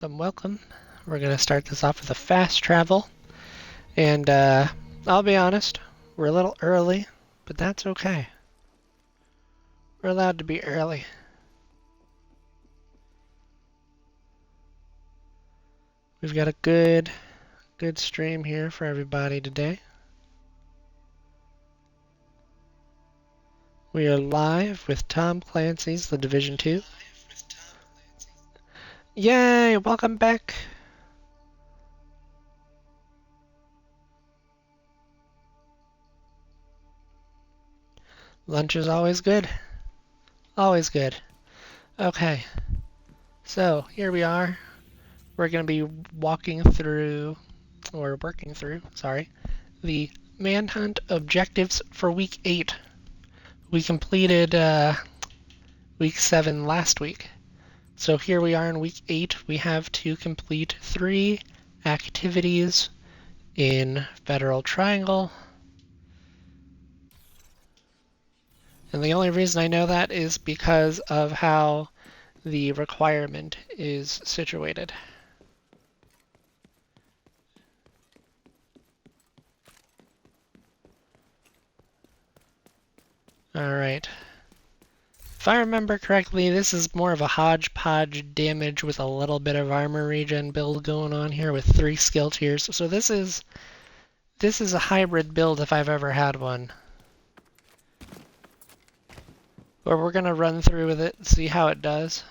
Welcome. We're going to start this off with a fast travel. And I'll be honest, we're a little early, but that's okay. We're allowed to be early. We've got a good stream here for everybody today. We are live with Tom Clancy's The Division 2. Yay! Welcome back! Lunch is always good. Always good. Okay. So, here we are. We're going to be working through, the Manhunt objectives for Week 8. We completed Week 7 last week. So here we are in Week 8. We have to complete 3 activities in Federal Triangle. And the only reason I know that is because of how the requirement is situated. Alright. If I remember correctly, this is more of a hodgepodge damage with a little bit of armor regen build going on here with 3 skill tiers. So this is a hybrid build if I've ever had one. But we're gonna run through with it, see how it does.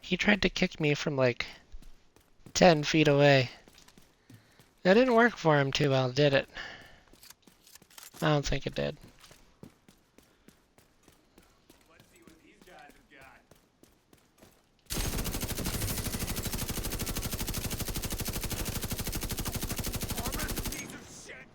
He tried to kick me from like 10 feet away. That didn't work for him too well, did it? I don't think it did. Let's see what these guys have got. Armor's a piece of shit.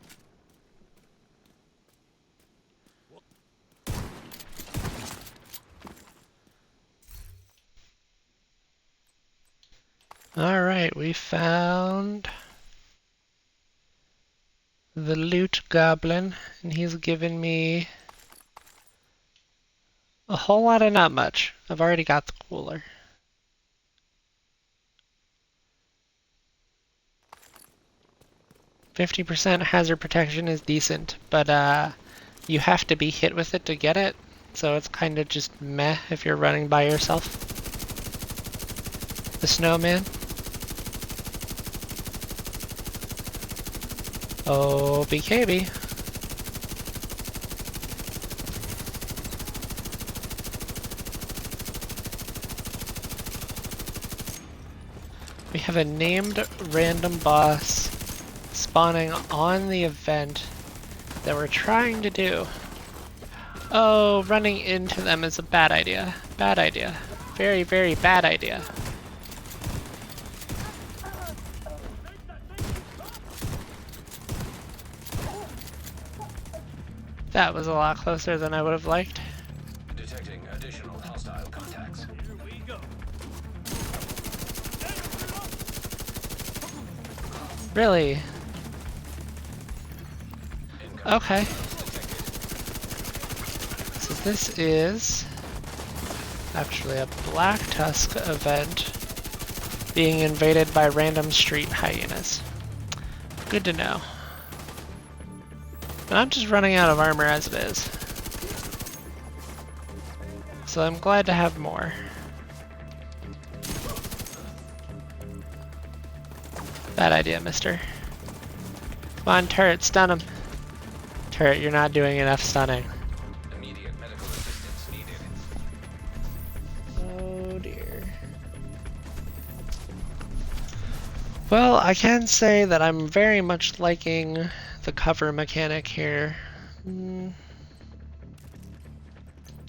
Alright, we found the loot goblin, and he's given me a whole lot of not much. I've already got the cooler. "50% hazard protection is decent, but you have to be hit with it to get it, so it's kind of just meh if you're running by yourself." The snowman. Oh, BKB. We have a named random boss spawning on the event that we're trying to do. Oh, running into them is a bad idea. Bad idea. Very, very bad idea. That was a lot closer than I would have liked. Detecting additional hostile contacts. Here we go. Really? Okay. So this is actually a Black Tusk event being invaded by random street hyenas. Good to know. But I'm just running out of armor as it is. So I'm glad to have more. Bad idea, mister. Come on, turret, stun him. Turret, you're not doing enough stunning. Immediate medical assistance needed. Oh dear. Well, I can say that I'm very much liking the cover mechanic here.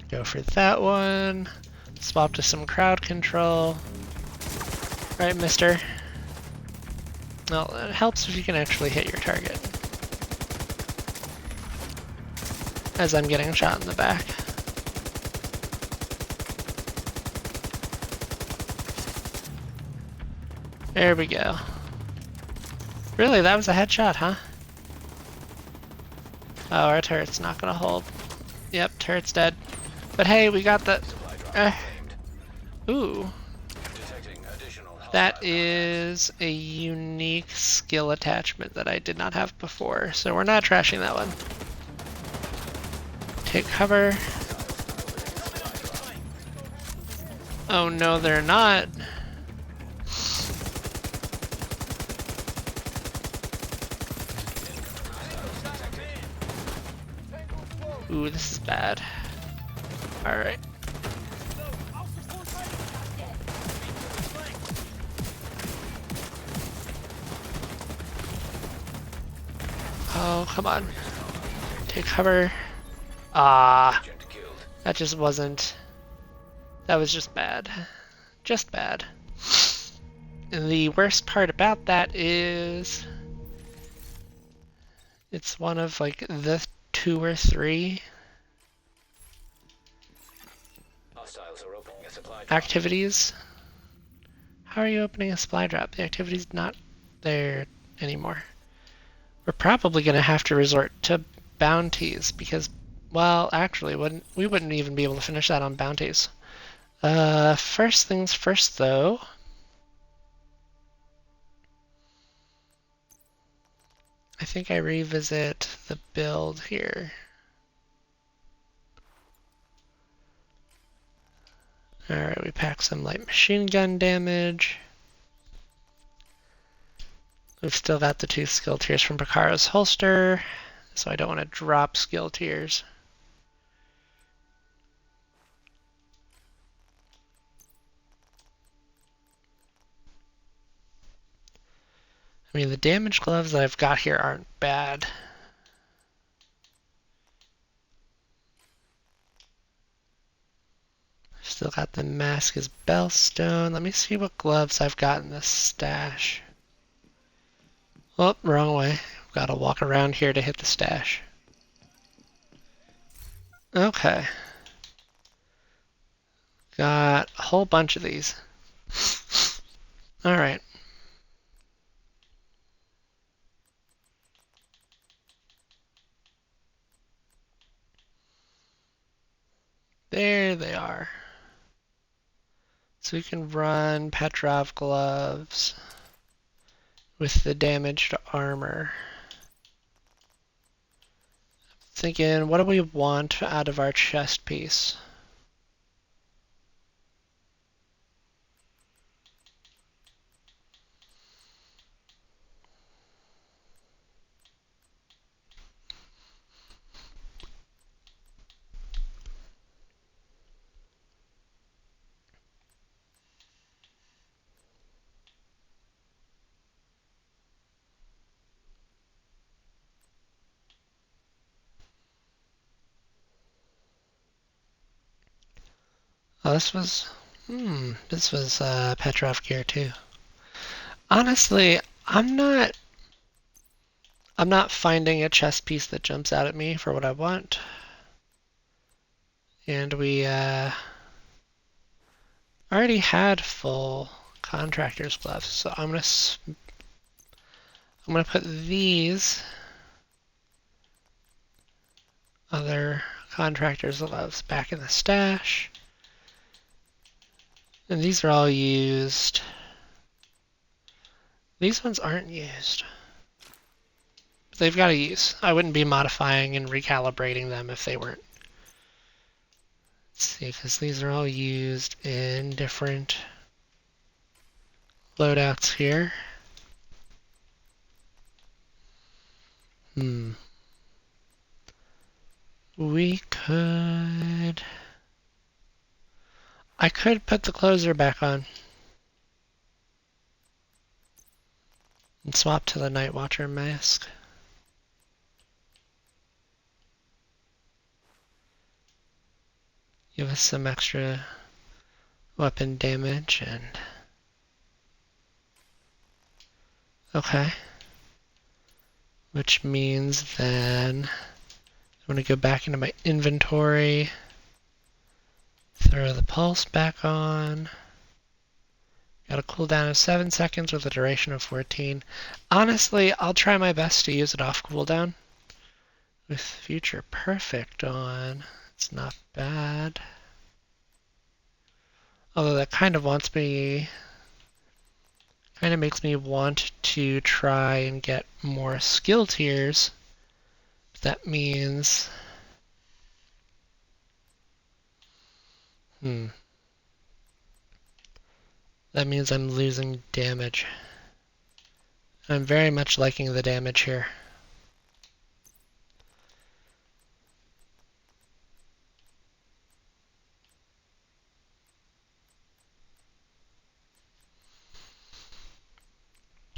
Go for that one. Swap to some crowd control. Right, mister? Well, it helps if you can actually hit your target. As I'm getting shot in the back. There we go. Really, that was a headshot, huh? Oh, our turret's not gonna hold. Yep, turret's dead. But hey, we got the... ooh. That is a unique skill attachment that I did not have before, so we're not trashing that one. Take cover. Oh no, they're not. Ooh, this is bad. Alright. Oh, come on. Take cover. Ah, that just wasn't... that was just bad. Just bad. And the worst part about that is... it's one of, like, the 2 or 3 activities. How are you opening a supply drop? The activity's not there anymore. We're probably going to have to resort to bounties because, well, actually, we wouldn't even be able to finish that on bounties. First things first, though. I think I revisit the build here. Alright, we pack some light machine gun damage. We've still got the 2 skill tiers from Picaro's holster, so I don't want to drop skill tiers. I mean, the damage gloves that I've got here aren't bad. Still got the mask as Bellstone. Let me see what gloves I've got in this stash. Oh, wrong way. Gotta walk around here to hit the stash. Okay. Got a whole bunch of these. Alright. There they are. So we can run Petrov gloves with the damaged armor. Thinking, what do we want out of our chest piece? Oh, this was Petrov gear too. Honestly, I'm not finding a chest piece that jumps out at me for what I want. And we already had full contractor's gloves, so I'm gonna put these other contractor's gloves back in the stash. And these are all used. These ones aren't used. But they've got a use. I wouldn't be modifying and recalibrating them if they weren't. Let's see, because these are all used in different loadouts here. I could put the closer back on and swap to the Night Watcher mask. Give us some extra weapon damage and... okay. Which means then I'm going to go back into my inventory, throw the pulse back on. Got a cooldown of 7 seconds with a duration of 14. Honestly, I'll try my best to use it off cooldown, with future perfect on. It's not bad. Although that kind of makes me want to try and get more skill tiers. That means, hmm, that means I'm losing damage. I'm very much liking the damage here.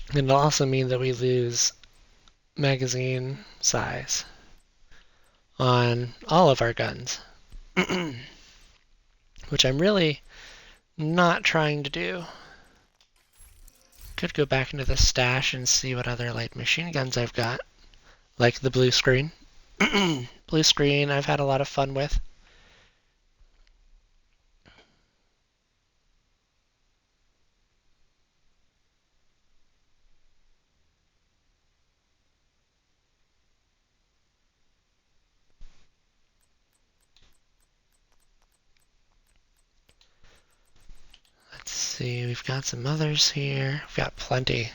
And it'll also mean that we lose magazine size on all of our guns, which I'm really not trying to do. Could go back into the stash and see what other light machine guns I've got, like the blue screen. Blue screen I've had a lot of fun with. Let's see, we've got some others here. We've got plenty.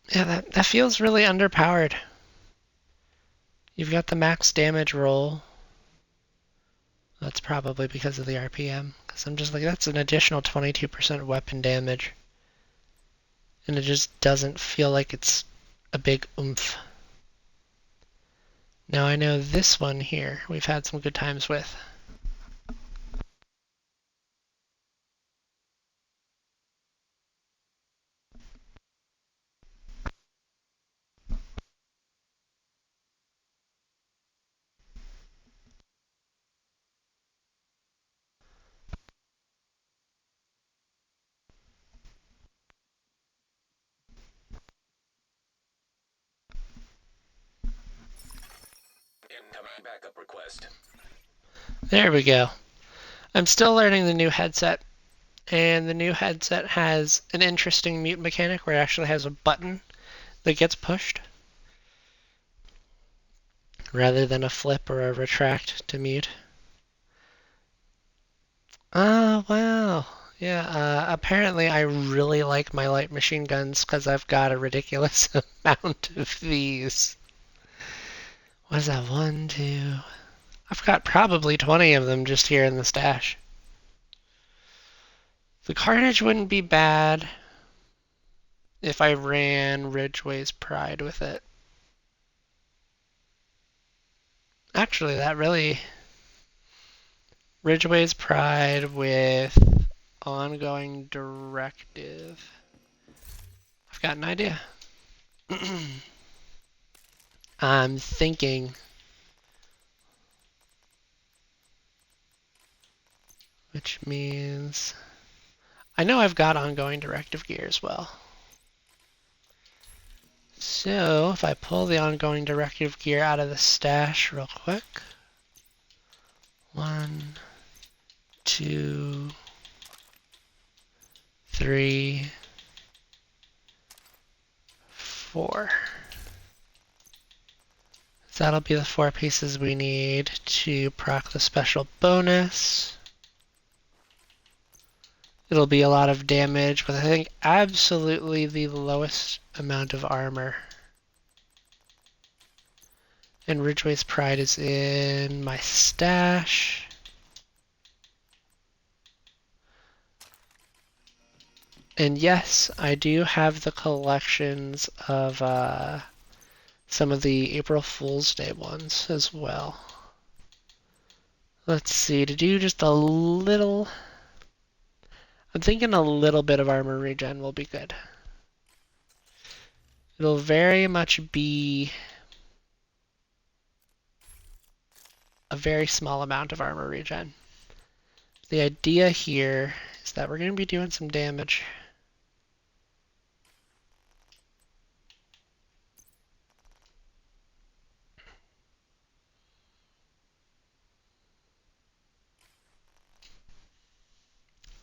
Yeah, that feels really underpowered. You've got the max damage roll. That's probably because of the RPM. Because I'm just like, that's an additional 22% weapon damage. And it just doesn't feel like it's a big oomph. Now I know this one here we've had some good times with. Incoming backup request. There we go. I'm still learning the new headset, and the new headset has an interesting mute mechanic where it actually has a button that gets pushed rather than a flip or a retract to mute. Oh, wow. Yeah, apparently I really like my light machine guns because I've got a ridiculous amount of these. What is that? One, two. I've got probably 20 of them just here in the stash. The carnage wouldn't be bad if I ran Ridgeway's Pride with it. Actually, that really. Ridgeway's Pride with ongoing directive. I've got an idea. I'm thinking, which means I know I've got ongoing directive gear as well. So if I pull the ongoing directive gear out of the stash real quick. 1, 2, 3, 4. So that'll be the 4 pieces we need to proc the special bonus. It'll be a lot of damage, but I think absolutely the lowest amount of armor. And Ridgeway's Pride is in my stash. And yes, I do have the collections of some of the April Fool's Day ones as well. Let's see, to do just a little... I'm thinking a little bit of armor regen will be good. It'll very much be a very small amount of armor regen. The idea here is that we're going to be doing some damage.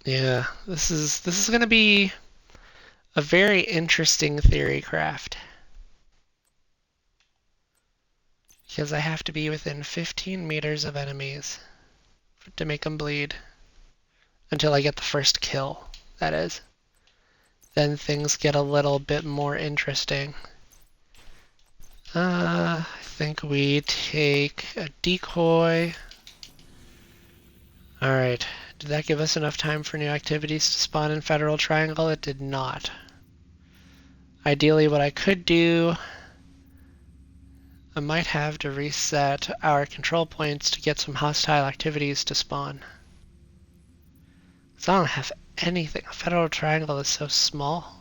Yeah, this is going to be A very interesting theory craft. Because I have to be within 15 meters of enemies to make them bleed. Until I get the first kill, that is. Then things get a little bit more interesting. I think we take a decoy. Alright, did that give us enough time for new activities to spawn in Federal Triangle? It did not. Ideally, what I could do, I might have to reset our control points to get some hostile activities to spawn. Because I don't have anything. Federal Triangle is so small.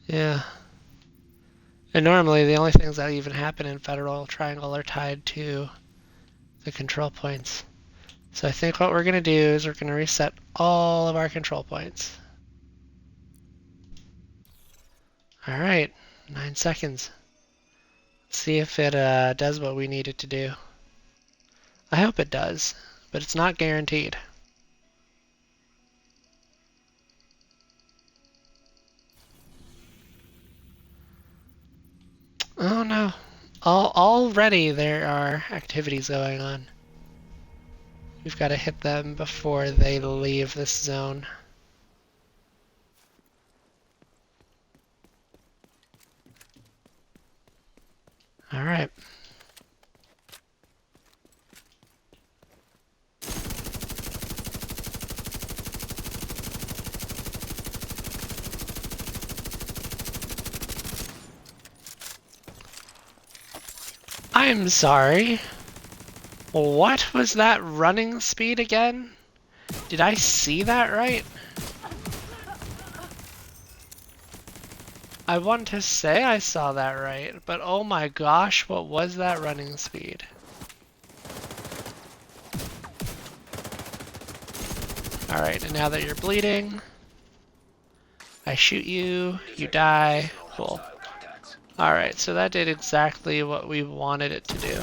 Yeah. And normally the only things that even happen in Federal Triangle are tied to the control points. So I think what we're going to do is we're going to reset all of our control points. Alright, 9 seconds. Let's see if it does what we need it to do. I hope it does, but it's not guaranteed. Oh no. Already there are activities going on. We've got to hit them before they leave this zone. Alright. I'm sorry. What was that running speed again? Did I see that right? I want to say I saw that right, but oh my gosh, what was that running speed? Alright, and now that you're bleeding, I shoot you, you die, cool. Alright, so that did exactly what we wanted it to do.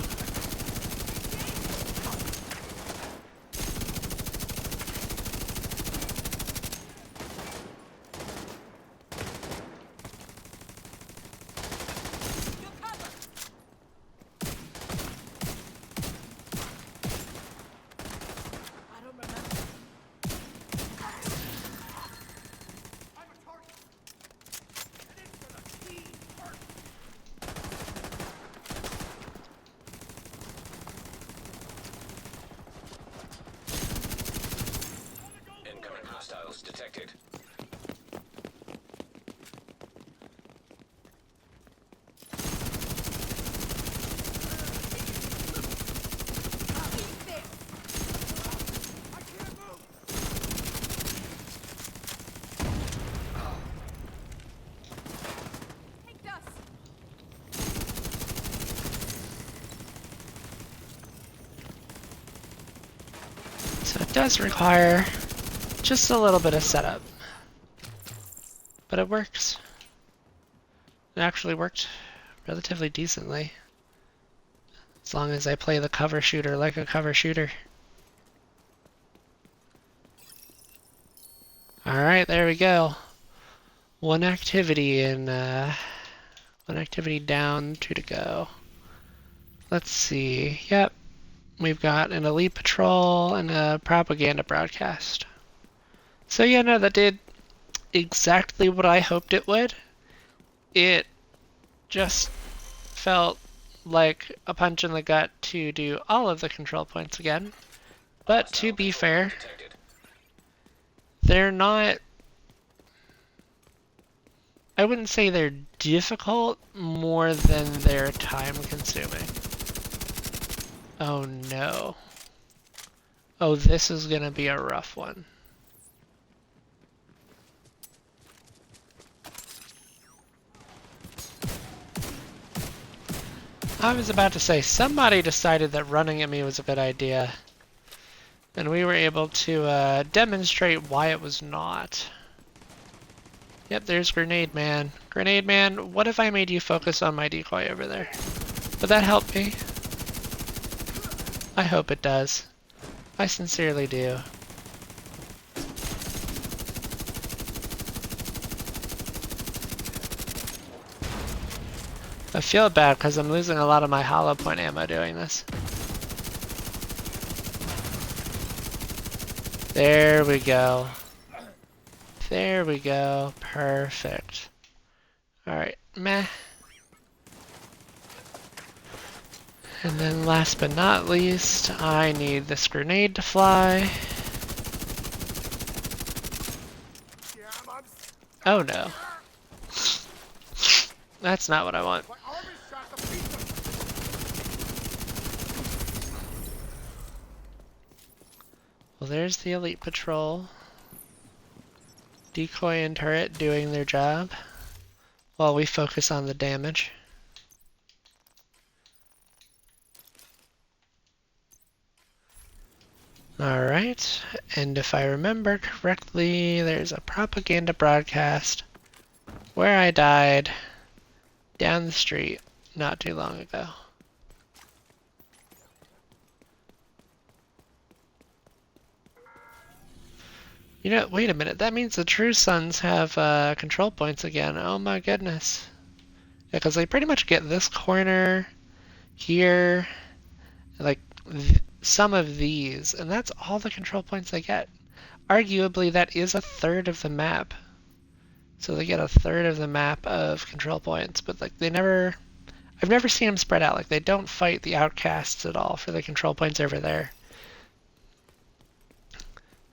Incoming hostiles detected. So it does require just a little bit of setup, but it works. It actually worked relatively decently, as long as I play the cover shooter like a cover shooter. Alright, there we go. One activity down, 2 to go. Let's see. Yep, we've got an elite patrol and a propaganda broadcast. So yeah, no, that did exactly what I hoped it would. It just felt like a punch in the gut to do all of the control points again. But to be fair, they're not... I wouldn't say they're difficult more than they're time consuming. Oh no. Oh, this is gonna be a rough one. I was about to say, somebody decided that running at me was a good idea. And we were able to demonstrate why it was not. Yep, there's Grenade Man. Grenade Man, what if I made you focus on my decoy over there? Would that help me? I hope it does. I sincerely do. I feel bad because I'm losing a lot of my hollow point ammo doing this. There we go. There we go. Perfect. Alright, meh. And then last but not least, I need this grenade to fly. Oh no. That's not what I want. Well, there's the elite patrol. Decoy and turret doing their job while we focus on the damage. Alright, and if I remember correctly, there's a propaganda broadcast where I died down the street not too long ago. You know, wait a minute, that means the True Sons have control points again. Oh my goodness. Yeah, because they pretty much get this corner here, like some of these, and that's all the control points they get. Arguably, that is a third of the map. So they get a third of the map of control points, but like I've never seen them spread out. Like they don't fight the outcasts at all for the control points over there.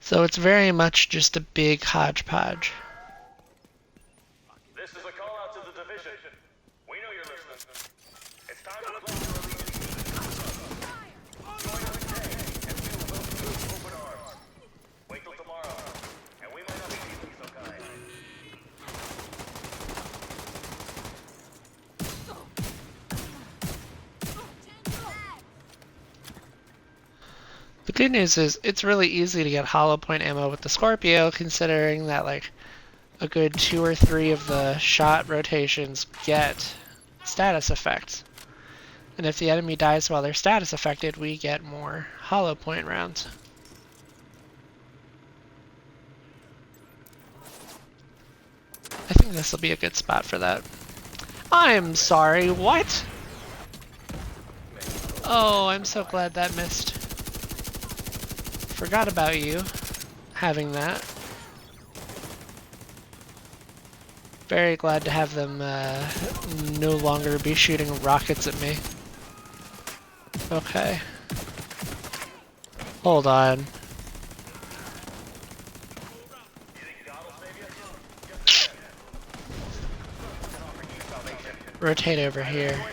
So it's very much just a big hodgepodge. This is a call out to the division. We know you're listening. It's time to pledge your allegiance. Join us today, and we will welcome you with open arms. Wait till tomorrow, and we might not be feeling so kind. The good news is it's really easy to get hollow point ammo with the Scorpio, considering that like a good 2 or 3 of the shot rotations get status effects. And if the enemy dies while they're status affected, we get more hollow point rounds. I think this will be a good spot for that. I'm sorry, what? Oh, I'm so glad that missed. Forgot about you having that. Very glad to have them no longer be shooting rockets at me. Okay. Hold on. Rotate over here.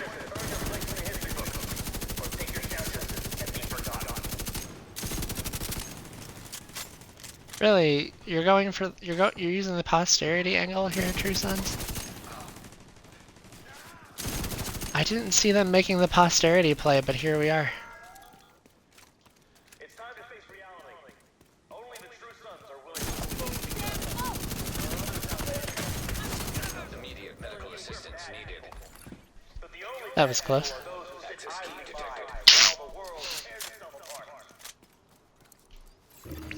Really, you're using the posterity angle here, True Sons? I didn't see them making the posterity play, but here we are. It's time to face reality. Only the true sons are willing to immediate medical assistance needed. But the only That was close. access key detected. All the world tears itself apart.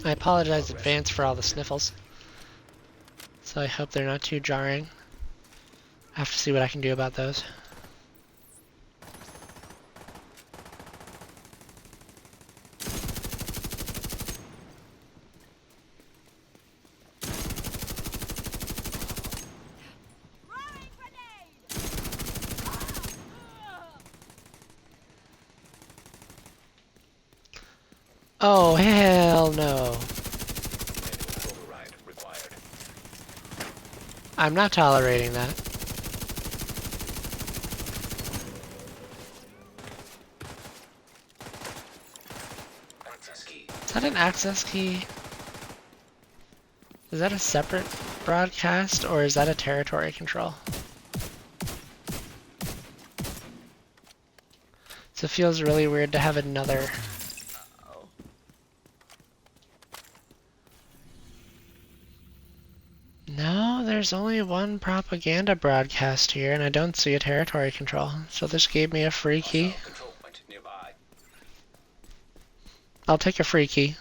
I apologize in advance for all the sniffles. So I hope they're not too jarring. I have to see what I can do about those. Oh, hell no. Override required. I'm not tolerating that. Access key. Is that an access key? Is that a separate broadcast, or is that a territory control? So it feels really weird to have another. No, there's only one propaganda broadcast here, and I don't see a territory control. So this gave me a free key. Control point nearby. I'll take a free key.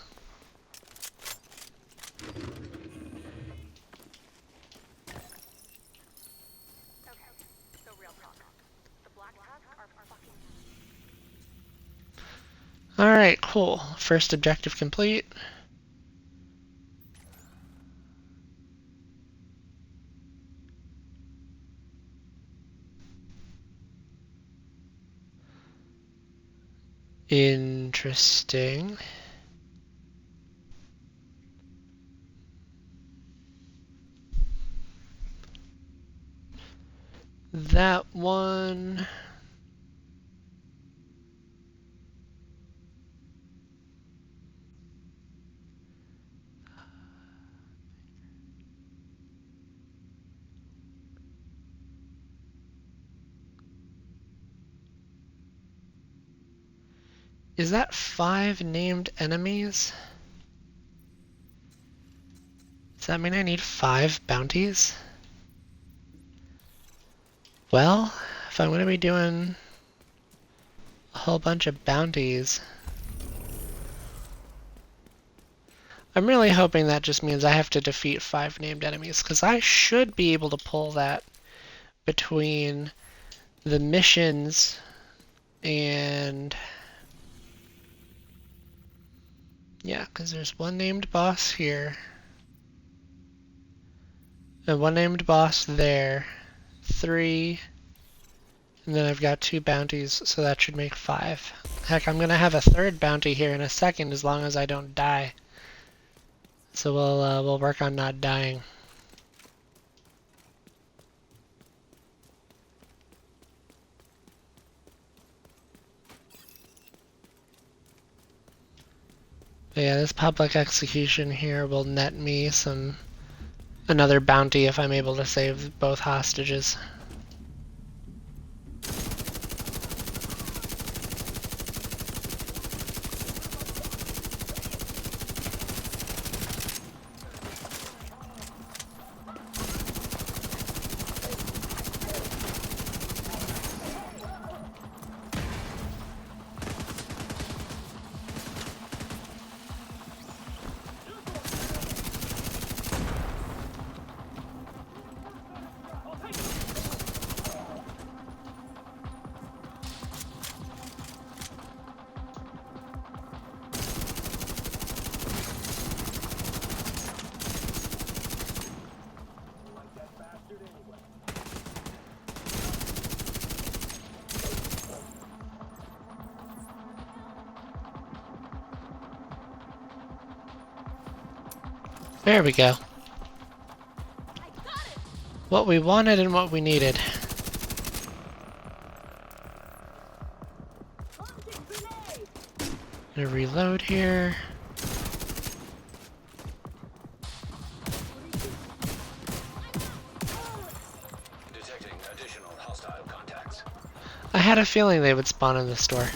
Alright, cool. First objective complete. Interesting. That one... Is that 5 named enemies? Does that mean I need 5 bounties? Well, if I'm going to be doing a whole bunch of bounties, I'm really hoping that just means I have to defeat 5 named enemies, because I should be able to pull that between the missions and... Yeah, because there's one named boss here, and one named boss there, 3, and then I've got 2 bounties, so that should make 5. Heck, I'm gonna have a 3rd bounty here in a second as long as I don't die. So we'll work on not dying. But yeah, this public execution here will net me another bounty if I'm able to save both hostages. There we go. What we wanted and what we needed. Gonna reload here. Detecting additional hostile contacts. I had a feeling they would spawn in the store.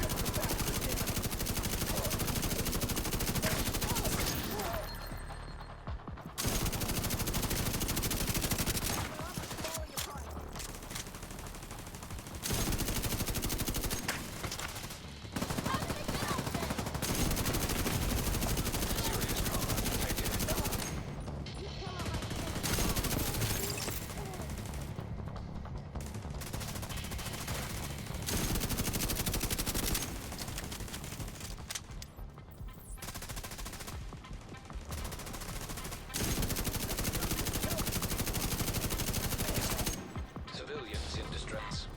Civilians in distress.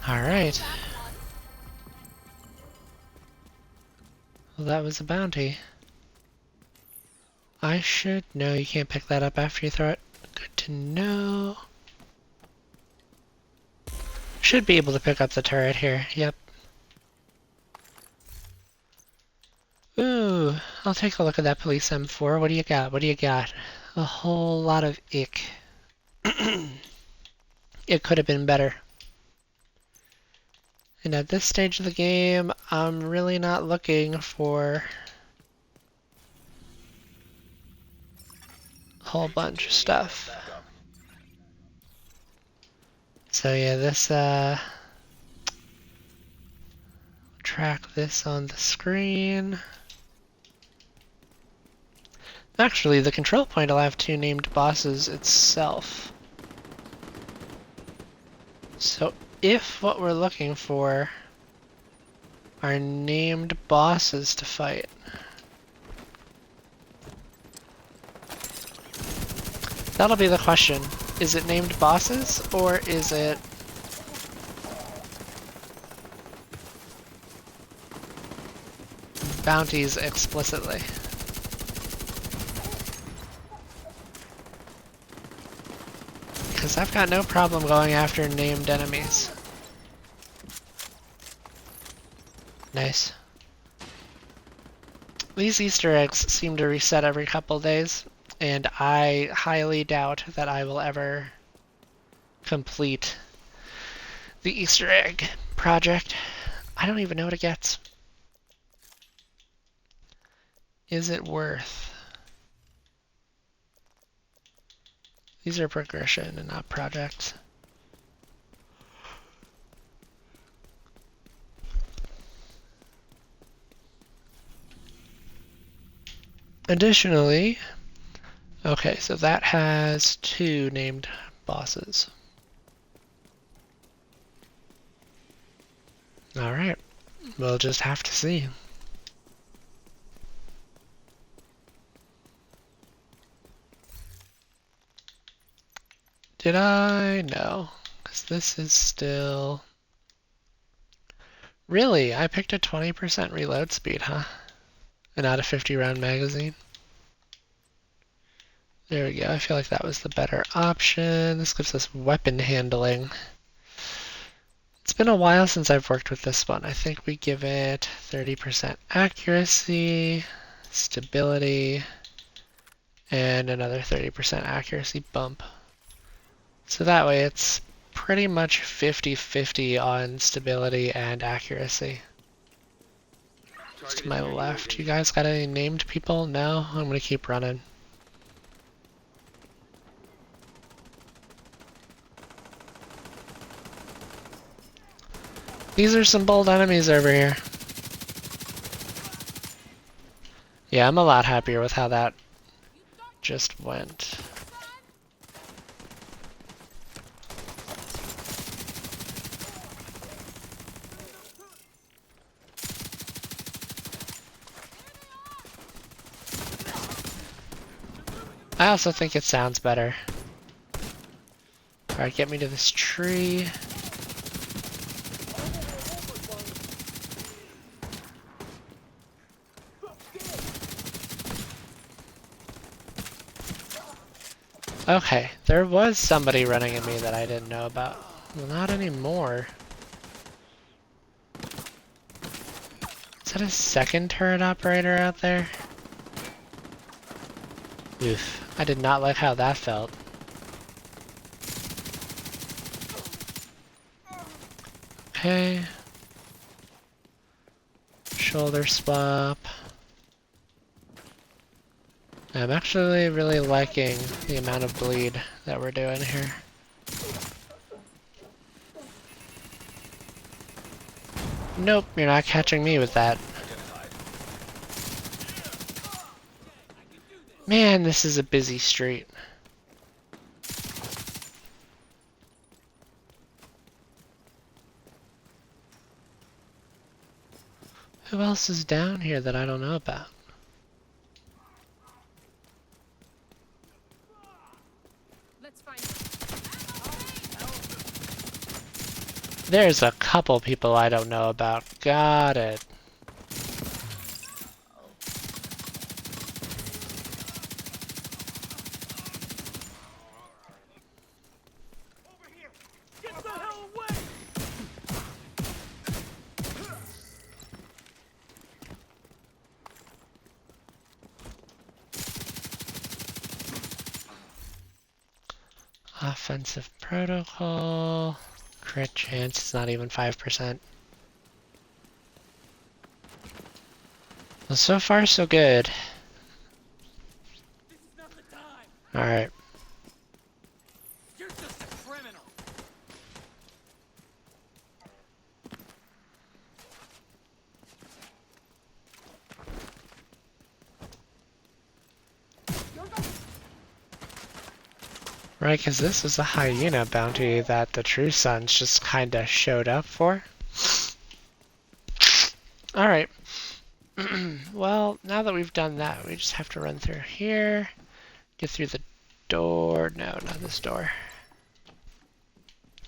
Alright. Well, that was a bounty. I should know you can't pick that up after you throw it. Good to know. Should be able to pick up the turret here. Yep. Ooh, I'll take a look at that police M4. What do you got? What do you got? A whole lot of ick. It could have been better. And at this stage of the game, I'm really not looking for a whole bunch of stuff. So yeah, this, track this on the screen. Actually, the control point will have two named bosses itself. So if what we're looking for are named bosses to fight, that'll be the question. Is it named bosses, or is it bounties explicitly? Because I've got no problem going after named enemies. Nice. These Easter eggs seem to reset every couple days, and I highly doubt that I will ever complete the Easter egg project. I don't even know what it gets. Is it worth? These are progression and not projects. Additionally, okay, so that has two named bosses. Alright, we'll just have to see. Did I? No, because this is still... Really? I picked a 20% reload speed, huh? And not a 50-round magazine? There we go, I feel like that was the better option. This gives us weapon handling. It's been a while since I've worked with this one. I think we give it 30% accuracy, stability, and another 30% accuracy bump. So that way it's pretty much 50-50 on stability and accuracy. To my left, you guys got any named people? No? I'm gonna keep running. These are some bold enemies over here. Yeah, I'm a lot happier with how that just went. I also think it sounds better. Alright, get me to this tree. Okay, there was somebody running at me that I didn't know about. Well, not anymore. Is that a second turret operator out there? Oof, I did not like how that felt. Okay. Shoulder swap. I'm actually really liking the amount of bleed that we're doing here. Nope, you're not catching me with that. Man, this is a busy street. Who else is down here that I don't know about? There's a couple people I don't know about. Got it. Offensive protocol. Crit chance is not even 5%. Well, so far so good. Alright. You're just a criminal. Right, because this is a hyena bounty that the True Sons just kinda showed up for. Alright. Well, now that we've done that, we just have to run through here, get through the door. No, not this door.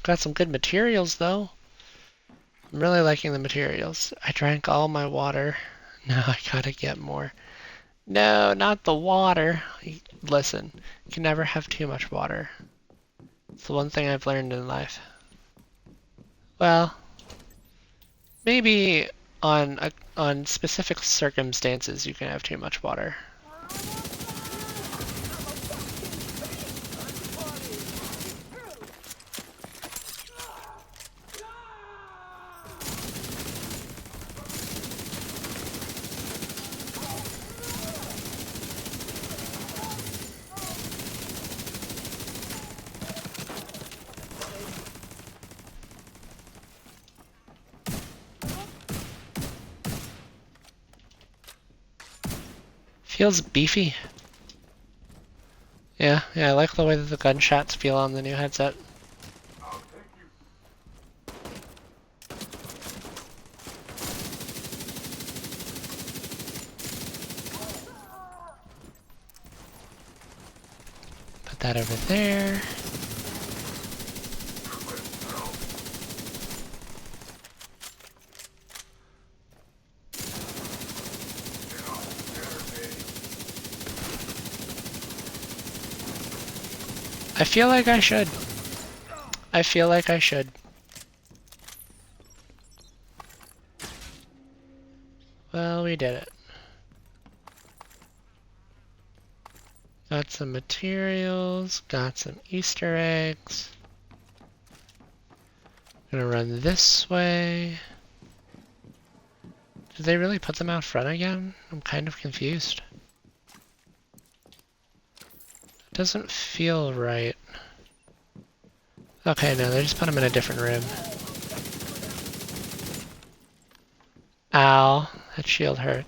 Got some good materials, though. I'm really liking the materials. I drank all my water. Now I gotta get more. No, not the water. Listen, you can never have too much water. It's the one thing I've learned in life. Well, maybe on specific circumstances you can have too much water. Feels beefy. Yeah, I like the way that the gunshots feel on the new headset. Put that over there. I feel like I should. I feel like I should. Well, we did it. Got some materials, got some Easter eggs. Gonna run this way. Did they really put them out front again? I'm kind of confused. It doesn't feel right. Okay, no, they just put them in a different room. Ow, that shield hurt.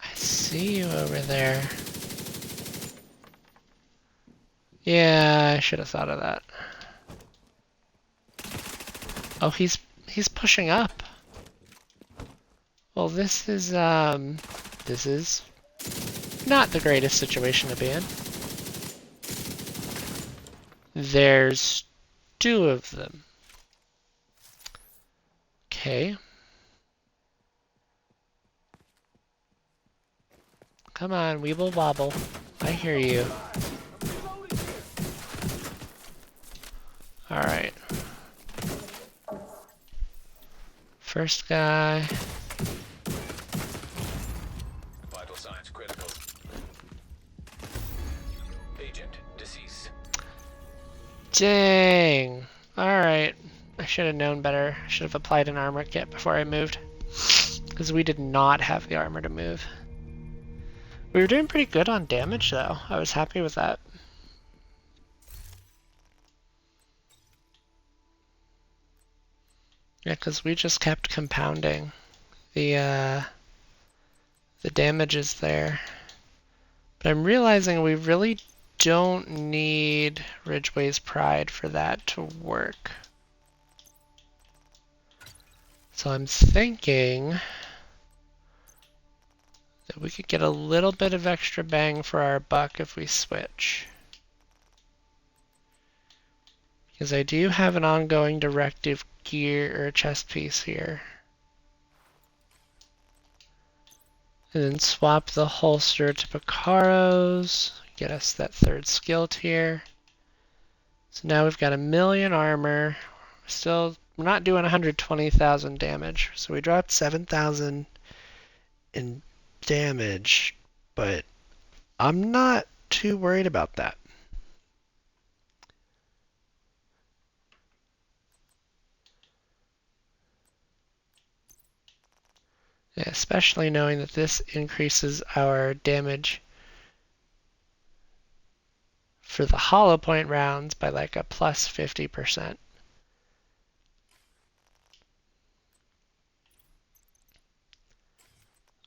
I see you over there. Yeah, I should have thought of that. Oh, he's pushing up. Well, this is not the greatest situation to be in. There's two of them. Okay. Come on, weeble wobble. I hear you. Alright. First guy. Vital signs critical. Agent deceased. Dang. Alright. I should have known better. I should have applied an armor kit before I moved. Because we did not have the armor to move. We were doing pretty good on damage, though. I was happy with that. Yeah, because we just kept compounding the damages there. But I'm realizing we really don't need Ridgeway's Pride for that to work. So I'm thinking that we could get a little bit of extra bang for our buck if we switch. Because I do have an ongoing directive gear or a chest piece here. And then swap the holster to Picaro's, get us that third skill tier. So now we've got 1,000,000 armor. We're not doing 120,000 damage. So we dropped 7,000 in damage, but I'm not too worried about that. Especially knowing that this increases our damage for the hollow point rounds by like a plus 50%.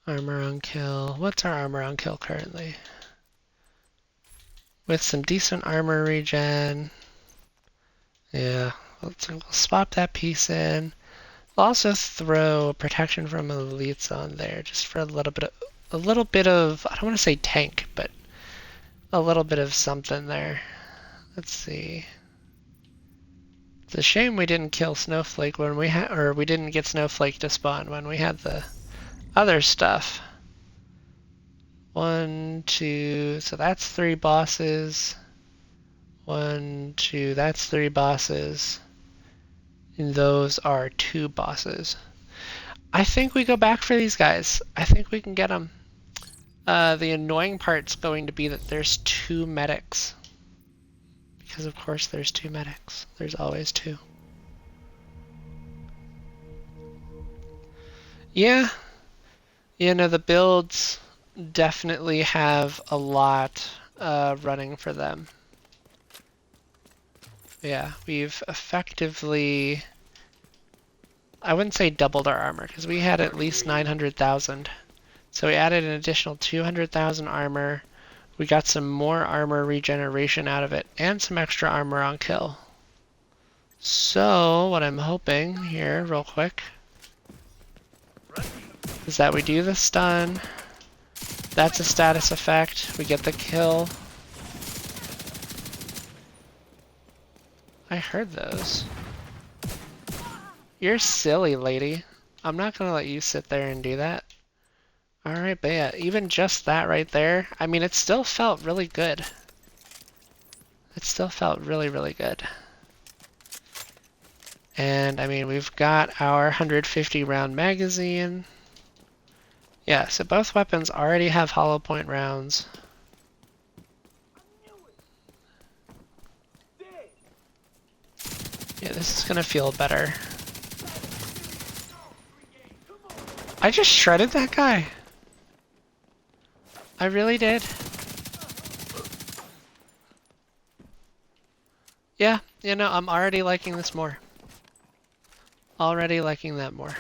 Armor on kill. What's our armor on kill currently? with some decent armor regen. Yeah, we'll swap that piece in. We'll also throw protection from elites on there, just for a little bit of I don't want to say tank, but a little bit of something there. Let's see. It's a shame we didn't kill Snowflake when we didn't get Snowflake to spawn when we had the other stuff. 1, 2, so that's 3 bosses. 1, 2, that's 3 bosses. And those are 2 bosses. I think we go back for these guys. I think we can get them. The annoying part's going to be that there's 2 medics. Because of course there's 2 medics. There's always 2. Yeah. You know, the builds definitely have a lot running for them. Yeah, we've effectively, I wouldn't say doubled our armor, because we had at least 900,000. So we added an additional 200,000 armor. We got some more armor regeneration out of it, and some extra armor on kill. So, what I'm hoping here, real quick, is that we do the stun. That's a status effect. We get the kill. I heard those. You're silly, lady. I'm not gonna let you sit there and do that. Alright, but yeah, even just that right there, I mean, it still felt really good. It still felt really, really good. And, I mean, we've got our 150 round magazine. Yeah, so both weapons already have hollow point rounds. Yeah, this is gonna feel better. I just shredded that guy. I really did. Yeah, you know, I'm already liking this more. Already liking that more.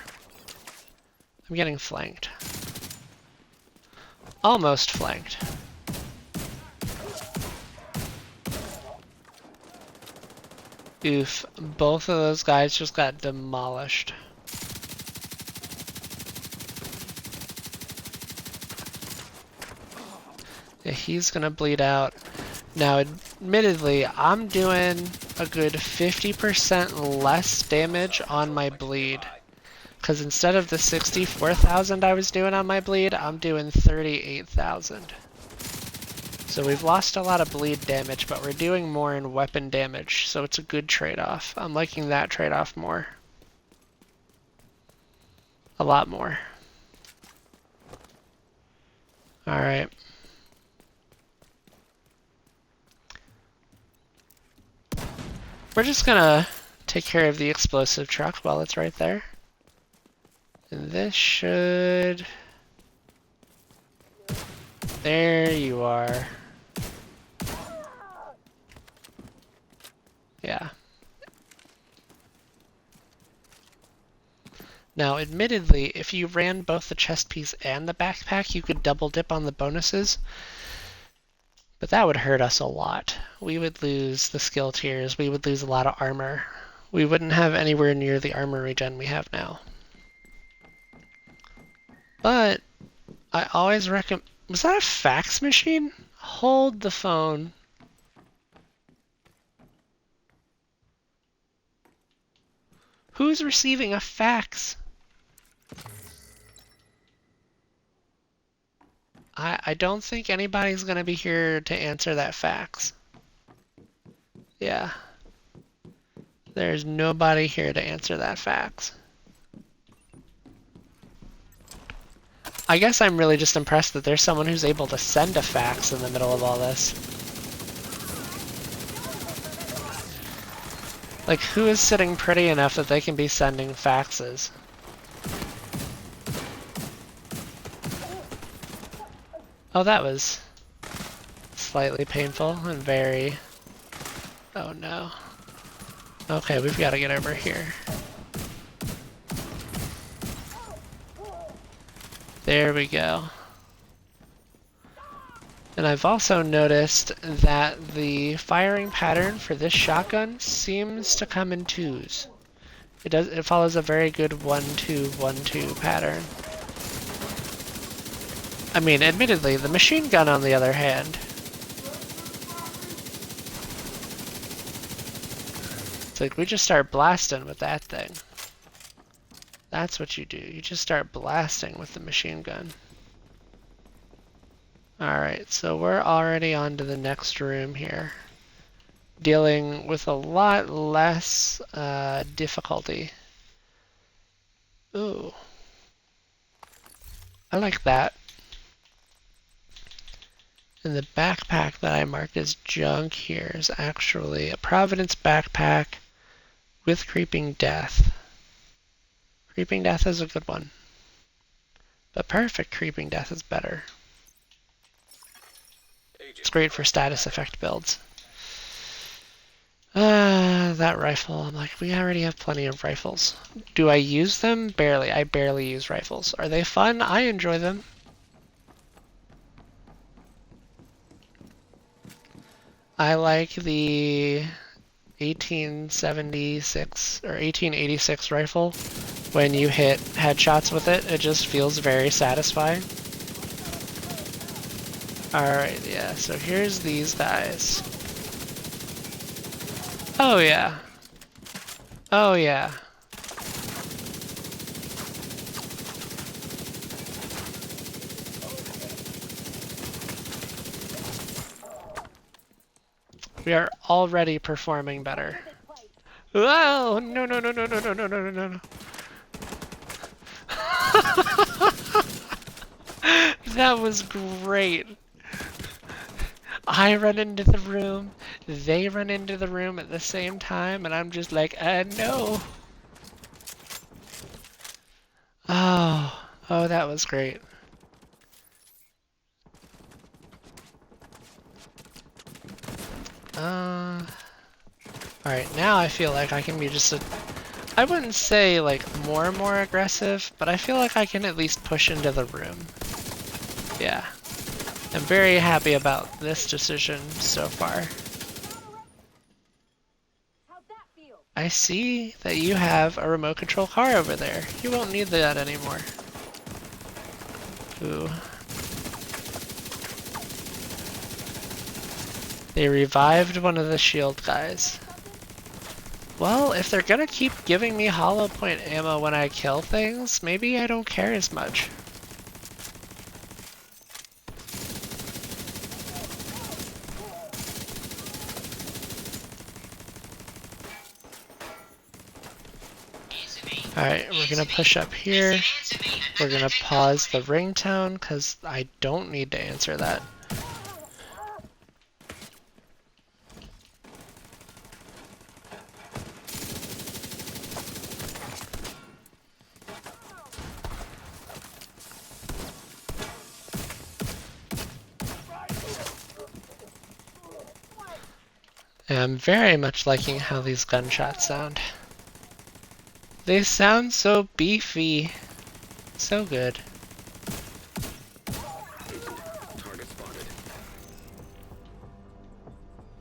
I'm getting flanked. Almost flanked. Oof, both of those guys just got demolished. Yeah, he's gonna bleed out. Now, admittedly, I'm doing a good 50% less damage on my bleed. Because instead of the 64,000 I was doing on my bleed, I'm doing 38,000. So we've lost a lot of bleed damage, but we're doing more in weapon damage, so it's a good trade-off. I'm liking that trade-off more. A lot more. Alright. We're just gonna take care of the explosive truck while it's right there. And this should... There you are. Yeah. Now, admittedly, if you ran both the chest piece and the backpack, you could double dip on the bonuses. But that would hurt us a lot. We would lose the skill tiers, we would lose a lot of armor. We wouldn't have anywhere near the armor regen we have now. But I always recommend... Was that a fax machine? Hold the phone. Who's receiving a fax? I don't think anybody's gonna be here to answer that fax. Yeah. There's nobody here to answer that fax. I guess I'm really just impressed that there's someone who's able to send a fax in the middle of all this. Like, who is sitting pretty enough that they can be sending faxes? Oh, that was slightly painful and very... Oh no. Okay, we've got to get over here. There we go. And I've also noticed that the firing pattern for this shotgun seems to come in twos. It follows a very good 1-2, 1-2 pattern. I mean, admittedly, the machine gun on the other hand, it's like we just start blasting with that thing. That's what you do. You just start blasting with the machine gun. Alright, so we're already on to the next room here. Dealing with a lot less difficulty. Ooh. I like that. And the backpack that I marked as junk here is actually a Providence backpack with Creeping Death. Creeping Death is a good one. But Perfect Creeping Death is better. It's great for status effect builds. That rifle, I'm like, we already have plenty of rifles. Do I use them? Barely. I barely use rifles. Are they fun? I enjoy them. I like the 1876 or 1886 rifle. When you hit headshots with it, it just feels very satisfying. Alright, yeah, so here's these guys. Oh yeah. Oh yeah. We are already performing better. Whoa! No, no, no, no, no, no, no, no, no, no. That was great. I run into the room, they run into the room at the same time, and I'm just like, no. Oh, that was great. Alright, now I feel like I can be just I wouldn't say like more and more aggressive, but I feel like I can at least push into the room. Yeah. I'm very happy about this decision so far. I see that you have a remote control car over there. You won't need that anymore. Ooh. They revived one of the shield guys. Well, if they're gonna keep giving me hollow point ammo when I kill things, maybe I don't care as much. Alright, we're gonna push up here. We're gonna pause the ringtone, because I don't need to answer that. And I'm very much liking how these gunshots sound. They sound so beefy. So good.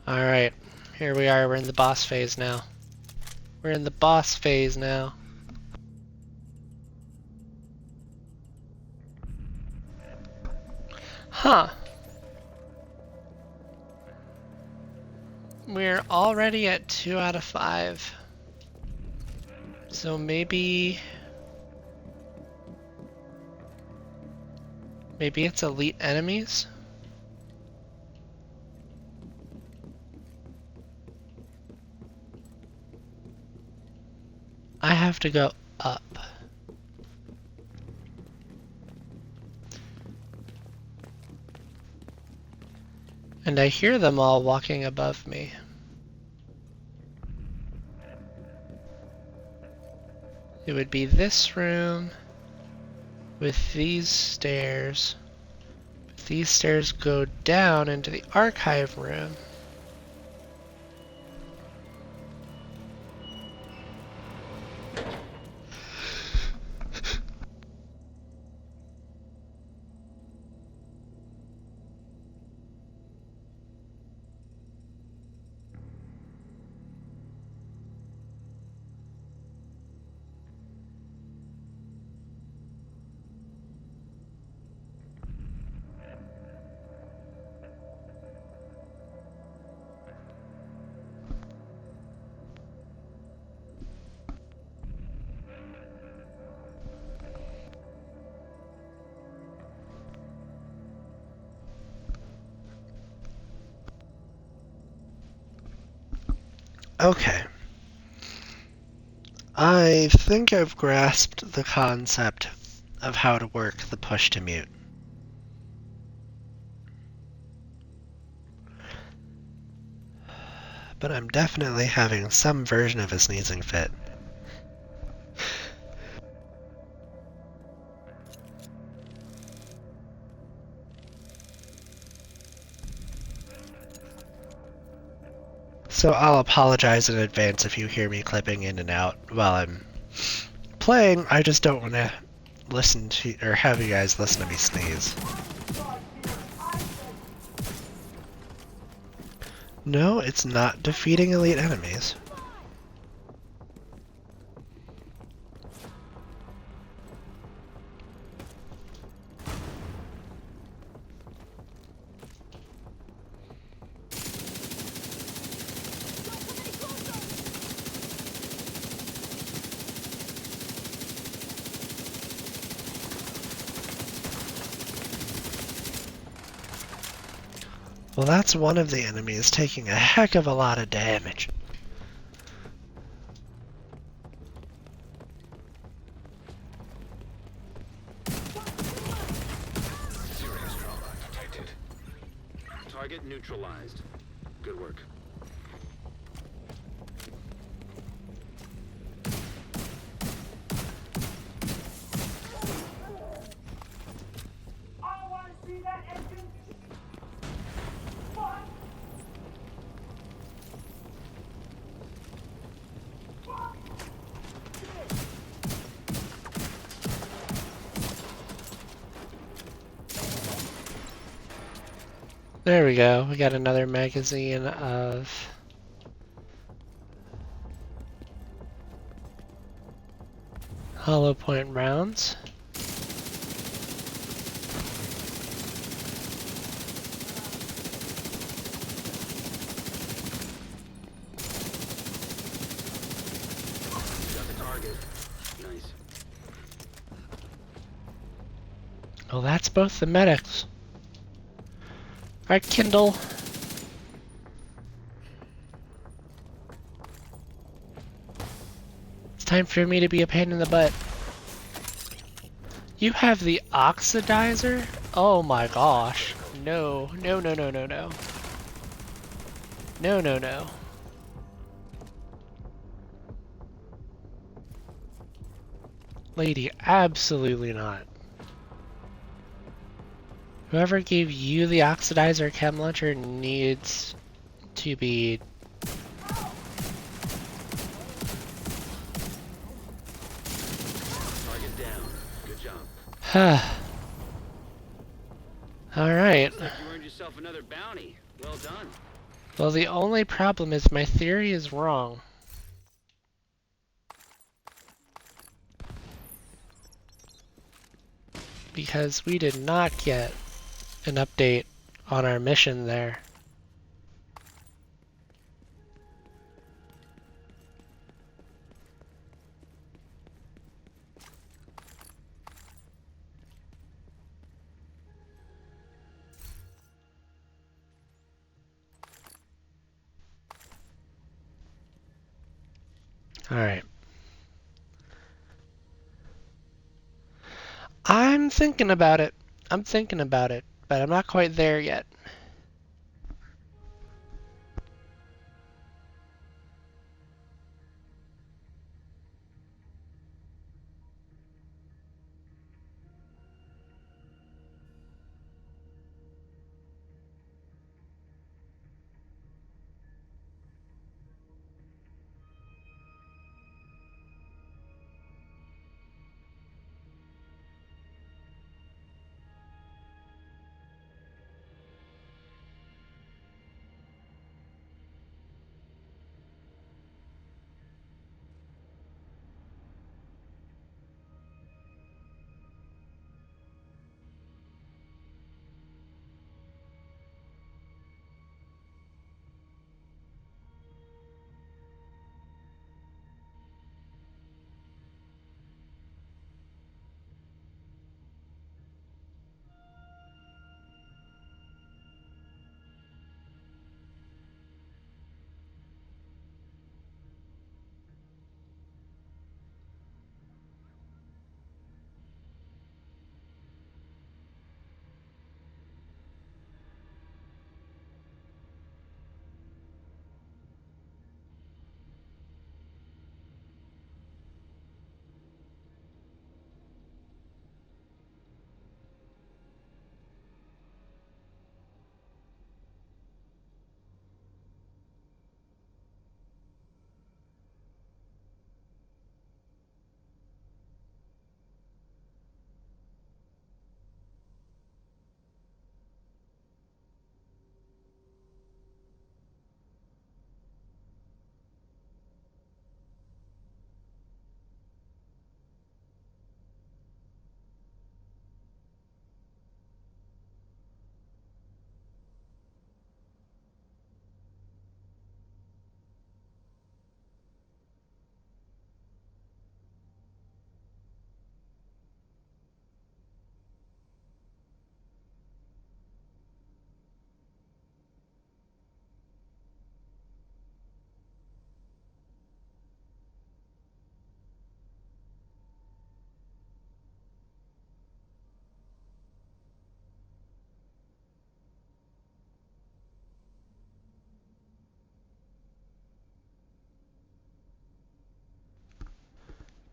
Alright, here we are, we're in the boss phase now. We're in the boss phase now. Huh. We're already at 2 out of 5. So maybe it's elite enemies? I have to go up. And I hear them all walking above me. It would be this room with these stairs. These stairs go down into the archive room. Okay. I think I've grasped the concept of how to work the push to mute. But I'm definitely having some version of a sneezing fit. So I'll apologize in advance if you hear me clipping in and out while I'm playing. I just don't want to listen to or have you guys listen to me sneeze. No, it's not defeating elite enemies. Well, that's one of the enemies taking a heck of a lot of damage. Serious trauma detected. Target neutralized. Good work. I want to see that engine. What? There we go. We got another magazine of hollow point rounds. Got the target. Nice. Well, that's both the medics. Alright, Kindle. It's time for me to be a pain in the butt. You have the oxidizer? Oh my gosh. No. No, no, no, no, no. No, no, no. Lady, absolutely not. Whoever gave you the oxidizer chem launcher needs to be... Target down. Good job. Alright. Looks like you earned yourself another bounty. Well done. Well, the only problem is my theory is wrong. Because we did not get an update on our mission there. Alright. I'm thinking about it. I'm thinking about it, but I'm not quite there yet.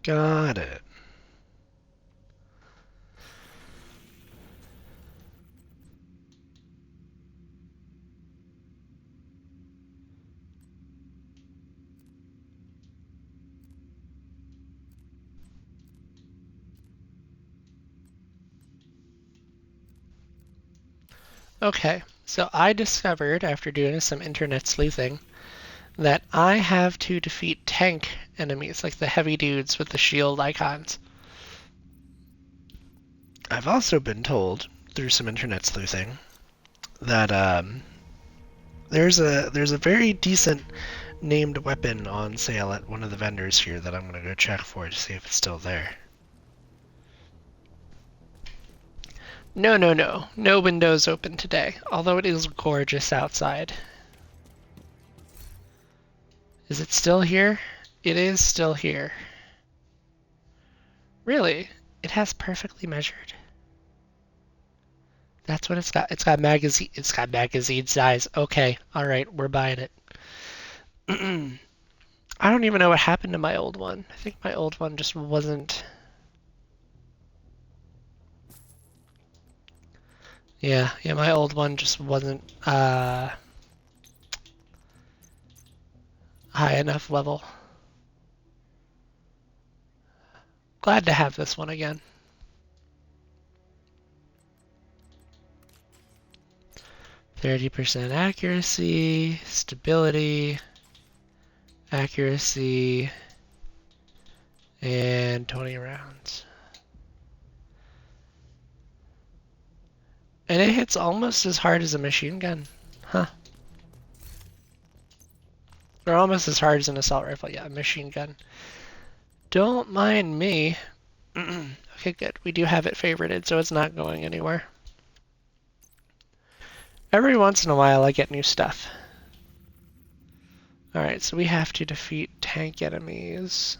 Got it. Okay, so I discovered after doing some internet sleuthing that I have to defeat tank enemies, like the heavy dudes with the shield icons. I've also been told through some internet sleuthing that there's a very decent named weapon on sale at one of the vendors here that I'm gonna go check for to see if it's still there. No, no, no. No windows open today, although it is gorgeous outside. Is it still here? It is still here. Really? It has perfectly measured. That's what it's got. It's got magazine size. Okay, alright, we're buying it. I don't even know what happened to my old one. I think my old one just wasn't. Yeah, my old one just wasn't high enough level. Glad to have this one again. 30% accuracy, stability, accuracy, and 20 rounds. And it hits almost as hard as a machine gun. Huh. Or almost as hard as an assault rifle. Yeah, a machine gun. Don't mind me. Okay, good. We do have it favorited, so it's not going anywhere. Every once in a while, I get new stuff. Alright, so we have to defeat tank enemies.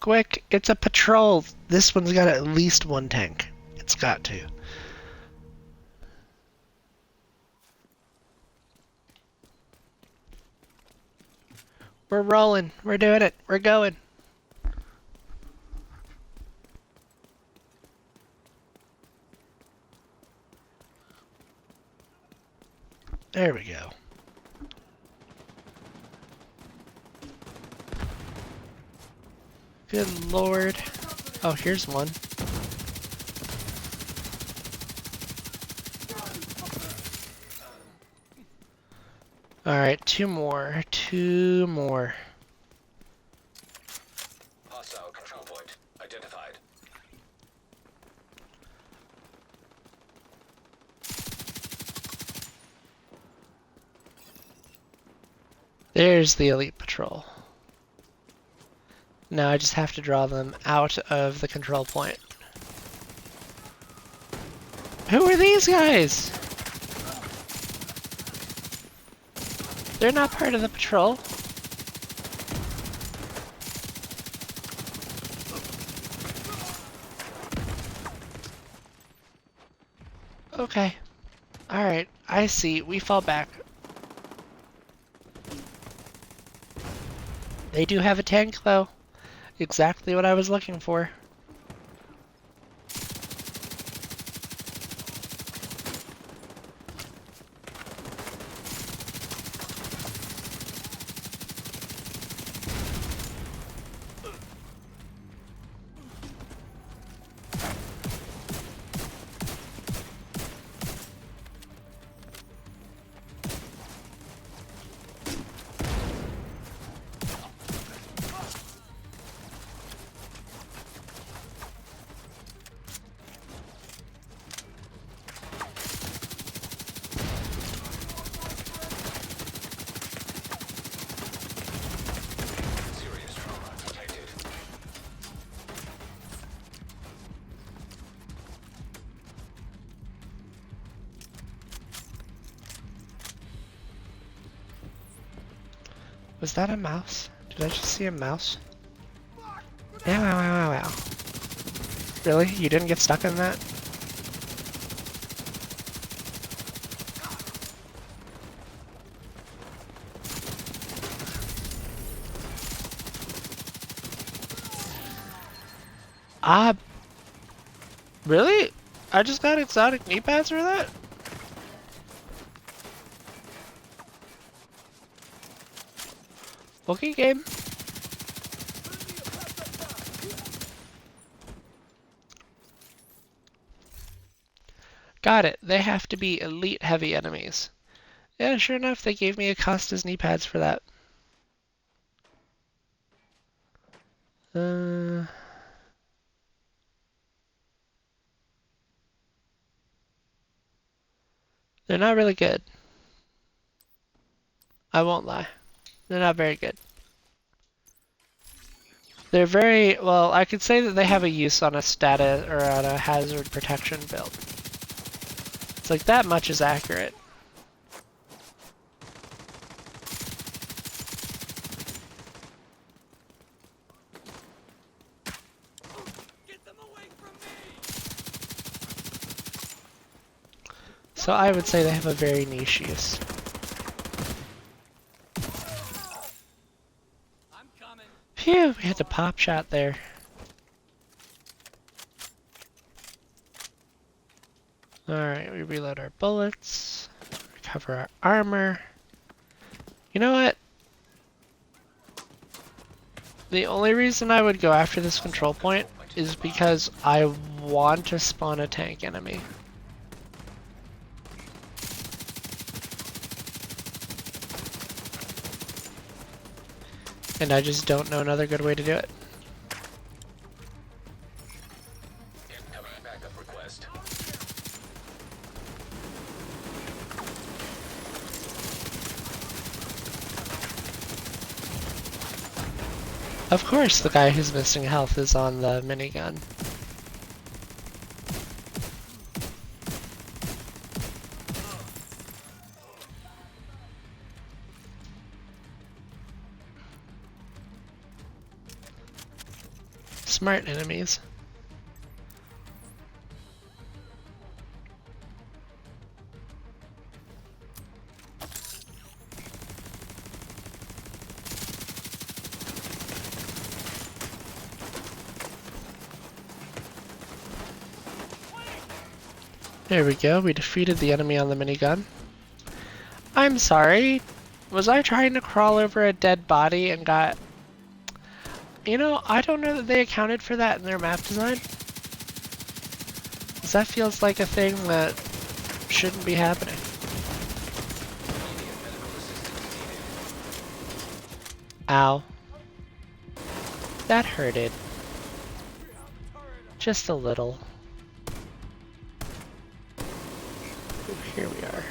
Quick, it's a patrol. This one's got at least one tank. It's got to. We're rolling. We're doing it. We're going. There we go. Good lord. Oh, here's one. Alright, two more. Two more. Hostile control point identified. There's the elite patrol. Now I just have to draw them out of the control point. Who are these guys? They're not part of the patrol. Okay. Alright, I see. We fall back. They do have a tank, though. Exactly what I was looking for. Serious trauma detected. Was that a mouse? Did I just see a mouse? Ow, ow, ow, ow, ow. Really? You didn't get stuck in that? Ah, really? I just got exotic knee pads for that? Okay, game. Got it. They have to be elite heavy enemies. Yeah, sure enough, they gave me Acosta's knee pads for that. Uh, they're not really good. I won't lie. They're not very good. They're very, well, I could say that they have a use on a status or on a hazard protection build. It's like that much is accurate. So I would say they have a very niche use. Phew, we had to pop shot there. Alright, we reload our bullets, recover our armor. You know what? The only reason I would go after this control point is because I want to spawn a tank enemy. And I just don't know another good way to do it. Incoming backup request. Of course, the guy who's missing health is on the minigun. Smart enemies. There we go, we defeated the enemy on the minigun. I'm sorry, was I trying to crawl over a dead body and got... You know, I don't know that they accounted for that in their map design. 'Cause that feels like a thing that shouldn't be happening. Ow. That hurted. Just a little. Ooh, here we are.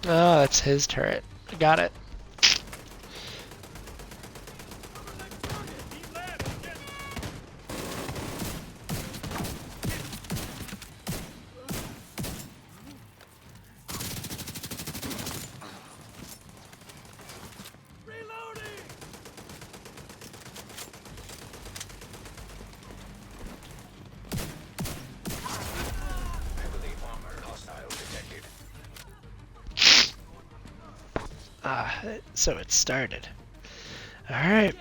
Oh, that's his turret. I got it. Ah, so it started. Alright.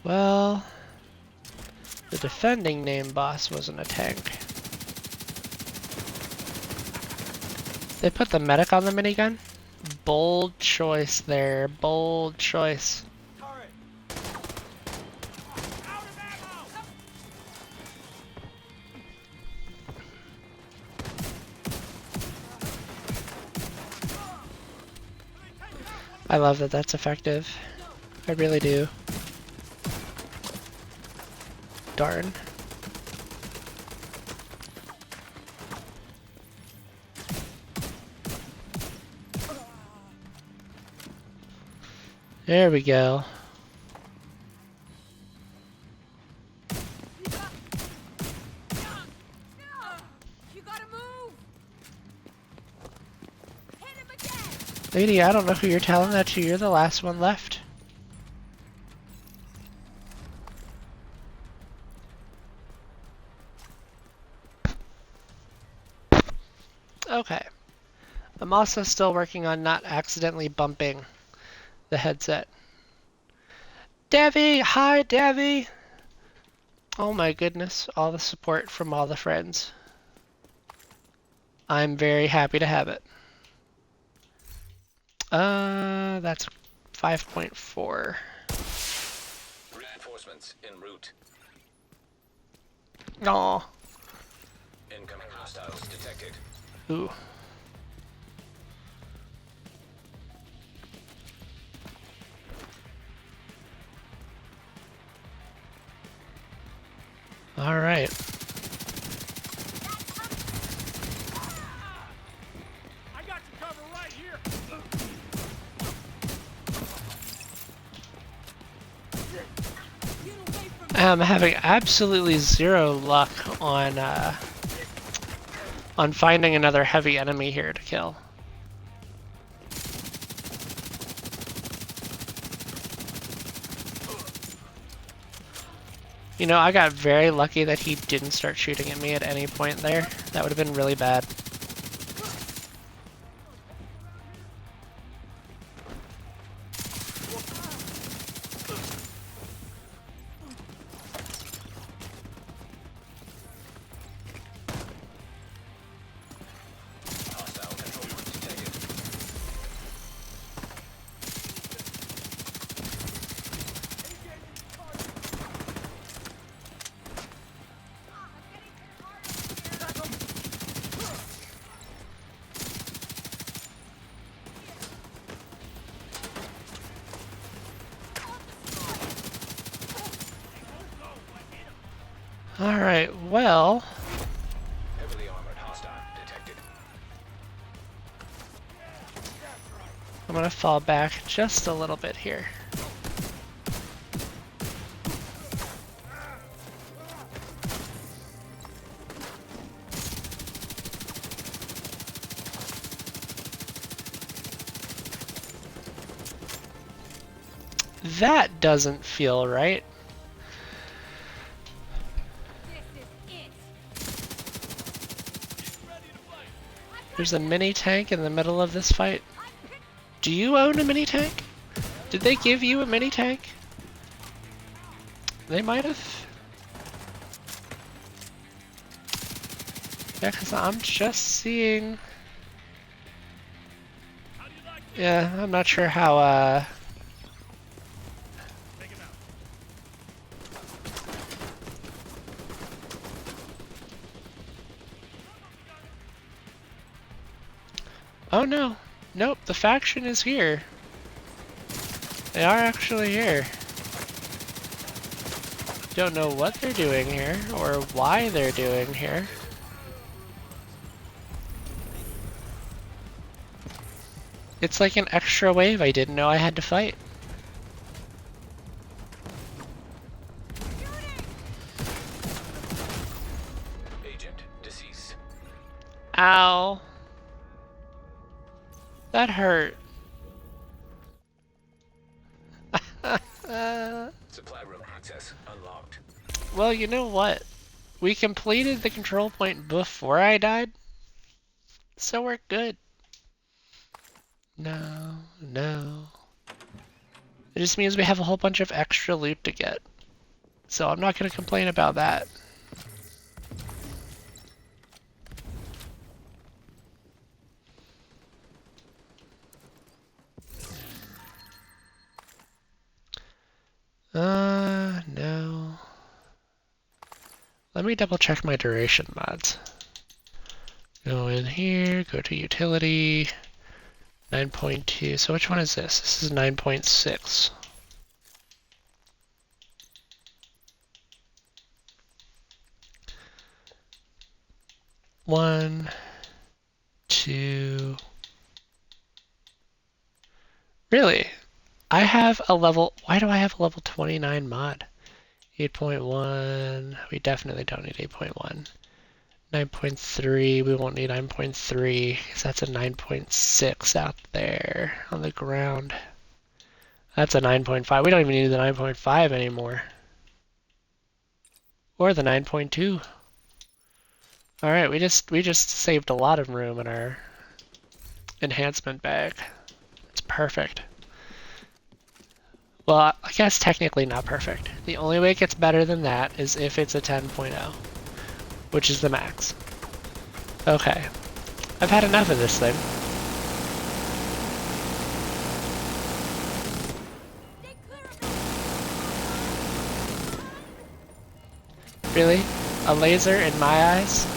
Well, the defending name boss wasn't a tank. They put the medic on the minigun? Bold choice there, bold choice. I love that that's effective. I really do. Darn. There we go. You gotta move. Hit him again. Lady, I don't know who you're telling that to. You're the last one left. Okay. I'm also still working on not accidentally bumping the headset. Devi! Hi, Devi! Oh my goodness, all the support from all the friends. I'm very happy to have it. That's 5.4. Reinforcements en route. Aw. Incoming hostiles detected. Ooh. All right. I got you covered right here. I'm having absolutely zero luck on finding another heavy enemy here to kill. You know, I got very lucky that he didn't start shooting at me at any point there. That would have been really bad. Hostile control point detected. Alright, well, Heavily armored hostile detected. I'm gonna fall back just a little bit here. That doesn't feel right. There's a mini tank in the middle of this fight. Do you own a mini tank? Did they give you a mini tank? They might have. Yeah, because I'm just seeing. Yeah, I'm not sure how, Oh no. Nope, the faction is here. They are actually here. Don't know what they're doing here, or why they're doing here. It's like an extra wave I didn't know I had to fight. Agent deceased. Ow. That hurt. Supply room access unlocked. Well, you know what? We completed the control point before I died, so we're good. No, no. It just means we have a whole bunch of extra loot to get. So I'm not going to complain about that. No. Let me double check my duration mods. Go in here, go to utility, 9.2. So which one is this? This is 9.6. One, two. Really? I have a level. Why do I have a level 29 mod? 8.1. We definitely don't need 8.1. 9.3. We won't need 9.3 because that's a 9.6 out there on the ground. That's a 9.5. We don't even need the 9.5 anymore. Or the 9.2. All right, we just saved a lot of room in our enhancement bag. It's perfect. Well, I guess technically not perfect. The only way it gets better than that is if it's a 10.0, which is the max. Okay, I've had enough of this thing. Stay clear of Really? A laser in my eyes?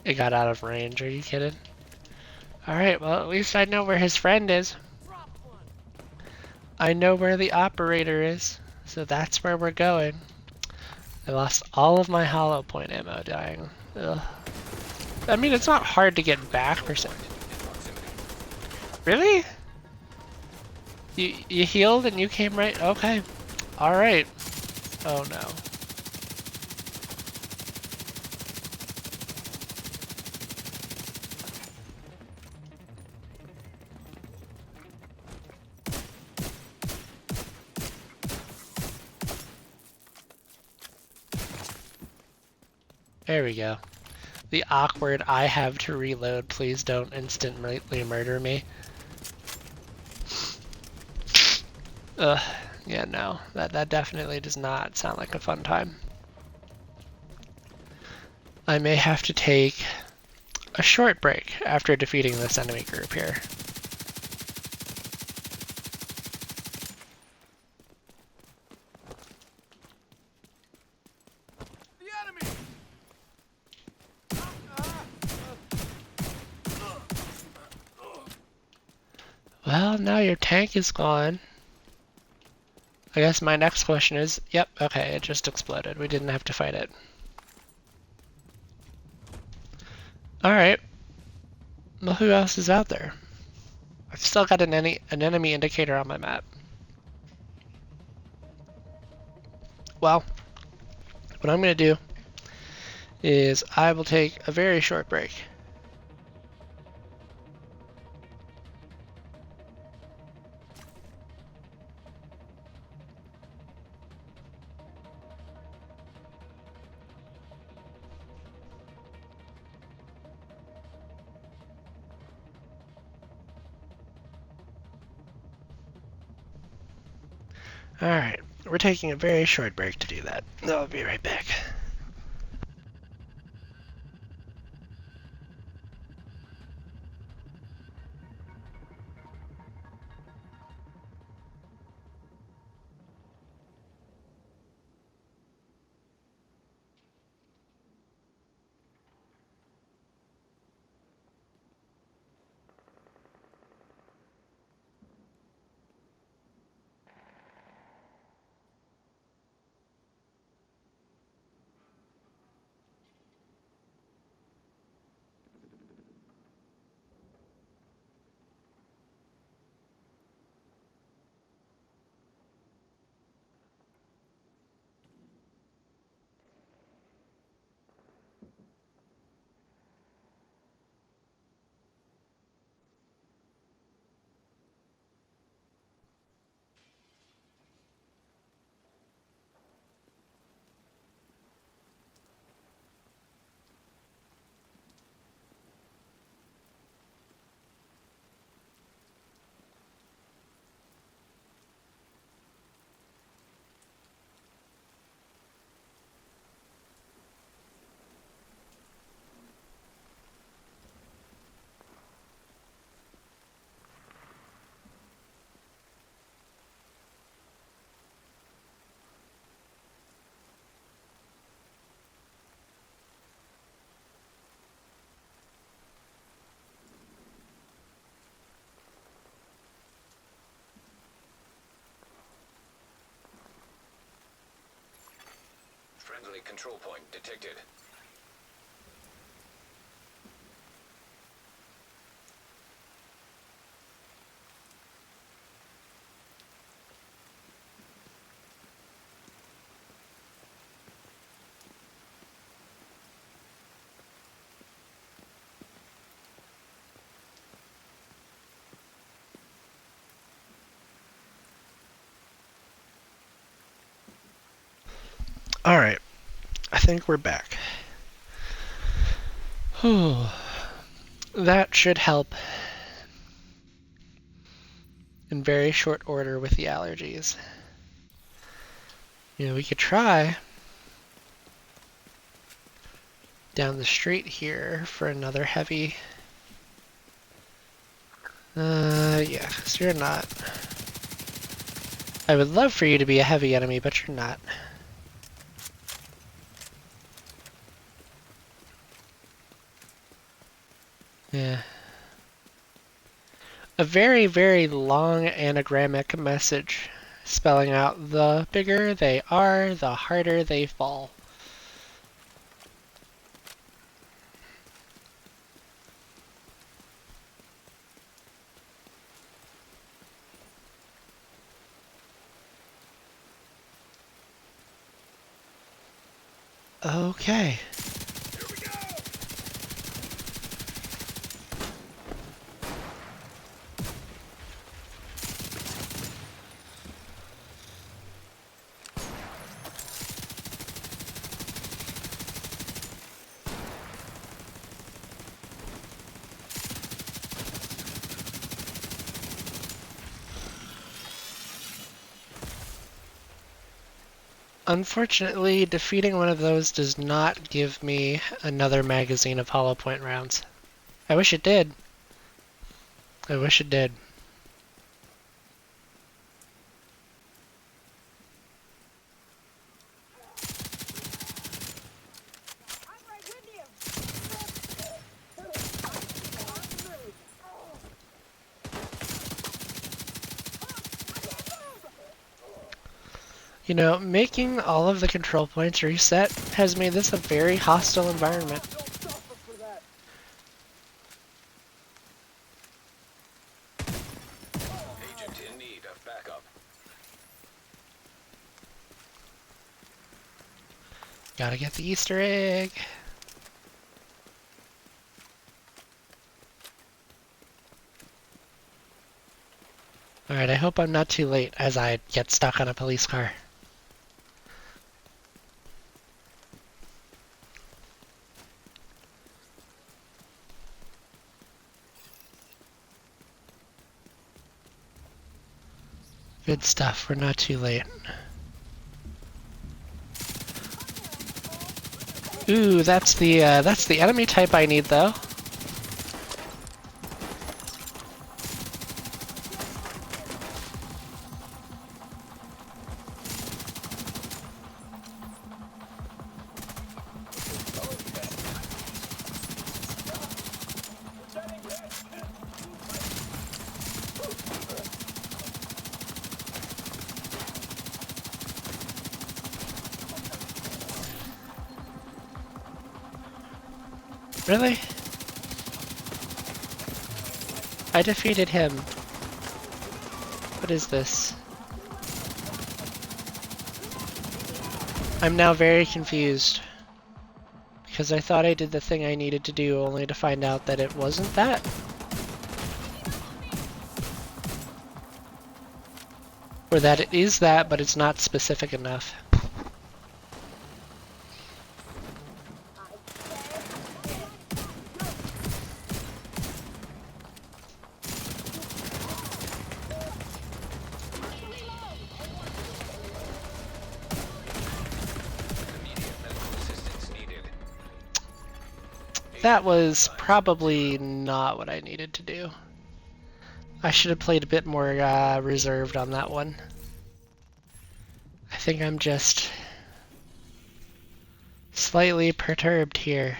It got out of range, are you kidding? Alright, well at least I know where his friend is. Drop one. I know where the operator is, so that's where we're going. I lost all of my hollow point ammo dying. Ugh. I mean, it's not hard to get back per se. Really? You healed and you came right? Okay. Alright. Oh no. There we go. The awkward I have to reload, please don't instantly murder me. Ugh. Yeah, no. That definitely does not sound like a fun time. I may have to take a short break after defeating this enemy group here. The enemy! Well, now your tank is gone. I guess my next question is, yep, okay, it just exploded. We didn't have to fight it. Alright. Well, who else is out there? I've still got an enemy indicator on my map. Well, what I'm going to do is I will take a very short break. Alright, we're taking a very short break to do that. I'll be right back. Heavily control point detected. Alright, I think we're back. Whew. That should help in very short order with the allergies. You know, we could try down the street here for another heavy. Yeah, so you're not. I would love for you to be a heavy enemy, but you're not. Yeah. A very, very long anagrammic message spelling out the bigger they are, the harder they fall. Okay. Unfortunately, defeating one of those does not give me another magazine of hollow point rounds. I wish it did. I wish it did. I'm right with you. You know, making all of the control points reset has made this a very hostile environment. Agent in need of backup. Gotta get the Easter egg. Alright, I hope I'm not too late as I get stuck on a police car. Good stuff, we're not too late. Ooh, that's the enemy type I need though. Really? I defeated him. What is this? I'm now very confused. Because I thought I did the thing I needed to do, only to find out that it wasn't that. Or that it is that, but it's not specific enough. Immediate medical assistance needed. That was probably not what I needed to do. I should have played a bit more reserved on that one. I think I'm just slightly perturbed here.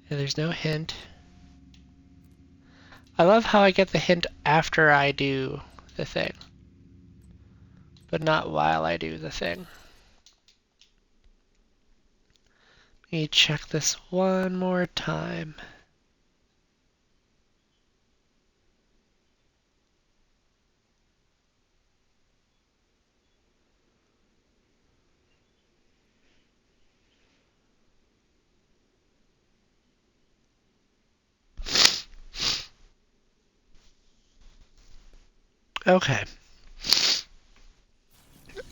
Yeah, there's no hint. I love how I get the hint after I do the thing, but not while I do the thing. Let me check this one more time. Okay.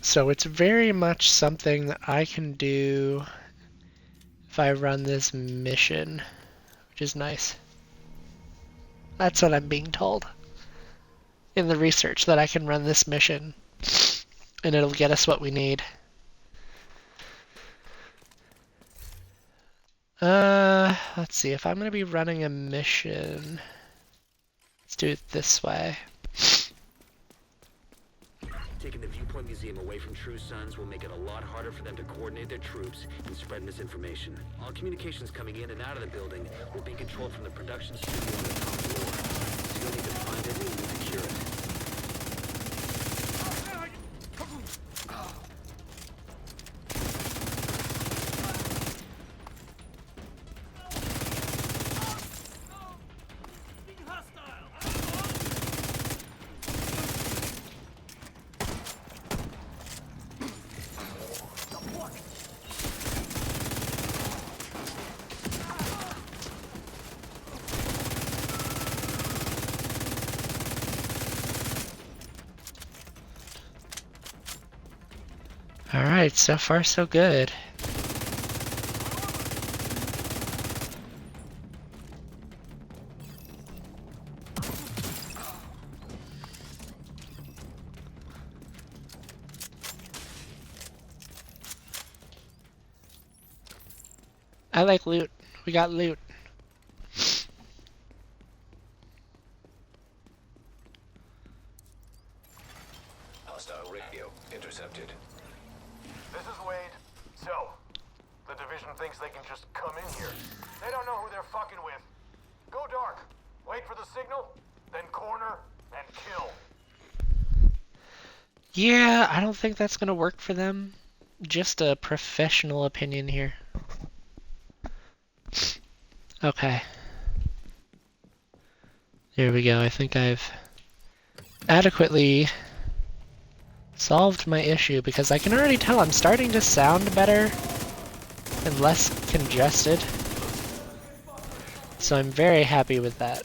So it's very much something that I can do if I run this mission, which is nice. That's what I'm being told in the research, that I can run this mission and it'll get us what we need. Let's see, if I'm going to be running a mission, let's do it this way. Taking the Viewpoint Museum away from True Sons will make it a lot harder for them to coordinate their troops and spread misinformation. All communications coming in and out of the building will be controlled from the production studio on the top floor. So you'll need to find it and secure it. Alright, so far so good. I like loot. We got loot. Hostile radio intercepted. This is Wade. So, the division thinks they can just come in here. They don't know who they're fucking with. Go dark. Wait for the signal, then corner and kill. Yeah, I don't think that's gonna work for them. Just a professional opinion here. Okay. There we go. I think I've adequately solved my issue because I can already tell I'm starting to sound better and less congested. So I'm very happy with that.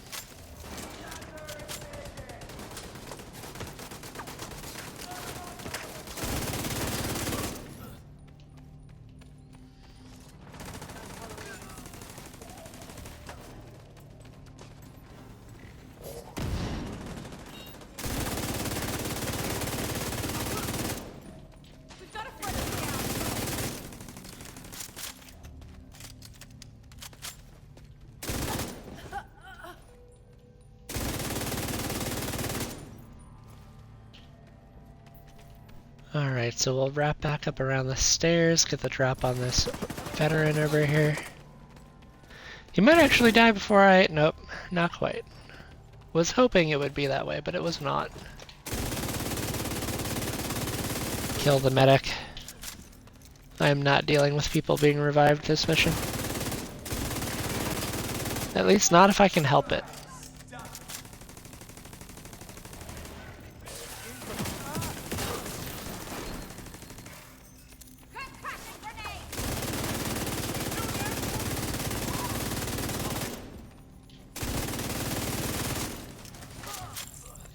We've got to fight them down. Alright, so we'll wrap back up around the stairs, get the drop on this veteran over here. He might actually die before I... Nope, not quite. Was hoping it would be that way, but it was not. Kill the medic. I am not dealing with people being revived this mission. At least not if I can help it.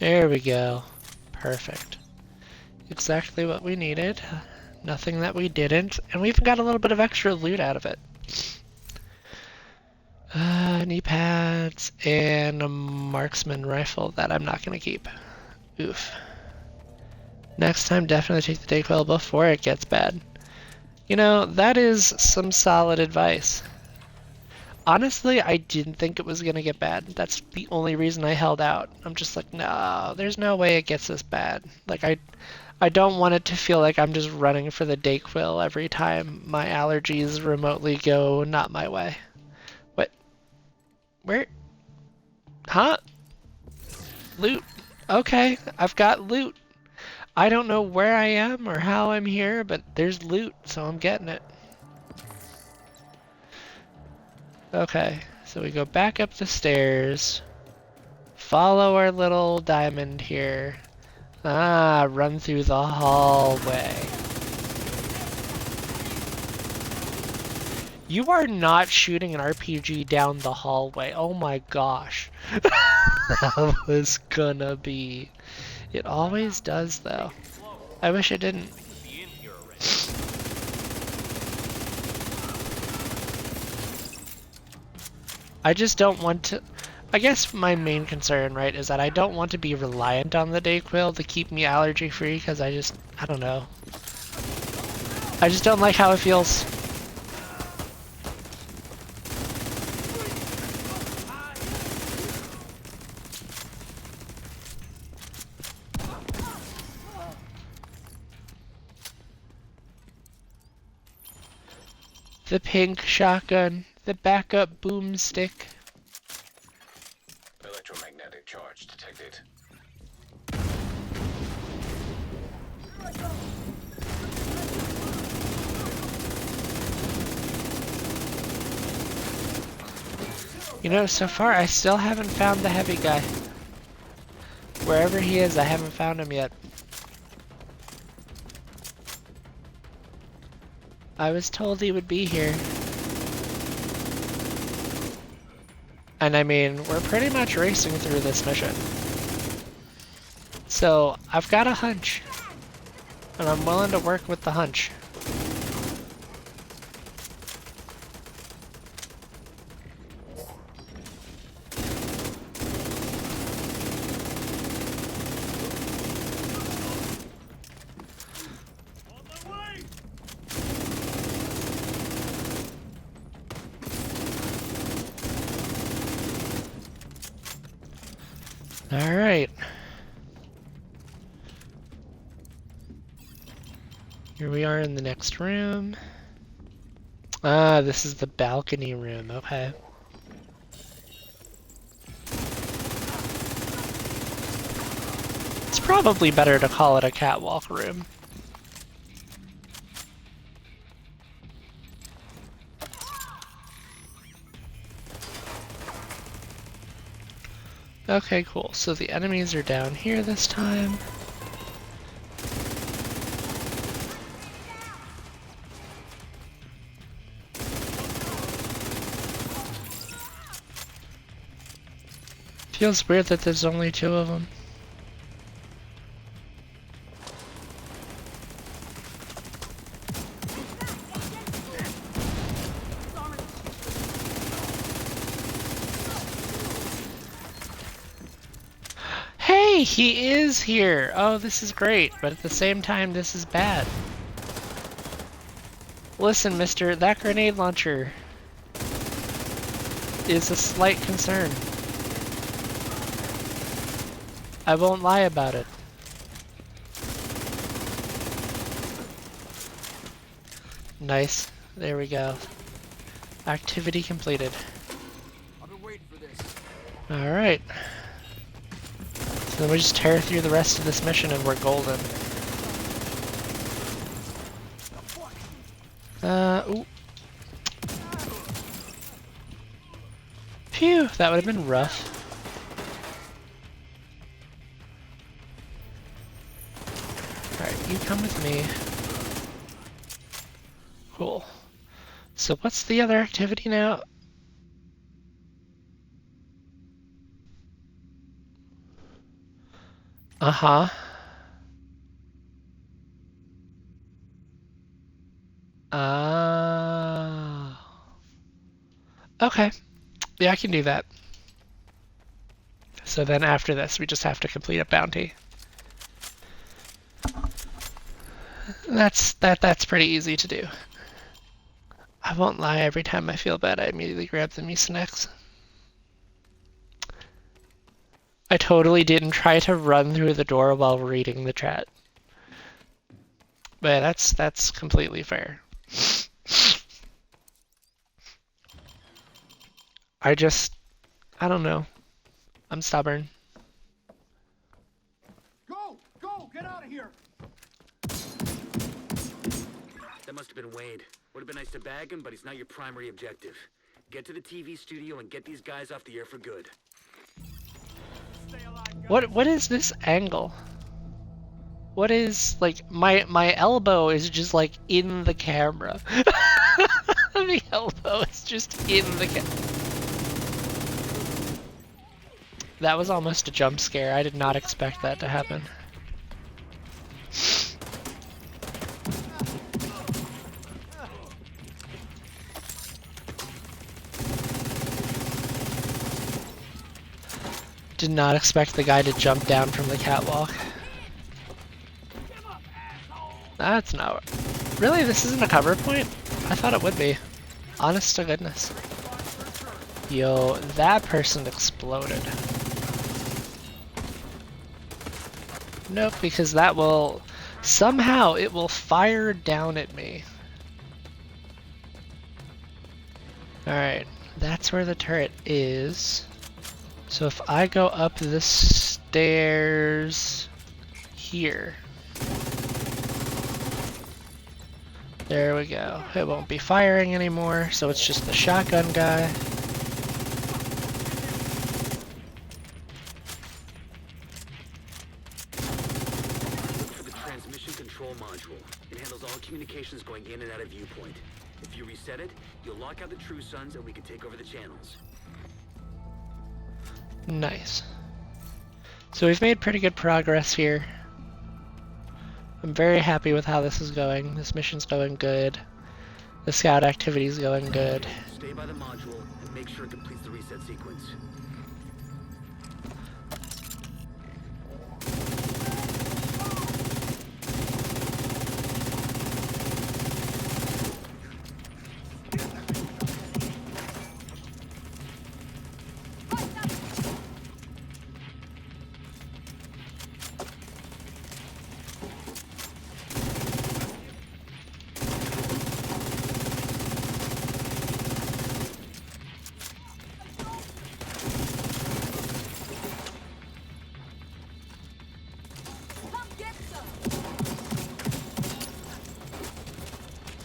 There we go. Perfect. Exactly what we needed. Nothing that we didn't. And we even got a little bit of extra loot out of it. Knee pads and a marksman rifle that I'm not going to keep. Oof. Next time, definitely take the dayquil before it gets bad. You know, that is some solid advice. Honestly, I didn't think it was going to get bad. That's the only reason I held out. I'm just like, no, there's no way it gets this bad. Like, I don't want it to feel like I'm just running for the dayquil every time my allergies remotely go not my way. What? Where? Huh? Loot. Okay, I've got loot. I don't know where I am or how I'm here, but there's loot, so I'm getting it. Okay, so we go back up the stairs, follow our little diamond here. Ah, run through the hallway. You are not shooting an RPG down the hallway. Oh my gosh. That was gonna be... It always does, though. I wish it didn't. I just don't want to... I guess my main concern, right, is that I don't want to be reliant on the Dayquil to keep me allergy free, because I don't know. I just don't like how it feels. The pink shotgun, the backup boomstick. Electromagnetic charge detected. You know, so far I still haven't found the heavy guy. Wherever he is, I haven't found him yet. I was told he would be here. And I mean, we're pretty much racing through this mission. So, I've got a hunch. And I'm willing to work with the hunch. Alright. Here we are in the next room. Ah, this is the balcony room, okay. It's probably better to call it a catwalk room. Okay, cool. So the enemies are down here this time. Feels weird that there's only two of them. Hey, he is here! Oh, this is great, but at the same time, this is bad. Listen, mister, that grenade launcher is a slight concern. I won't lie about it. Nice. There we go. Activity completed. I've been waiting for this. Alright. So then we just tear through the rest of this mission and we're golden. Ooh. Phew, that would have been rough. Alright, you come with me. Cool. So what's the other activity now? Uh-huh. Ah. Okay. Yeah, I can do that. So then after this, we just have to complete a bounty. That's pretty easy to do. I won't lie, every time I feel bad, I immediately grab the Mucinex. I totally didn't try to run through the door while reading the chat. But that's completely fair. I don't know. I'm stubborn. Go! Go! Get out of here! That must have been Wade. Would have been nice to bag him, but he's not your primary objective. Get to the TV studio and get these guys off the air for good. What is this angle? What is, like, my elbow is just like in the camera. The elbow is just in the That was almost a jump scare. I did not expect that to happen. Did not expect the guy to jump down from the catwalk. That's not... Really? This isn't a cover point? I thought it would be. Honest to goodness. Yo, that person exploded. Nope, because that will... Somehow it will fire down at me. Alright, that's where the turret is. So if I go up the stairs here. There we go. It won't be firing anymore, so it's just the shotgun guy. Look for the transmission control module. It handles all communications going in and out of viewpoint. If you reset it, you'll lock out the True Sons and we can take over the channels. Nice. So we've made pretty good progress here. I'm very happy with how this is going. This mission's going good. The scout activity's going good. Stay by the module and make sure it completes the reset sequence.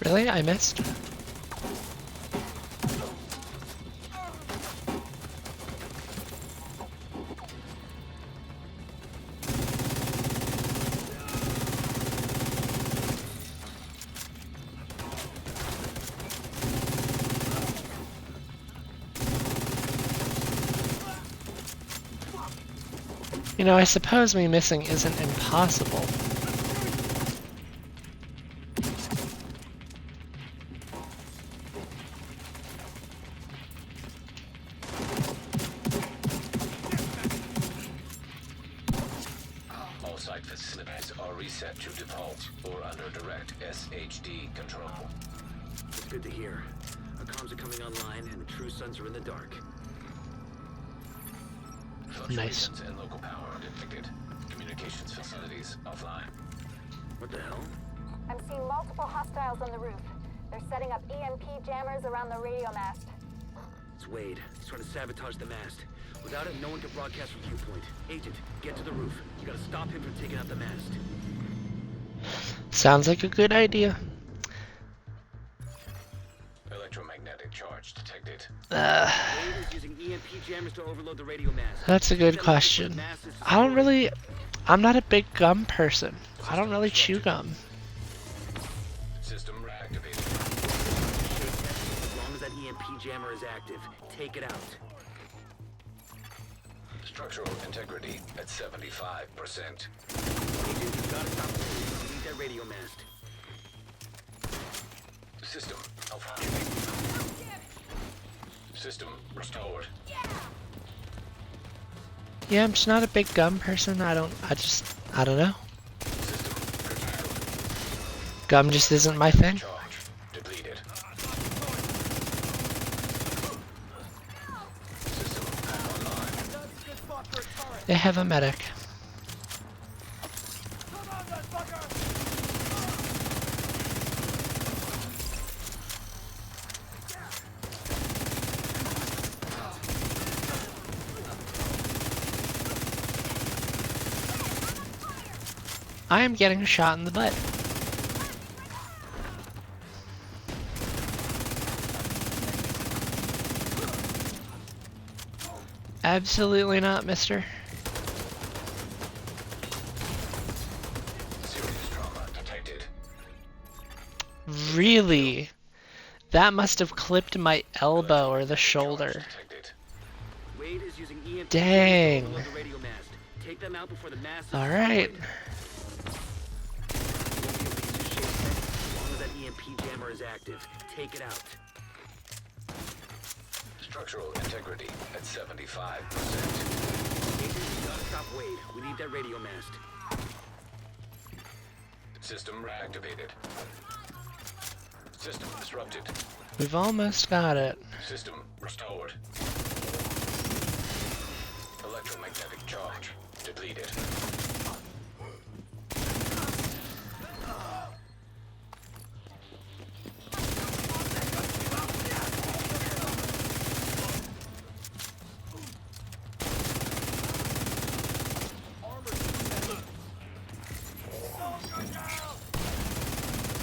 Really? I missed? You know, I suppose me missing isn't impossible. All site facilities are reset to default or under direct SHD control. It's good to hear. Our comms are coming online and the True Sons are in the dark. Nice. Fluctuations in local power are detected. Communications facilities offline. What the hell? I'm seeing multiple hostiles on the roof. They're setting up EMP jammers around the radio mast. It's Wade. He's trying to sabotage the mast. Without it, no one can broadcast from viewpoint. Agent, get to the roof. You gotta stop him from taking out the mast. Sounds like a good idea. Electromagnetic charge detected. Wade is using EMP jammers to overload the radio mast. That's a good question. I'm not a big gum person. I don't really chew gum. System reactivated. As long as that EMP jammer is active, take it out. Structural integrity at 75%. Agent, you gotta stop the move. You need that radio mast. System alpha. System restored. Yeah, I'm just not a big gum person. I don't know. System curtailed. Gum just isn't my thing. Charge depleted. System back online. They have a medic. I am getting a shot in the butt. Absolutely not, mister. Serious trauma detected. Really? That must have clipped my elbow or the shoulder. Detected. Wade is using EMP Dang. to overload the radio mast. Take them out before the mast is Alright. destroyed. As long as that EMP jammer is active, take it out. Structural integrity at 75%. Agent, we gotta stop Wade. We need that radio mast. System reactivated. System disrupted. We've almost got it. System restored. Electromagnetic charge depleted.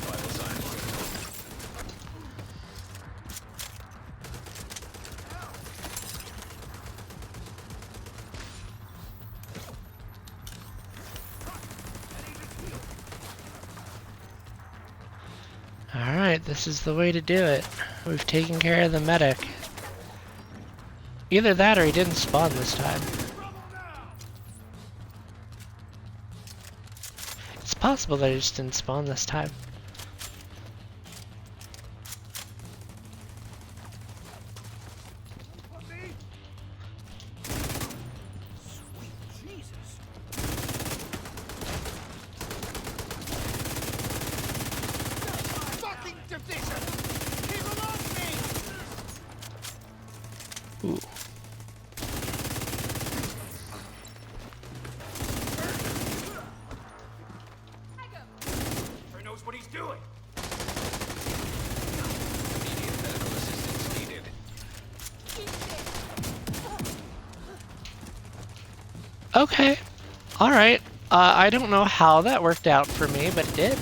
Vital signs. Alright, this is the way to do it. We've taken care of the medic. Either that or he didn't spawn this time. It's possible that he just didn't spawn this time. Fucking division! Keep him off me! Ooh. He knows what he's doing. Immediate medical assistance needed. Okay. Alright. I don't know how that worked out for me, but it did.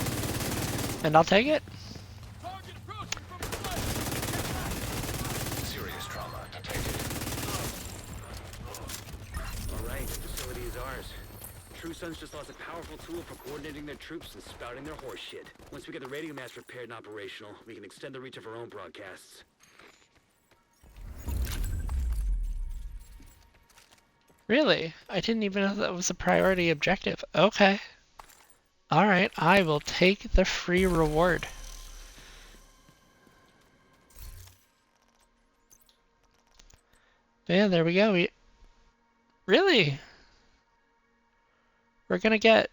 And I'll take it. Serious trauma detected. Alright, the facility is ours. True Sons just lost a powerful tool for coordinating their troops and spouting their horse shit. Once we get the radio mast repaired and operational, we can extend the reach of our own broadcasts. Really? I didn't even know that was a priority objective. Okay. Alright, I will take the free reward. Yeah, there we go. Really? We're gonna get...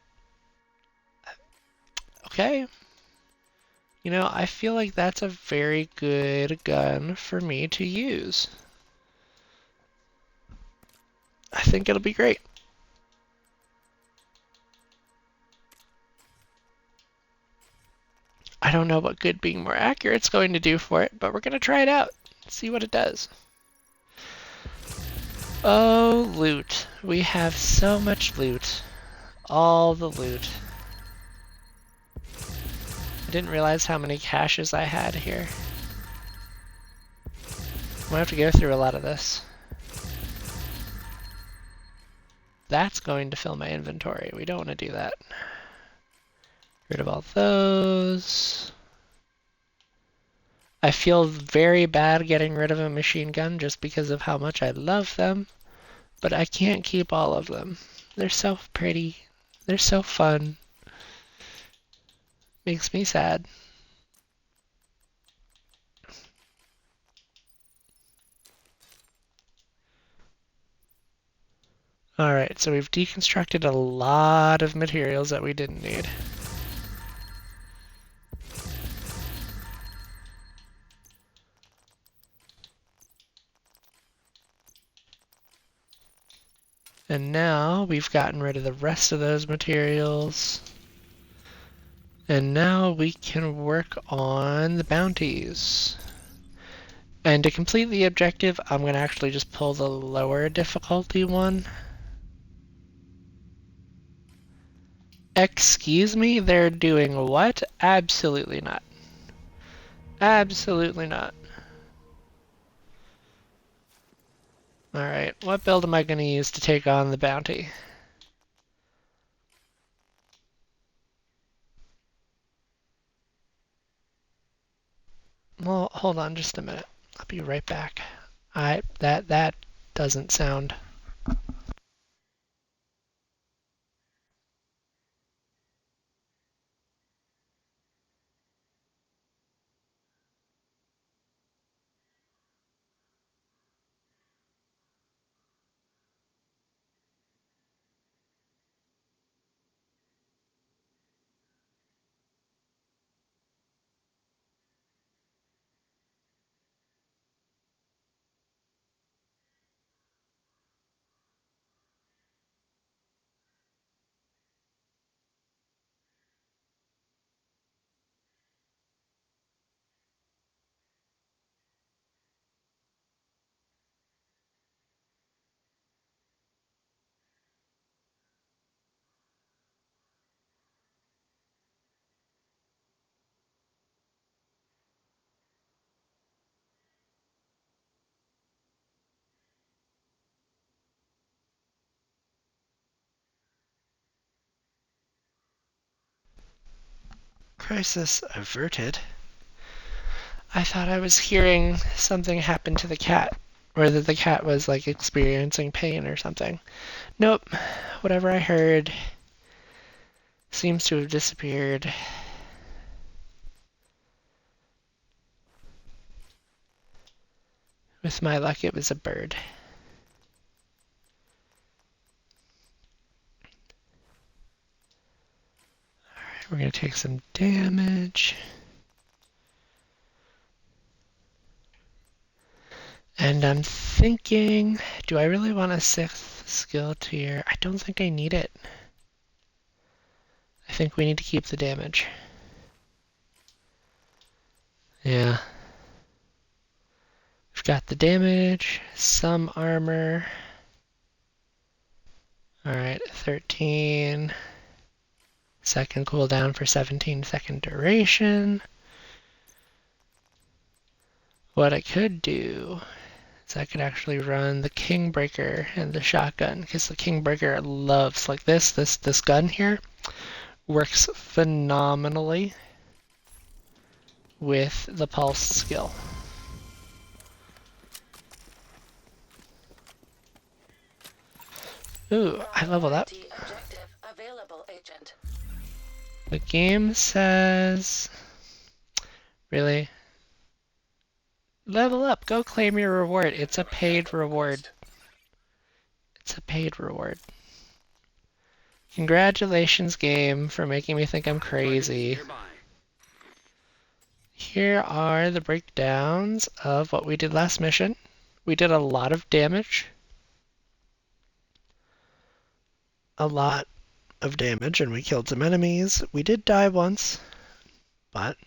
Okay. You know, I feel like that's a very good gun for me to use. I think it'll be great. I don't know what good being more accurate's going to do for it, but we're gonna try it out. See what it does. Oh, loot. We have so much loot. All the loot. I didn't realize how many caches I had here. I'm gonna have to go through a lot of this. That's going to fill my inventory. We don't want to do that. Get rid of all those. I feel very bad getting rid of a machine gun just because of how much I love them, but I can't keep all of them. They're so pretty. They're so fun. Makes me sad. Alright, so we've deconstructed a lot of materials that we didn't need. And now we've gotten rid of the rest of those materials. And now we can work on the bounties. And to complete the objective, I'm going to actually just pull the lower difficulty one. Excuse me, they're doing what? Absolutely not. Absolutely not. Alright, what build am I going to use to take on the bounty? Well, hold on just a minute. I'll be right back. That doesn't sound. Crisis averted. I thought I was hearing something happen to the cat, or that the cat was like experiencing pain or something. Nope. Whatever I heard seems to have disappeared. With my luck, it was a bird. Alright, we're going to take some damage. And I'm thinking, do I really want a 6th skill tier? I don't think I need it. I think we need to keep the damage. Yeah. We've got the damage, some armor. Alright, 13. Second cooldown for 17-second duration. What I could do is I could actually run the Kingbreaker and the shotgun, because the Kingbreaker loves, like this gun here works phenomenally with the pulse skill. Ooh, I leveled up. The game says, really? Level up, go claim your reward. It's a paid reward. It's a paid reward. Congratulations, game, for making me think I'm crazy. Here are the breakdowns of what we did last mission. We did a lot of damage. A lot of damage, and we killed some enemies. We did die once, but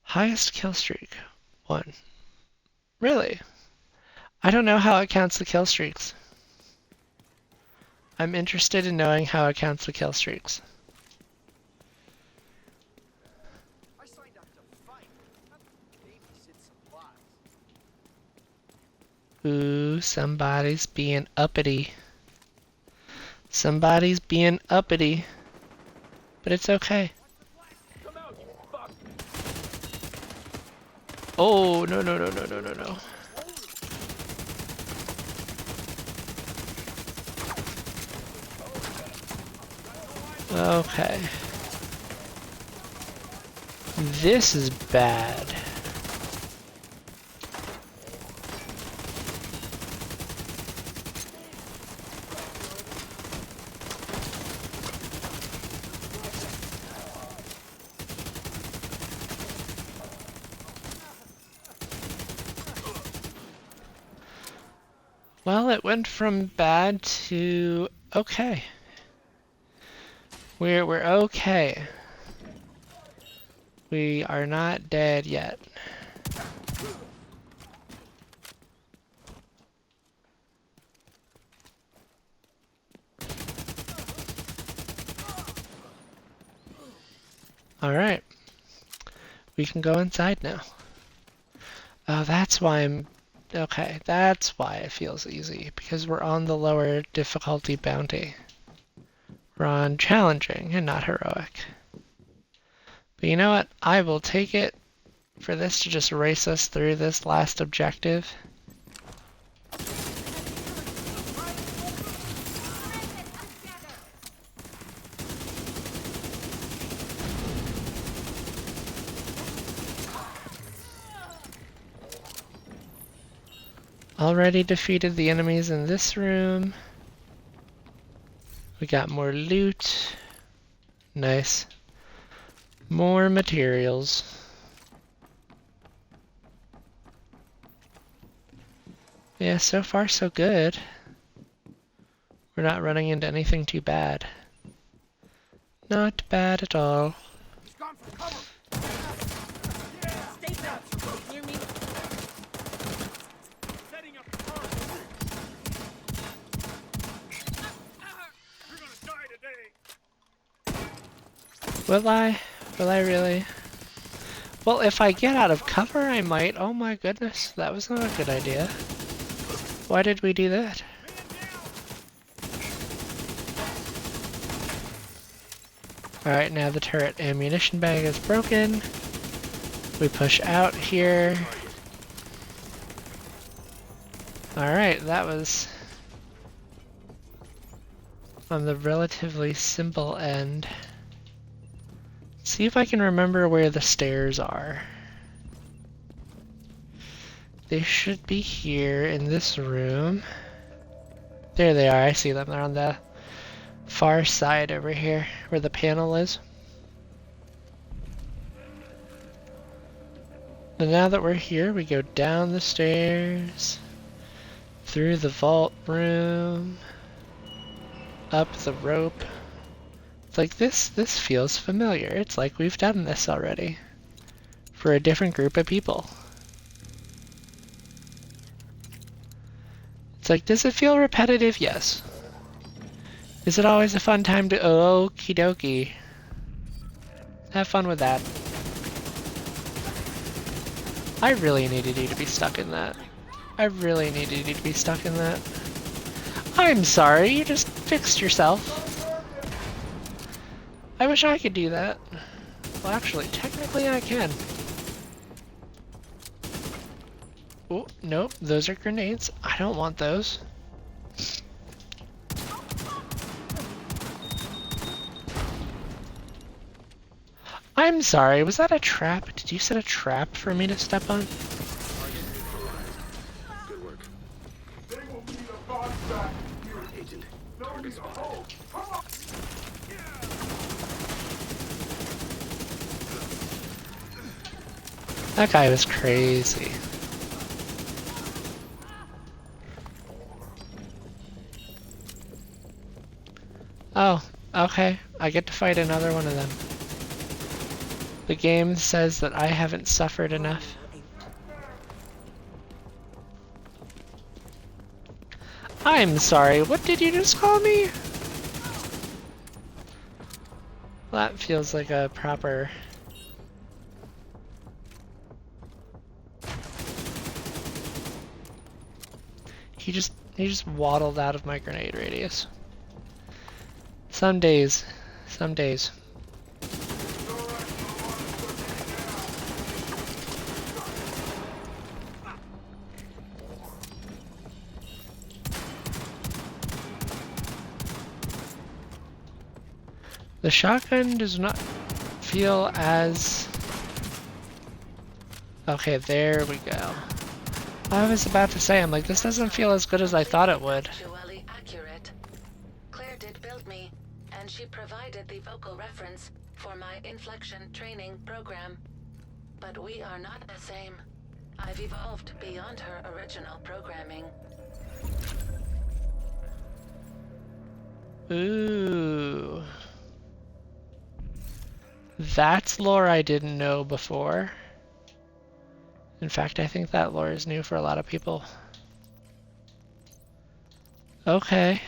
highest kill streak, 1. Really? I don't know how it counts the kill streaks. I'm interested in knowing how it counts the kill streaks. I signed up to fight, not babysit supplies. Ooh, somebody's being uppity. Somebody's being uppity. But it's okay. Come out, you fuck! Oh, no, no, no, no, no, no, no. Okay. This is bad. Well, it went from bad to okay. We're okay. We are not dead yet. All right. We can go inside now. Oh, that's why Okay, that's why it feels easy, because we're on the lower difficulty bounty. We're on challenging and not heroic. But you know what? I will take it for this to just race us through this last objective. Already defeated the enemies in this room. We got more loot. Nice. More materials. Yeah, so far so good. We're not running into anything too bad. Not bad at all. He's gone for cover. Stay back. You hear me? Setting up the turret. You're gonna die today. Will I? Will I really? Well, if I get out of cover, I might. Oh my goodness, that was not a good idea. Why did we do that? Alright, now the turret ammunition bag is broken. We push out here. Alright, that was on the relatively simple end. See if I can remember where the stairs are. They should be here in this room. There they are, I see them. They're on the far side over here, where the panel is. And now that we're here, we go down the stairs, through the vault room, up the rope. It's like this feels familiar. It's like we've done this already for a different group of people. It's like, does it feel repetitive? Yes. Is it always a fun time to okie dokie? Have fun with that. I really needed you to be stuck in that. I really needed you to be stuck in that. I'm sorry, you just fixed yourself. I wish I could do that. Well, actually, technically I can. Oh, nope, those are grenades. I don't want those. I'm sorry, was that a trap? Did you set a trap for me to step on? Good work. They will be the gods back here. Agent, No target need to spotted. hold. Come on. That guy was crazy. Oh, okay. I get to fight another one of them. The game says that I haven't suffered enough. I'm sorry, what did you just call me? Well, that feels like a proper... He just waddled out of my grenade radius. Some days. Some days. The shotgun does not feel as... Okay, there we go. I was about to say, I'm like, this doesn't feel as good as I thought it would. Actually accurate. Claire did build me, and she provided the vocal reference for my inflection training program. But we are not the same. I've evolved beyond her original programming. Ooh. That's lore I didn't know before. In fact, I think that lore is new for a lot of people. Okay.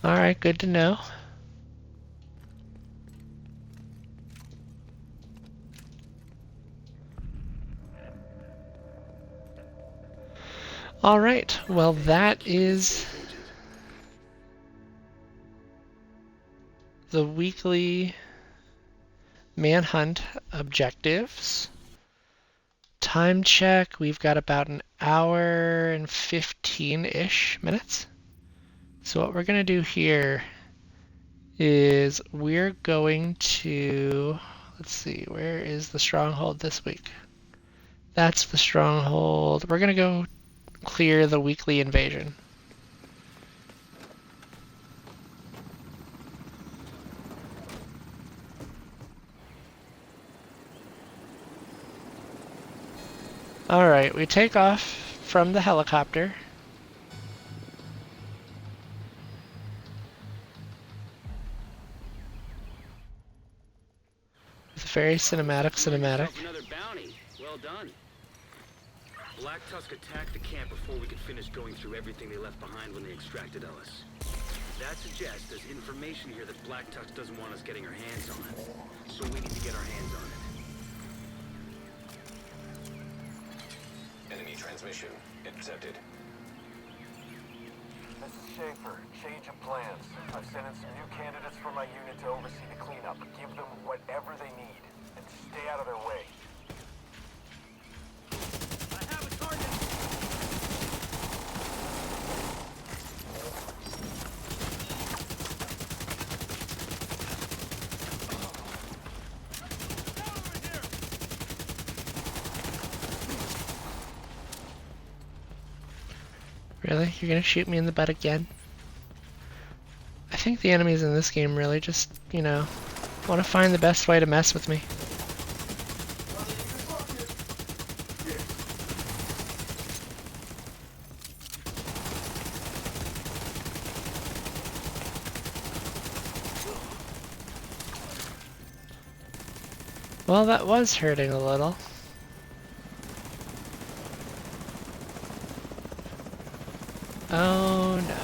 Alright. Alright, good to know. Alright, well that is the weekly Manhunt objectives. Time check, we've got about an hour and 15-ish minutes. So what we're going to do here is we're going to, let's see, where is the stronghold this week? That's the stronghold. We're going to go clear the weekly invasion. Alright, we take off from the helicopter. It's a very cinematic. Another bounty. Well done. Black Tusk attacked the camp before we could finish going through everything they left behind when they extracted Ellis. That suggests there's information here that Black Tusk doesn't want us getting our hands on. So we need to get our hands on it. Enemy transmission intercepted. This is Schaefer. Change of plans. I've sent in some new candidates for my unit to oversee the cleanup. Give them whatever they need, and stay out of their way. I have a target. Over here. Really? You're gonna shoot me in the butt again? I think the enemies in this game really just, you know, want to find the best way to mess with me. Well, that was hurting a little. Oh no.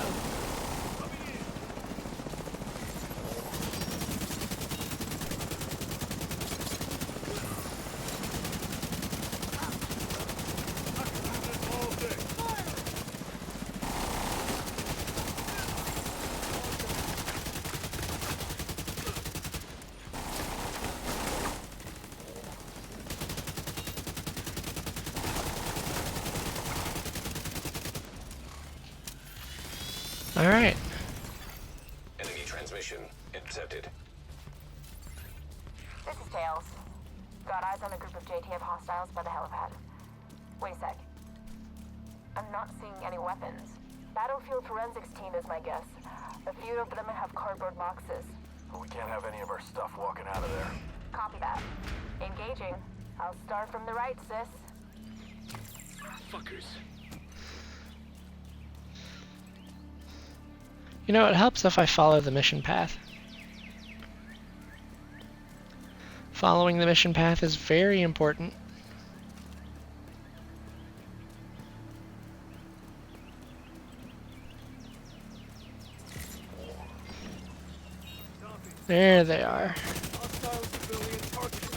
Alright. Enemy transmission intercepted. This is Tails. Got eyes on a group of JTF hostiles by the helipad. Wait a sec. I'm not seeing any weapons. Battlefield forensics team is my guess. A few of them have cardboard boxes. But we can't have any of our stuff walking out of there. Copy that. Engaging. I'll start from the right, sis. Fuckers. You know, it helps if I follow the mission path. Following the mission path is very important. There they are. Hostile civilian targeted.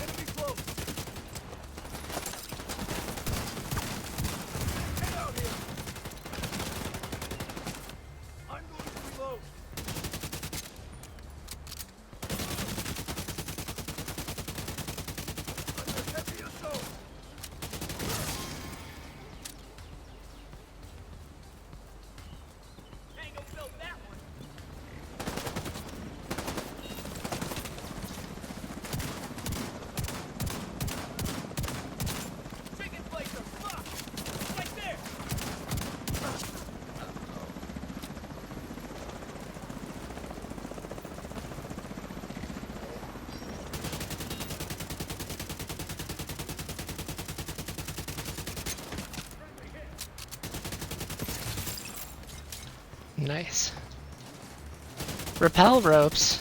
Enemy close. Get out here. I'm going to reload. Under heavy assault. Tango filled that one. Chicken blazer, fuck! Right there! Nice. Rappel ropes.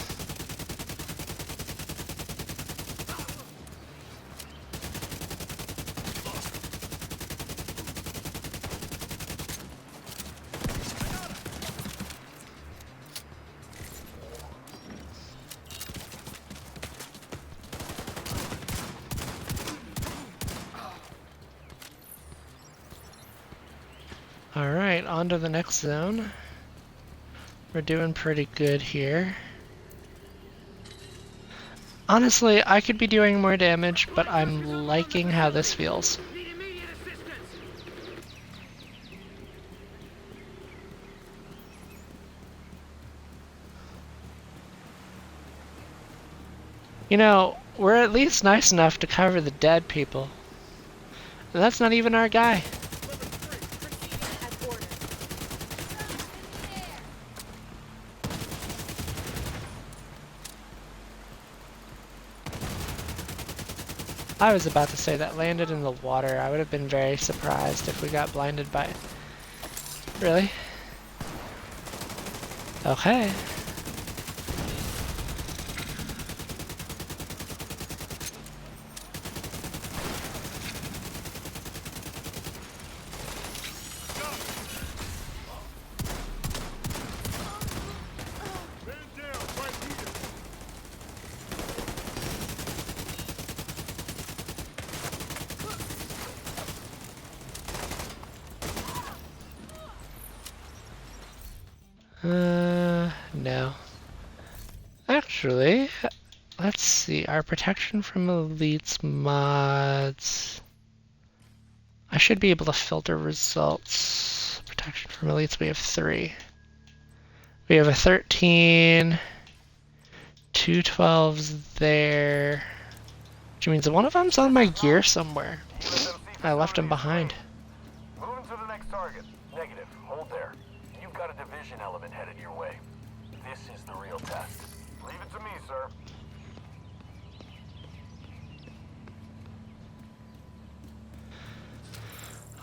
Alright, on to the next zone. We're doing pretty good here. Honestly, I could be doing more damage, but I'm liking how this feels. Need immediate assistance. You know, we're at least nice enough to cover the dead people. And that's not even our guy. I was about to say that landed in the water. I would have been very surprised if we got blinded by it. Really? Okay. No. Actually, let's see. Our protection from elites mods. I should be able to filter results. Protection from elites, we have 3. We have a 13. 2 12s there. Which means one of them's on my gear somewhere. I left him behind. Moving to the next target. Negative. Hold there. You've got a division element headed your way. This is the real test. Leave it to me, sir.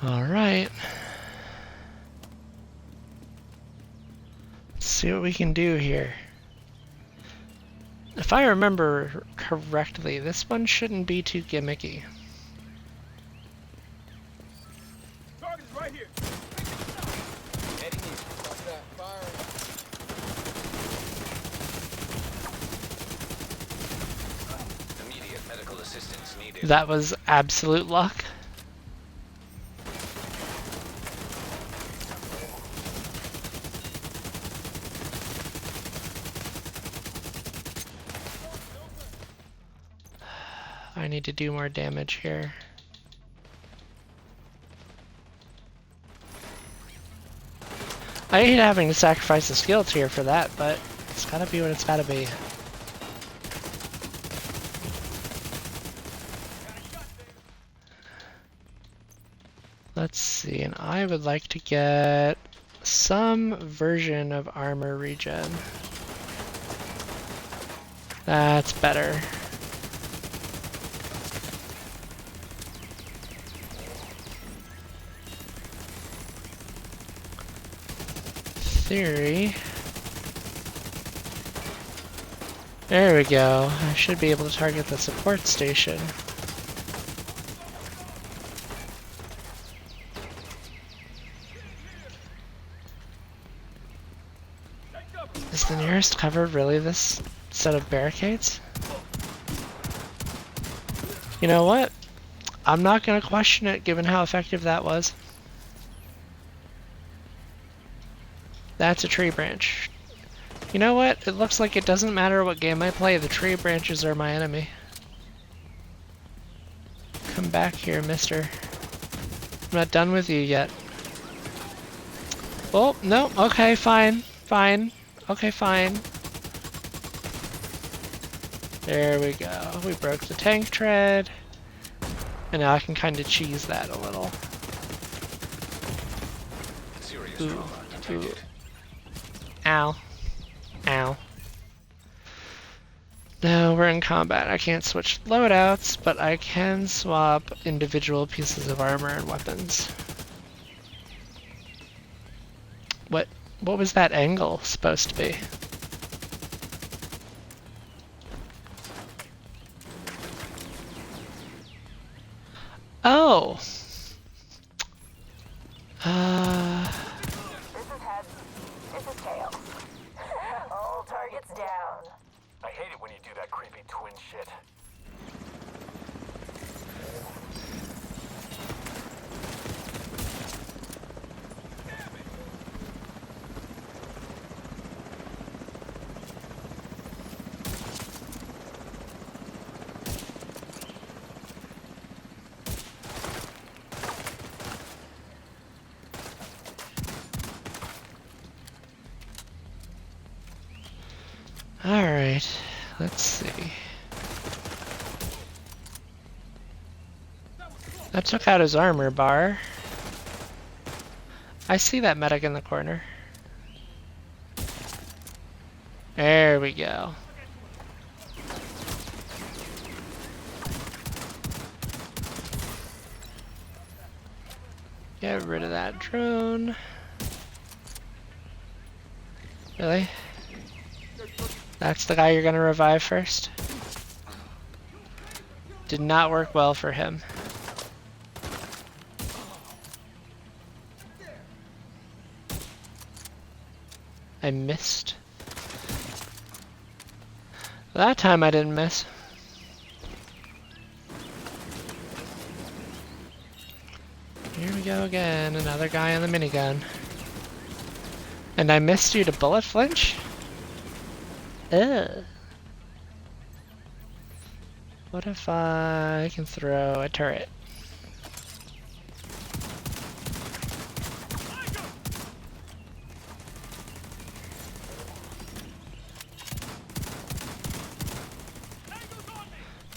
Alright. Let's see what we can do here. If I remember correctly, this one shouldn't be too gimmicky. Target's right here. Heading east. Copy that. Fire. Immediate medical assistance needed. That was absolute luck. I need to do more damage here. I hate having to sacrifice the skill tier for that, but it's gotta be what it's gotta be. Let's see, and I would like to get some version of armor regen. That's better. Theory. There we go. I should be able to target the support station. Is the nearest cover really this set of barricades? You know what? I'm not going to question it given how effective that was. That's a tree branch. You know what? It looks like it doesn't matter what game I play, the tree branches are my enemy. Come back here, mister. I'm not done with you yet. Oh, no, okay, fine, fine. Okay, fine. There we go. We broke the tank tread. And now I can kind of cheese that a little. Serious Ooh, trauma detected. ooh. Ow. Ow. No, we're in combat. I can't switch loadouts, but I can swap individual pieces of armor and weapons. What was that angle supposed to be? Oh. This is heads. This is tails. All targets down. I hate it when you do that creepy twin shit. Alright, let's see. That took out his armor bar. I see that medic in the corner. There we go. Get rid of that drone. Really? That's the guy you're gonna revive first? Did not work well for him. I missed. That time I didn't miss. Here we go again, another guy on the minigun. And I missed you to bullet flinch? Ugh. What if I can throw a turret?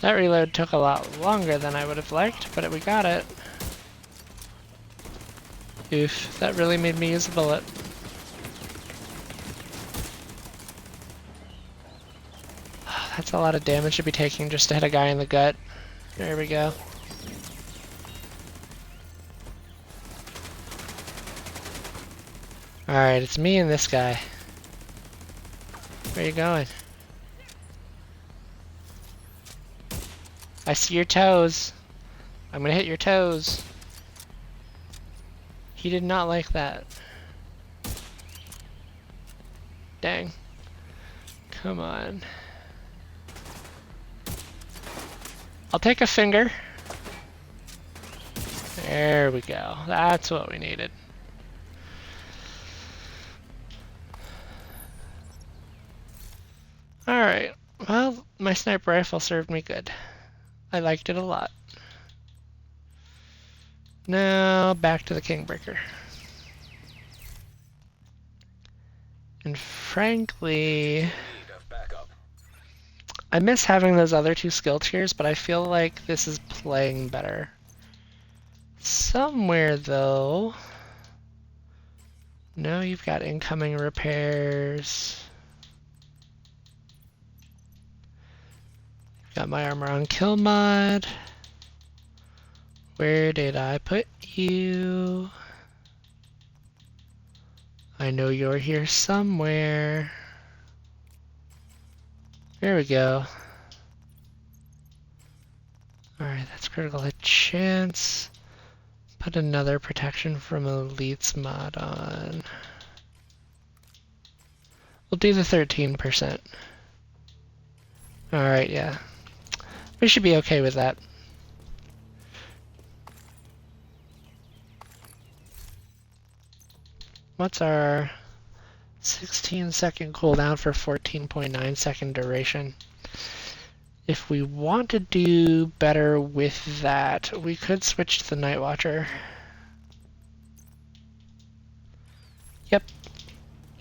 That reload took a lot longer than I would have liked, but we got it. Oof, that really made me use a bullet. That's a lot of damage to be taking just to hit a guy in the gut. There we go. Alright, it's me and this guy. Where are you going? I see your toes. I'm gonna hit your toes. He did not like that. Dang. Come on. I'll take a finger. There we go. That's what we needed. Alright. Well, my sniper rifle served me good. I liked it a lot. Now, back to the Kingbreaker. And frankly, I miss having those other two skill tiers, but I feel like this is playing better. Somewhere, though... No, you've got incoming repairs. Got my armor on kill mod. Where did I put you? I know you're here somewhere. There we go. Alright, that's critical hit chance. Put another protection from elites mod on. We'll do the 13%. Alright, yeah. We should be okay with that. What's our 16-second cooldown for 14.9 second duration? If we want to do better with that, we could switch to the Night Watcher. Yep.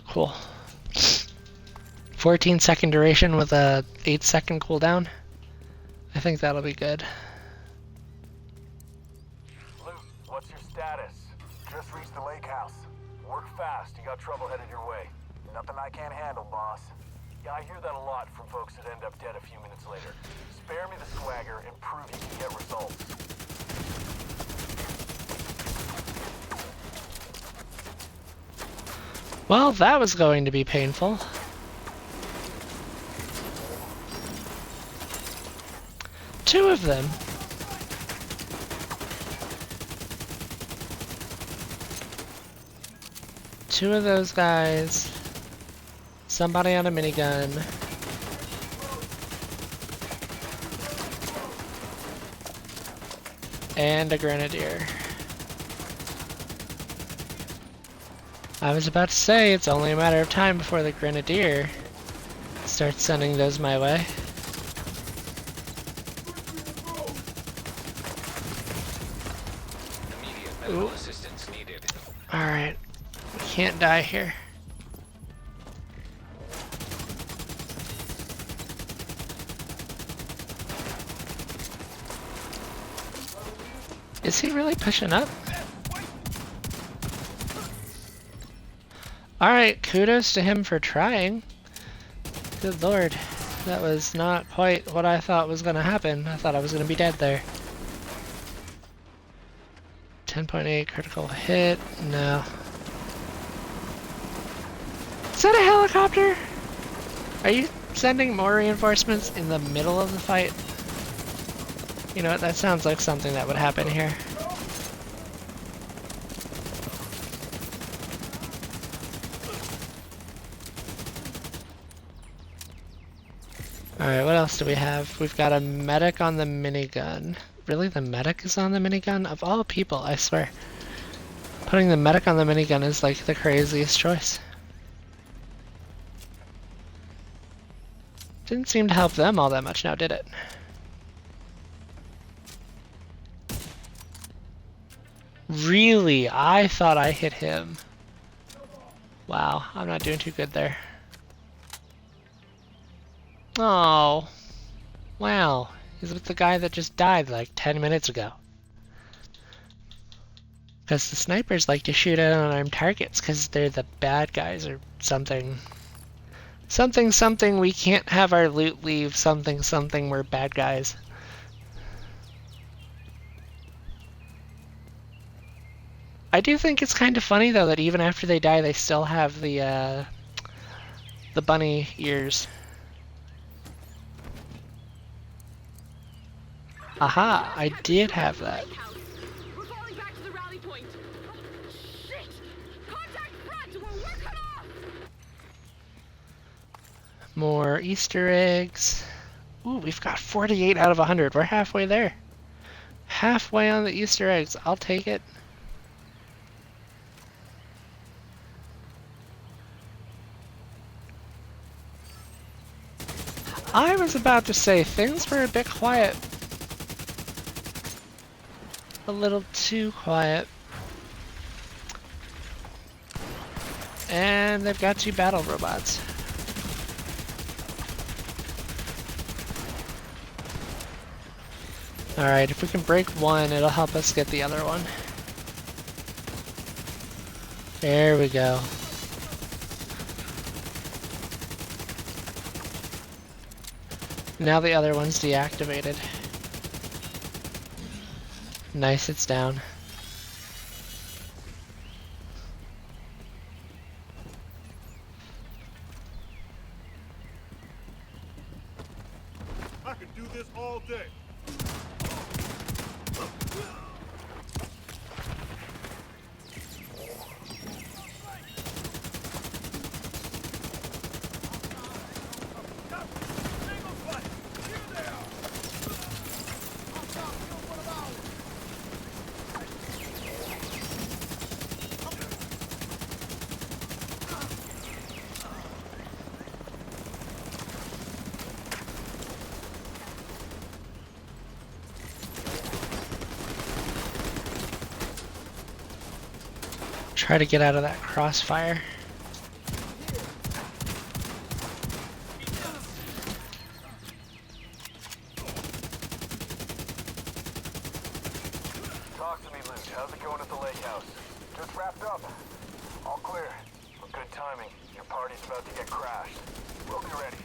Cool. 14-second duration with a 8-second cooldown. I think that'll be good. Luke, what's your status? Just reached the lake house. Work fast, you got trouble headed your way. Nothing I can't handle, boss. Yeah, I hear that a lot from folks that end up dead a few minutes later. Spare me the swagger and prove you can get results. Well, that was going to be painful. Two of them. Two of those guys. Somebody on a minigun. And a grenadier. I was about to say, it's only a matter of time before the grenadier starts sending those my way. Medical assistance needed. Alright. We can't die here. Is he really pushing up? Alright, kudos to him for trying. Good lord. That was not quite what I thought was gonna happen. I thought I was gonna be dead there. 10.8 critical hit. No. Is that a helicopter? Are you sending more reinforcements in the middle of the fight? You know what, that sounds like something that would happen here. Alright, what else do we have? We've got a medic on the minigun. Really, the medic is on the minigun? Of all people, I swear. Putting the medic on the minigun is like the craziest choice. Didn't seem to help them all that much now, did it? Really? I thought I hit him. Wow, I'm not doing too good there. Oh. Wow. He's with the guy that just died like 10 minutes ago. Because the snipers like to shoot at unarmed targets because they're the bad guys or something. Something, something, we can't have our loot leave. Something, something, we're bad guys. I do think it's kind of funny though that even after they die, they still have the bunny ears. Aha! I did have that. We're falling back to the rally point. Shit! Contact front! We're cut off! More Easter eggs. Ooh, we've got 48 out of 100. We're halfway there. Halfway on the Easter eggs. I'll take it. I was about to say things were a bit quiet. A little too quiet. And they've got 2 battle robots. Alright, if we can break one, it'll help us get the other one. There we go. Now the other one's deactivated. Nice, it's down. I could do this all day. Try to get out of that crossfire. Talk to me, Luke. How's it going at the lake house? Just wrapped up. All clear. Good timing. Your party's about to get crashed. We'll be ready.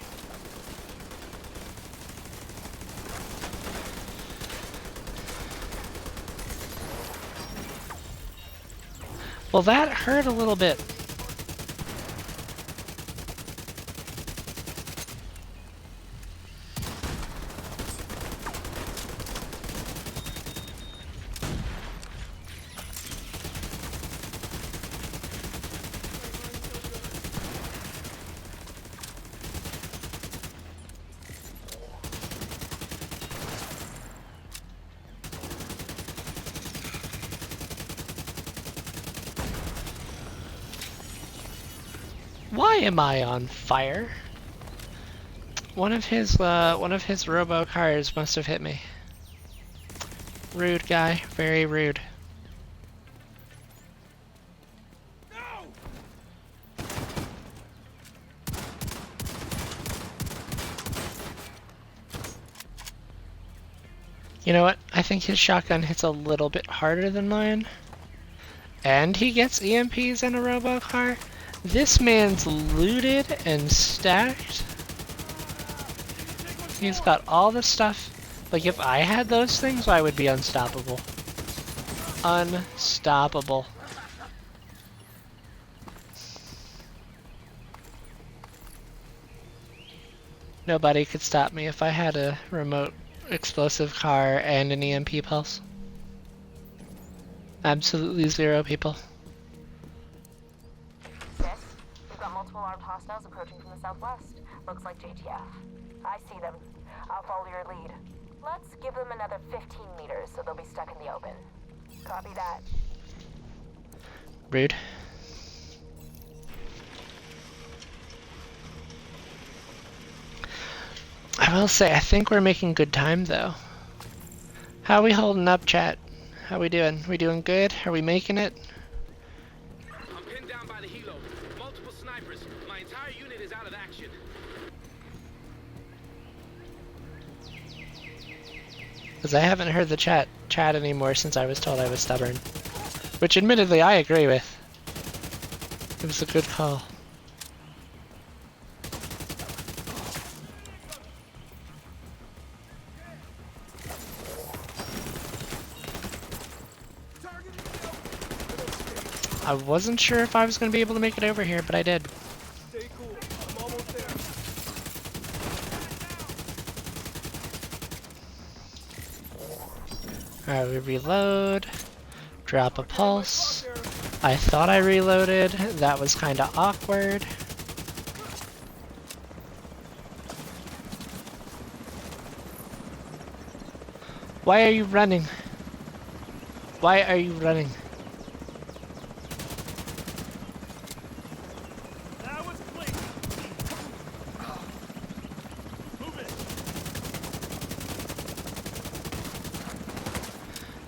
Well, that hurt a little bit. Why am I on fire? One of his robo cars must have hit me. Rude guy, very rude. You know what? I think his shotgun hits a little bit harder than mine. And he gets EMPs and a robocar. This man's looted and stacked. He's got all the stuff. Like, if I had those things, I would be unstoppable. Unstoppable. Nobody could stop me if I had a remote explosive car and an EMP pulse. Absolutely zero people. Sis, we've got multiple armed hostiles approaching from the southwest. Looks like JTF. I see them. I'll follow your lead. Let's give them another 15 meters so they'll be stuck in the open. Copy that. Rude. I will say, I think we're making good time, though. How we holding up, chat? How we doing? We doing good? Are we making it? I'm pinned down by the helo. Multiple snipers. My entire unit is out of action. Because I haven't heard the chat anymore since I was told I was stubborn. Which admittedly I agree with. It was a good call. I wasn't sure if I was going to be able to make it over here, but I did. Stay cool. I'm almost there. Alright, we reload. Drop a pulse. I thought I reloaded. That was kind of awkward. Why are you running? Why are you running? That was clean. Move it.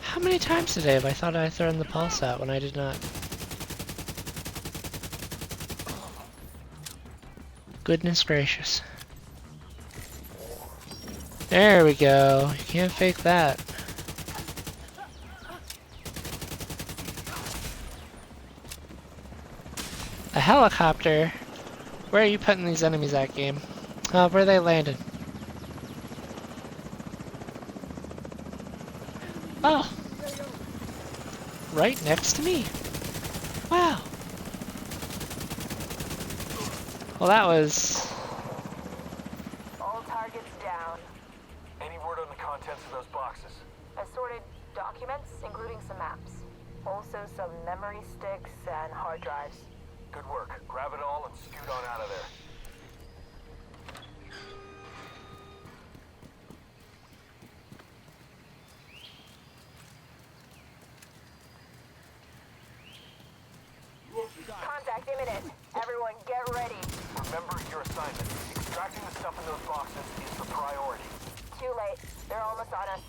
How many times today have I thought I'd thrown the pulse out when I did not? Goodness gracious. There we go. You can't fake that. A helicopter? Where are you putting these enemies at, game? Where are they landing? Oh! Right next to me. Wow. Well, that was... All targets down. Any word on the contents of those boxes? Assorted documents, including some maps. Also some memory sticks and hard drives. Good work. Grab it all and scoot on out of there. Contact imminent. Everyone get ready. Remember your assignment. Extracting the stuff in those boxes is the priority. Too late. They're almost on us.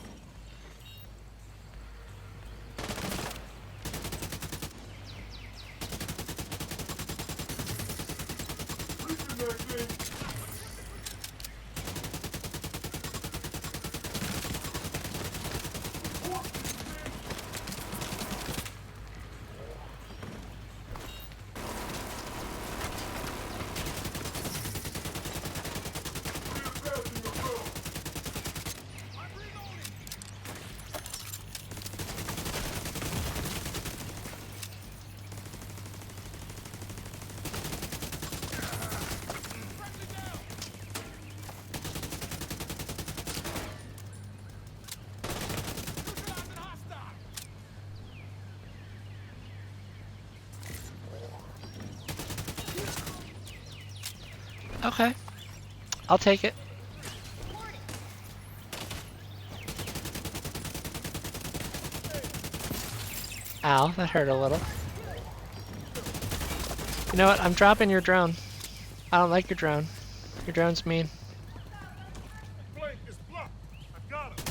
Okay. I'll take it. Ow, that hurt a little. You know what? I'm dropping your drone. I don't like your drone. Your drone's mean. Flank is blocked. I got him.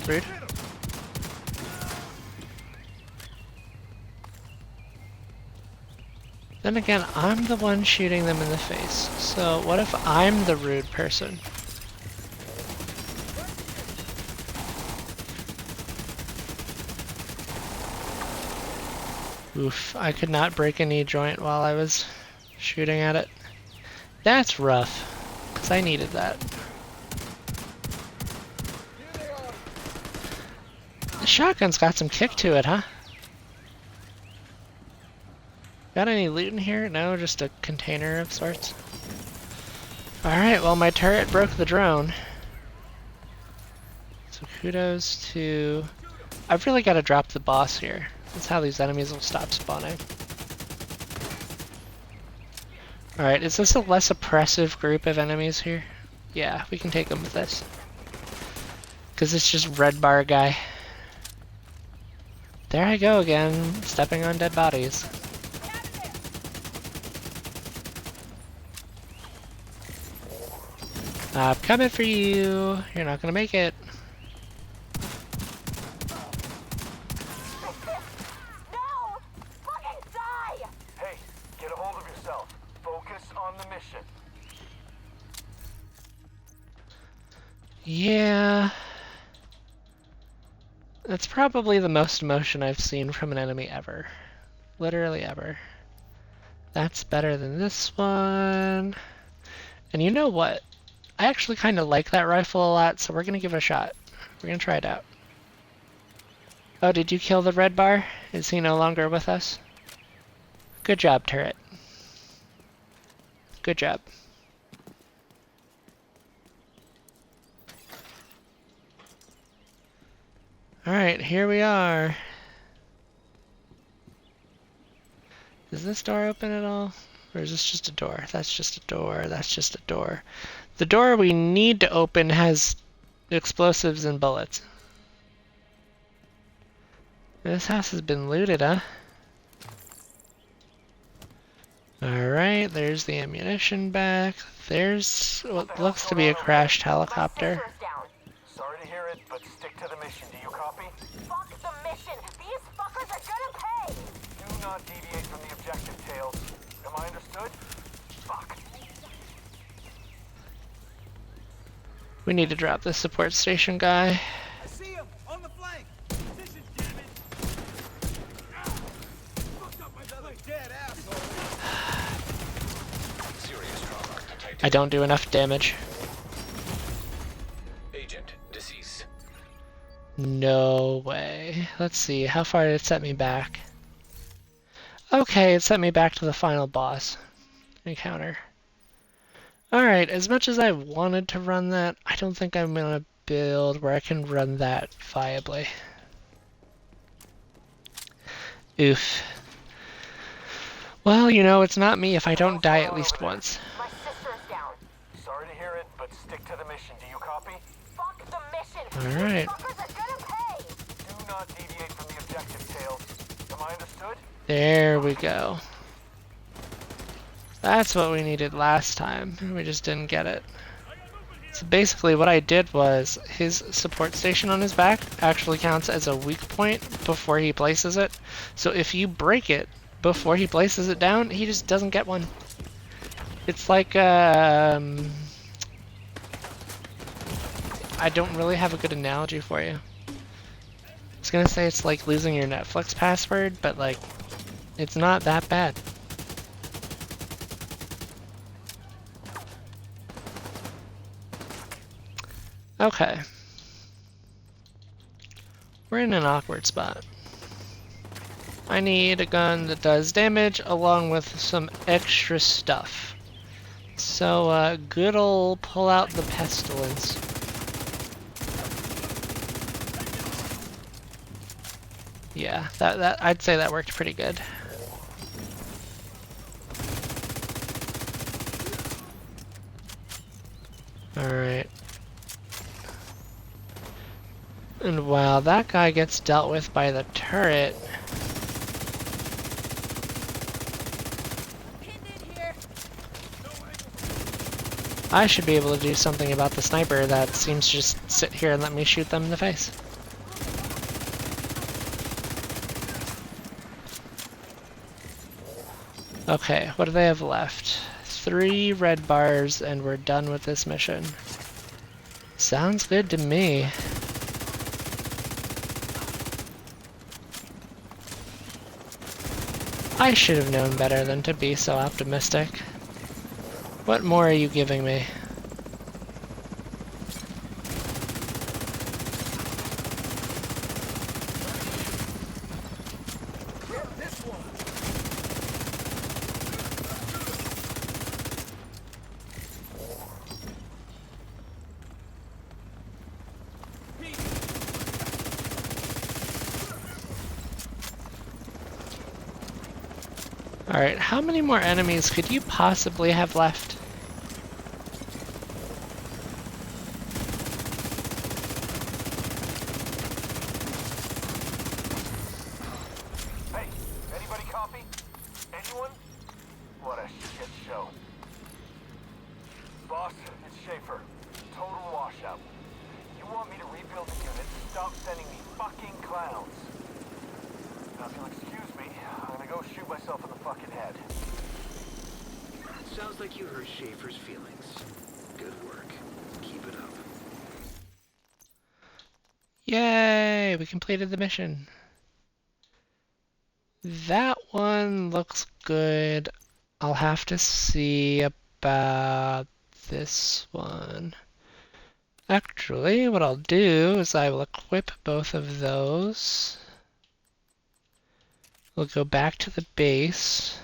Rude. Hit him. Then again, I'm the one shooting them in the face. So what if I'm the rude person? Oof, I could not break a knee joint while I was shooting at it. That's rough, because I needed that. The shotgun's got some kick to it, huh? Got any loot in here? No, just a container of sorts. Alright, well my turret broke the drone. So kudos to... I've really got to drop the boss here. That's how these enemies will stop spawning. Alright, is this a less oppressive group of enemies here? Yeah, we can take them with this. Because it's just red bar guy. There I go again, stepping on dead bodies. I'm coming for you. You're not gonna make it. No! Fucking die! Hey, get a hold of yourself. Focus on the mission. Yeah. That's probably the most emotion I've seen from an enemy ever. Literally ever. That's better than this one. And you know what? I actually kind of like that rifle a lot, so we're going to give it a shot. We're going to try it out. Oh, did you kill the red bar? Is he no longer with us? Good job, turret. Good job. Alright, here we are. Is this door open at all? Or is this just a door? That's just a door. That's just a door. The door we need to open has explosives and bullets. This house has been looted, huh? Alright, there's the ammunition back. There's what looks to be a crashed helicopter. My sister's down. Sorry to hear it, but stick to the mission. Do you copy? Fuck the mission! These fuckers are gonna pay! Do not deviate from the objective, Tails. Am I understood? Fuck. We need to drop the support station guy. I see him on the flank. Position, damn it. Fucked up my belly. Dead asshole. Serious trauma detected. I don't do enough damage. Agent deceased. No way. Let's see, how far did it set me back? Okay, it set me back to the final boss encounter. Alright, as much as I wanted to run that, I don't think I'm gonna build where I can run that viably. Oof. Well, you know, it's not me if I don't die at least once. My sister's down. Sorry to hear it, but stick to the mission. Do you copy? Fuck the mission! Alright. These fuckers are gonna pay! Do not deviate from the objective, Tails. Am I understood? There we go. That's what we needed last time. We just didn't get it. So basically what I did was his support station on his back actually counts as a weak point before he places it. So if you break it before he places it down, he just doesn't get one. It's like, I don't really have a good analogy for you. I was gonna say it's like losing your Netflix password, but like, it's not that bad. Okay. We're in an awkward spot. I need a gun that does damage along with some extra stuff. So, good ol' pull out the pestilence. Yeah, that I'd say that worked pretty good. Alright. And while that guy gets dealt with by the turret, I should be able to do something about the sniper that seems to just sit here and let me shoot them in the face. Okay, what do they have left? 3 red bars and we're done with this mission. Sounds good to me. I should have known better than to be so optimistic. What more are you giving me? Alright, how many more enemies could you possibly have left? Hey, anybody copy? Anyone? What a shit show. Boss, it's Schaefer. Total washout. You want me to rebuild the unit? Stop sending me fucking clowns. Now, if you'll excuse me, I'm gonna go shoot myself in the fucking head. Sounds like you hurt Schaefer's feelings. Good work. Keep it up. Yay! We completed the mission. That one looks good. I'll have to see about this one. Actually, what I'll do is I will equip both of those. We'll go back to the base,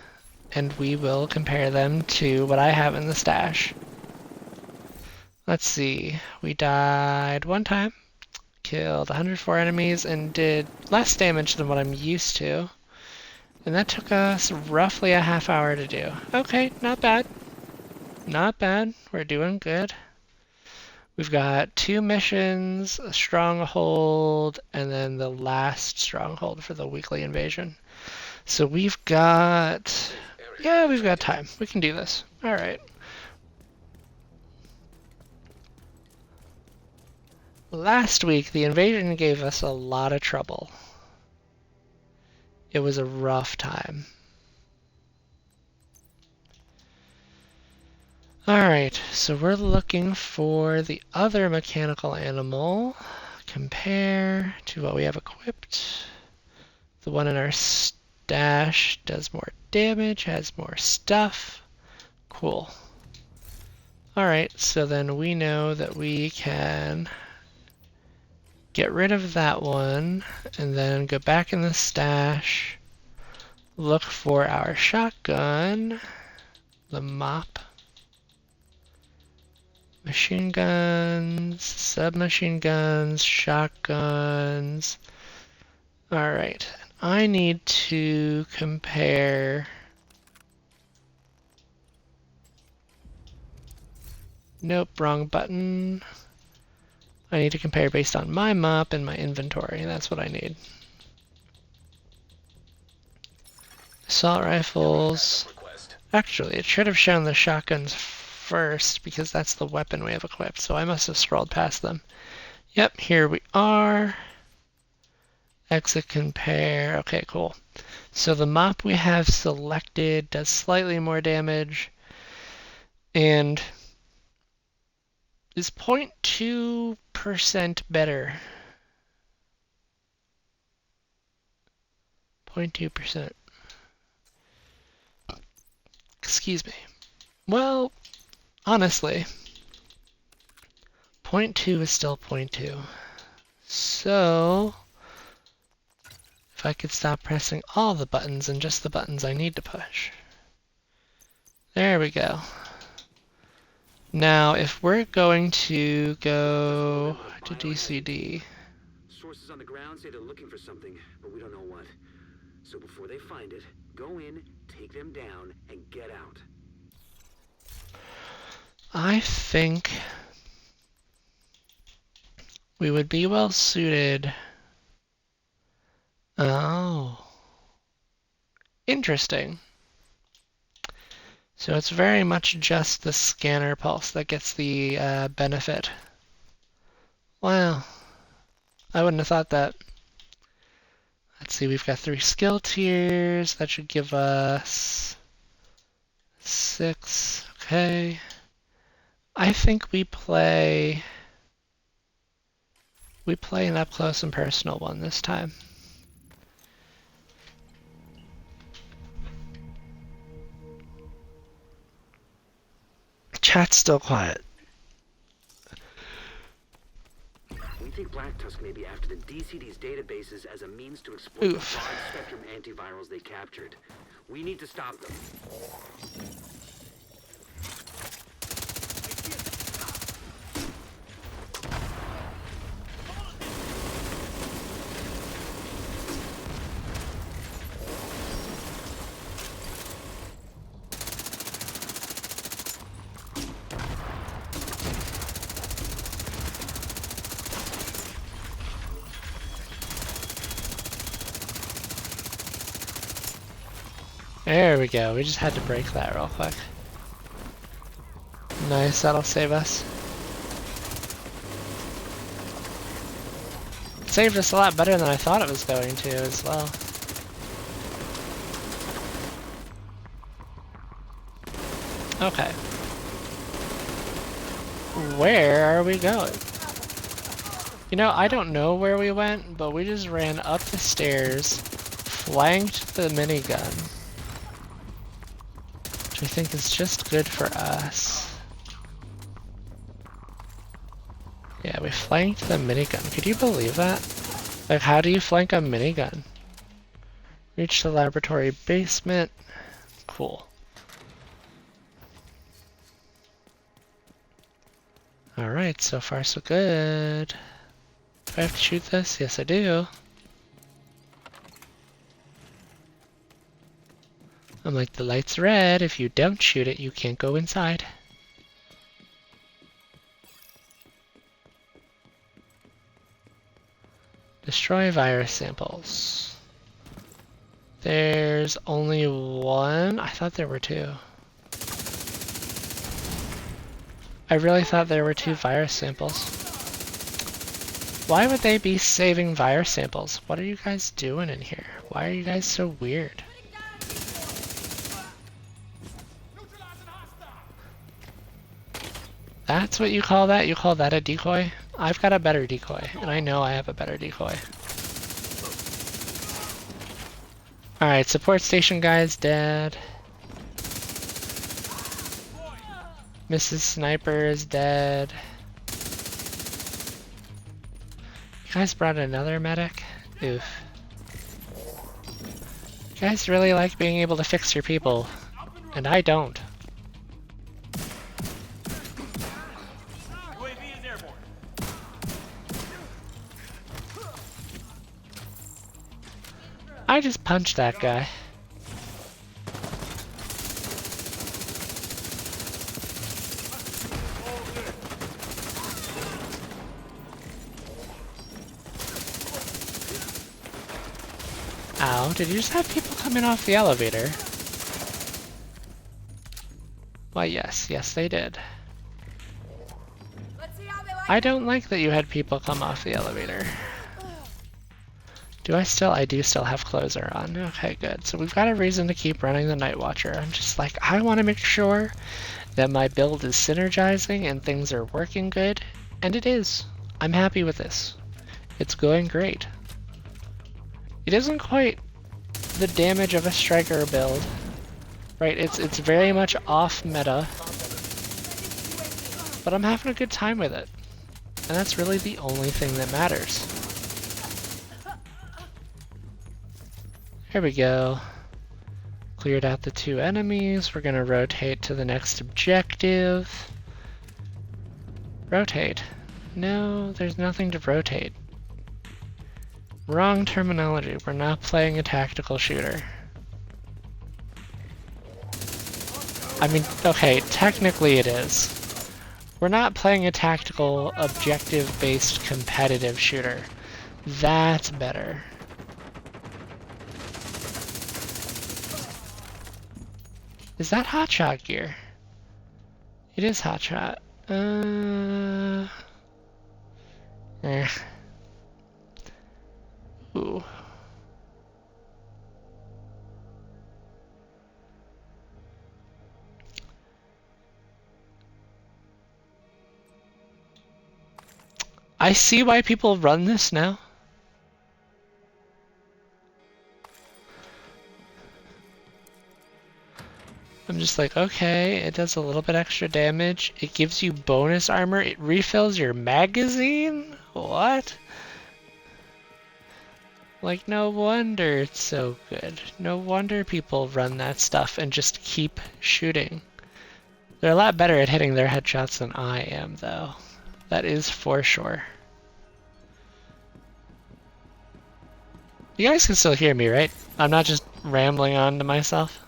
and we will compare them to what I have in the stash. Let's see. We died one time, killed 104 enemies, and did less damage than what I'm used to. And that took us roughly a half hour to do. Okay, not bad. Not bad. We're doing good. We've got 2 missions, a stronghold, and then the last stronghold for the weekly invasion. So we've got... yeah, we've got time. We can do this. Alright. Last week, the invasion gave us a lot of trouble. It was a rough time. Alright, so we're looking for the other mechanical animal. Compare to what we have equipped. The one in our stash does more damage, has more stuff. Cool. Alright, so then we know that we can get rid of that one, and then go back in the stash, look for our shotgun, the mop, machine guns, submachine guns, shotguns. Alright, I need to compare nope, wrong button. I need to compare based on my map and my inventory. That's what I need. Assault rifles. Actually, it should have shown the shotguns first because that's the weapon we have equipped. So I must have scrolled past them. Yep, here we are. Exit compare. Okay, cool. So the mop we have selected does slightly more damage and is 0.2% better. 0.2%. Excuse me. Well, honestly, 0.2 is still 0.2. So, if I could stop pressing all the buttons and just the buttons I need to push. There we go. Now, if we're going to go to DCD. Sources on the ground say they're looking for something, but we don't know what. So before they find it, go in, take them down, and get out. I think we would be well suited. Oh. Interesting. So it's very much just the scanner pulse that gets the benefit. Wow. I wouldn't have thought that. Let's see, we've got 3 skill tiers. That should give us 6. Okay. I think we play an up close and personal one this time. Chat's still quiet. We think Black Tusk may be after the DCD's databases as a means to exploit the Oof. broad-spectrum antivirals they captured. We need to stop them. There we go. We just had to break that real quick. Nice, that'll save us. It saved us a lot better than I thought it was going to as well. Okay. Where are we going? You know, I don't know where we went, but we just ran up the stairs, flanked the minigun, which I think is just good for us. Yeah, we flanked the minigun. Could you believe that? Like, how do you flank a minigun? Reach the laboratory basement. Cool. Alright, so far so good. Do I have to shoot this? Yes, I do. I'm like, the light's red. If you don't shoot it, you can't go inside. Destroy virus samples. There's only one? I thought there were two. I really thought there were 2 virus samples. Why would they be saving virus samples? What are you guys doing in here? Why are you guys so weird? That's what you call that? You call that a decoy? I've got a better decoy, and I know I have a better decoy. Alright, support station guy's dead. Mrs. Sniper is dead. You guys brought another medic? Oof. You guys really like being able to fix your people, and I don't. UAV is airborne. I just punched that guy. Ow, did you just have people coming off the elevator? Why, yes, they did. I don't like that you had people come off the elevator. Do I still? I do still have closer on. Okay, good. So we've got a reason to keep running the Night Watcher. I'm just like, I want to make sure that my build is synergizing and things are working good. And it is. I'm happy with this. It's going great. It isn't quite the damage of a striker build. Right, it's very much off meta. But I'm having a good time with it. And that's really the only thing that matters. Here we go. Cleared out the 2 enemies. We're gonna rotate to the next objective. Rotate. No, there's nothing to rotate. Wrong terminology. We're not playing a tactical shooter. I mean, okay, technically it is. We're not playing a tactical, objective-based competitive shooter. That's better. Is that hotshot gear? It is hotshot. Ooh. I see why people run this now. I'm just like, okay, it does a little bit extra damage. It gives you bonus armor. It refills your magazine? What? Like, no wonder it's so good. No wonder people run that stuff and just keep shooting. They're a lot better at hitting their headshots than I am, though. That is for sure. You guys can still hear me, right? I'm not just rambling on to myself.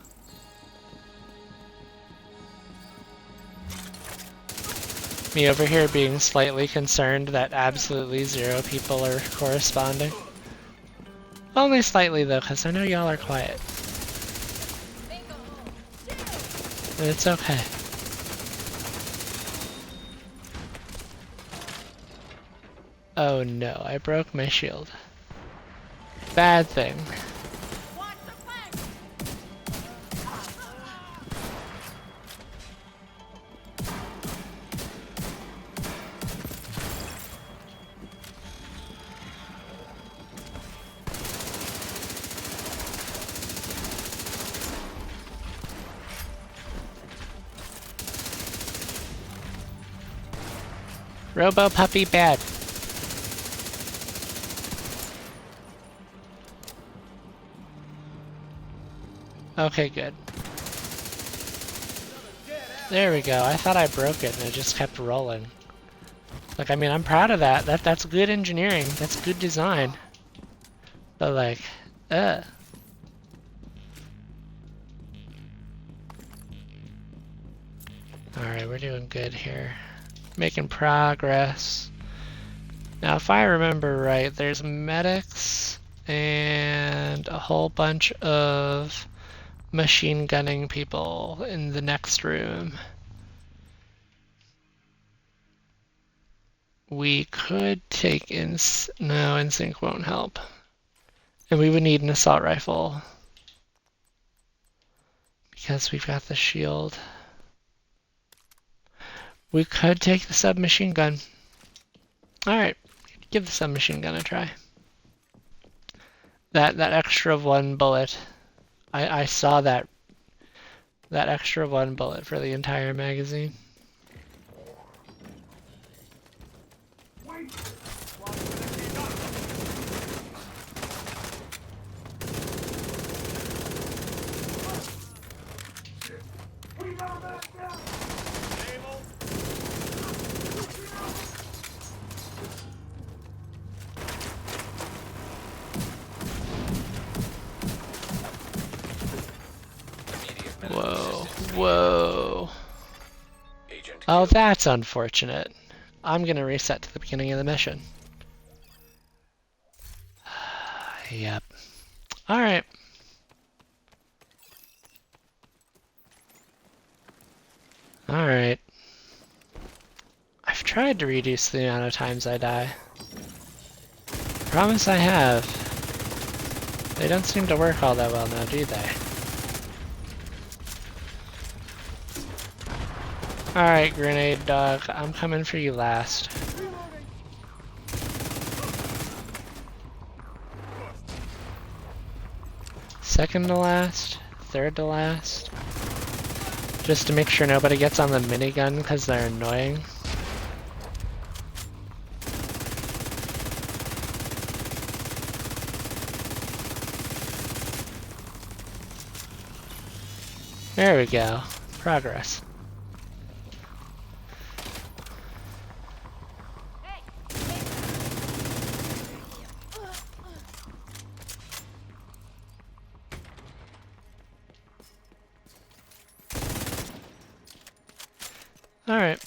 Me over here being slightly concerned that absolutely 0 people are corresponding. Only slightly though, because I know y'all are quiet. But it's okay. Oh no, I broke my shield. Bad thing. Robo puppy bad. Okay, good. There we go. I thought I broke it and it just kept rolling. Like, I mean, I'm proud of that. That's good engineering. That's good design. But like, Alright, we're doing good here. Making progress. Now, if I remember right, there's medics and a whole bunch of machine gunning people in the next room. We could take no, Insync won't help. And we would need an assault rifle. Because we've got the shield. We could take the submachine gun. Alright, give the submachine gun a try. That extra 1 bullet. I saw that extra 1 bullet for the entire magazine. Whoa, whoa. Oh, that's unfortunate. I'm gonna reset to the beginning of the mission. Yep. Alright. Alright. I've tried to reduce the amount of times I die. Promise I have. They don't seem to work all that well now, do they? Alright, grenade dog, I'm coming for you last. Second to last, third to last. Just to make sure nobody gets on the minigun because they're annoying. There we go. Progress. Alright.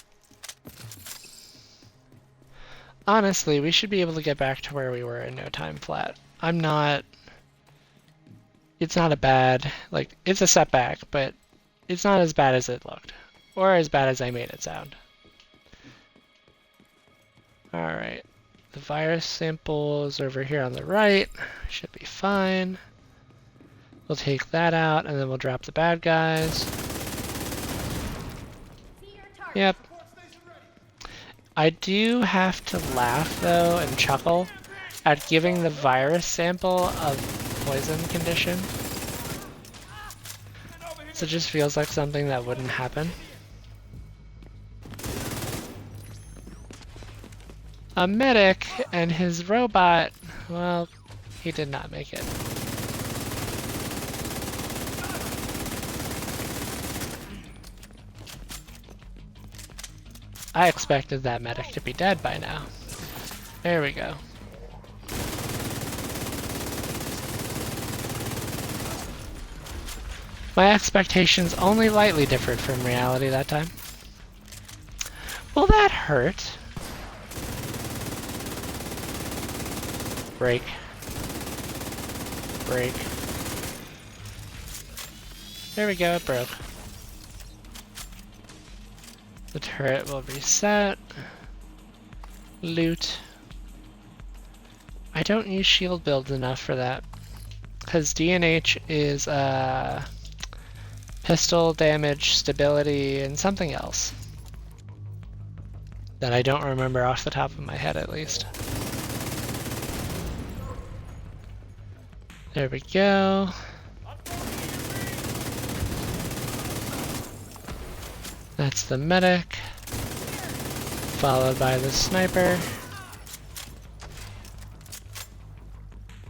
Honestly, we should be able to get back to where we were in no time flat. It's not a bad, like, it's a setback, but it's not as bad as it looked. Or as bad as I made it sound. Alright. The virus sample is over here on the right. Should be fine. We'll take that out, and then we'll drop the bad guys. Yep. I do have to laugh, though, and chuckle at giving the virus sample of poison condition. It just feels like something that wouldn't happen. A medic and his robot, well, he did not make it. I expected that medic to be dead by now. There we go. My expectations only lightly differed from reality that time. Well, that hurt. Break. Break. There we go, it broke. The turret will reset. Loot. I don't use shield builds enough for that. Because DNH is pistol damage, stability, and something else. That I don't remember off the top of my head at least. There we go. That's the medic, followed by the sniper.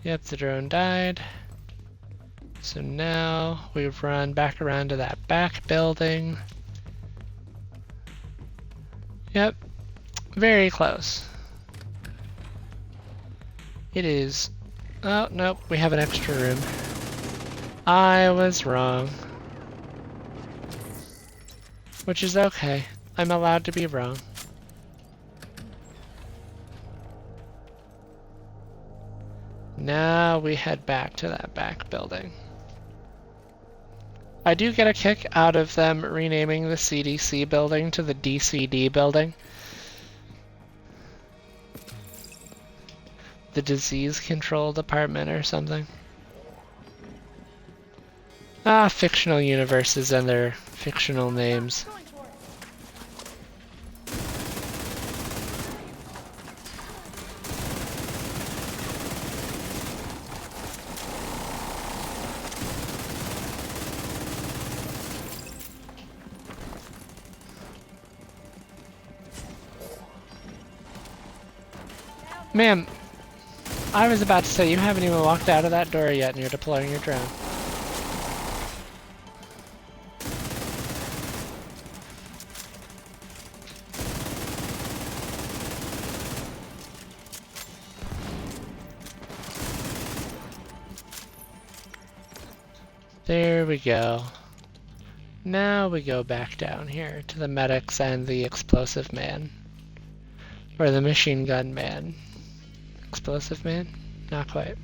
Yep, the drone died. So now we run back around to that back building. Yep, very close. It is... Oh, nope, we have an extra room. I was wrong. Which is okay. I'm allowed to be wrong. Now we head back to that back building. I do get a kick out of them renaming the CDC building to the DCD building. The Disease Control Department or something. Ah, fictional universes and their fictional names. Ma'am, I was about to say you haven't even walked out of that door yet and you're deploying your drone. There we go. Now we go back down here to the medics and the explosive man. Or the machine gun man. Explosive man? Not quite.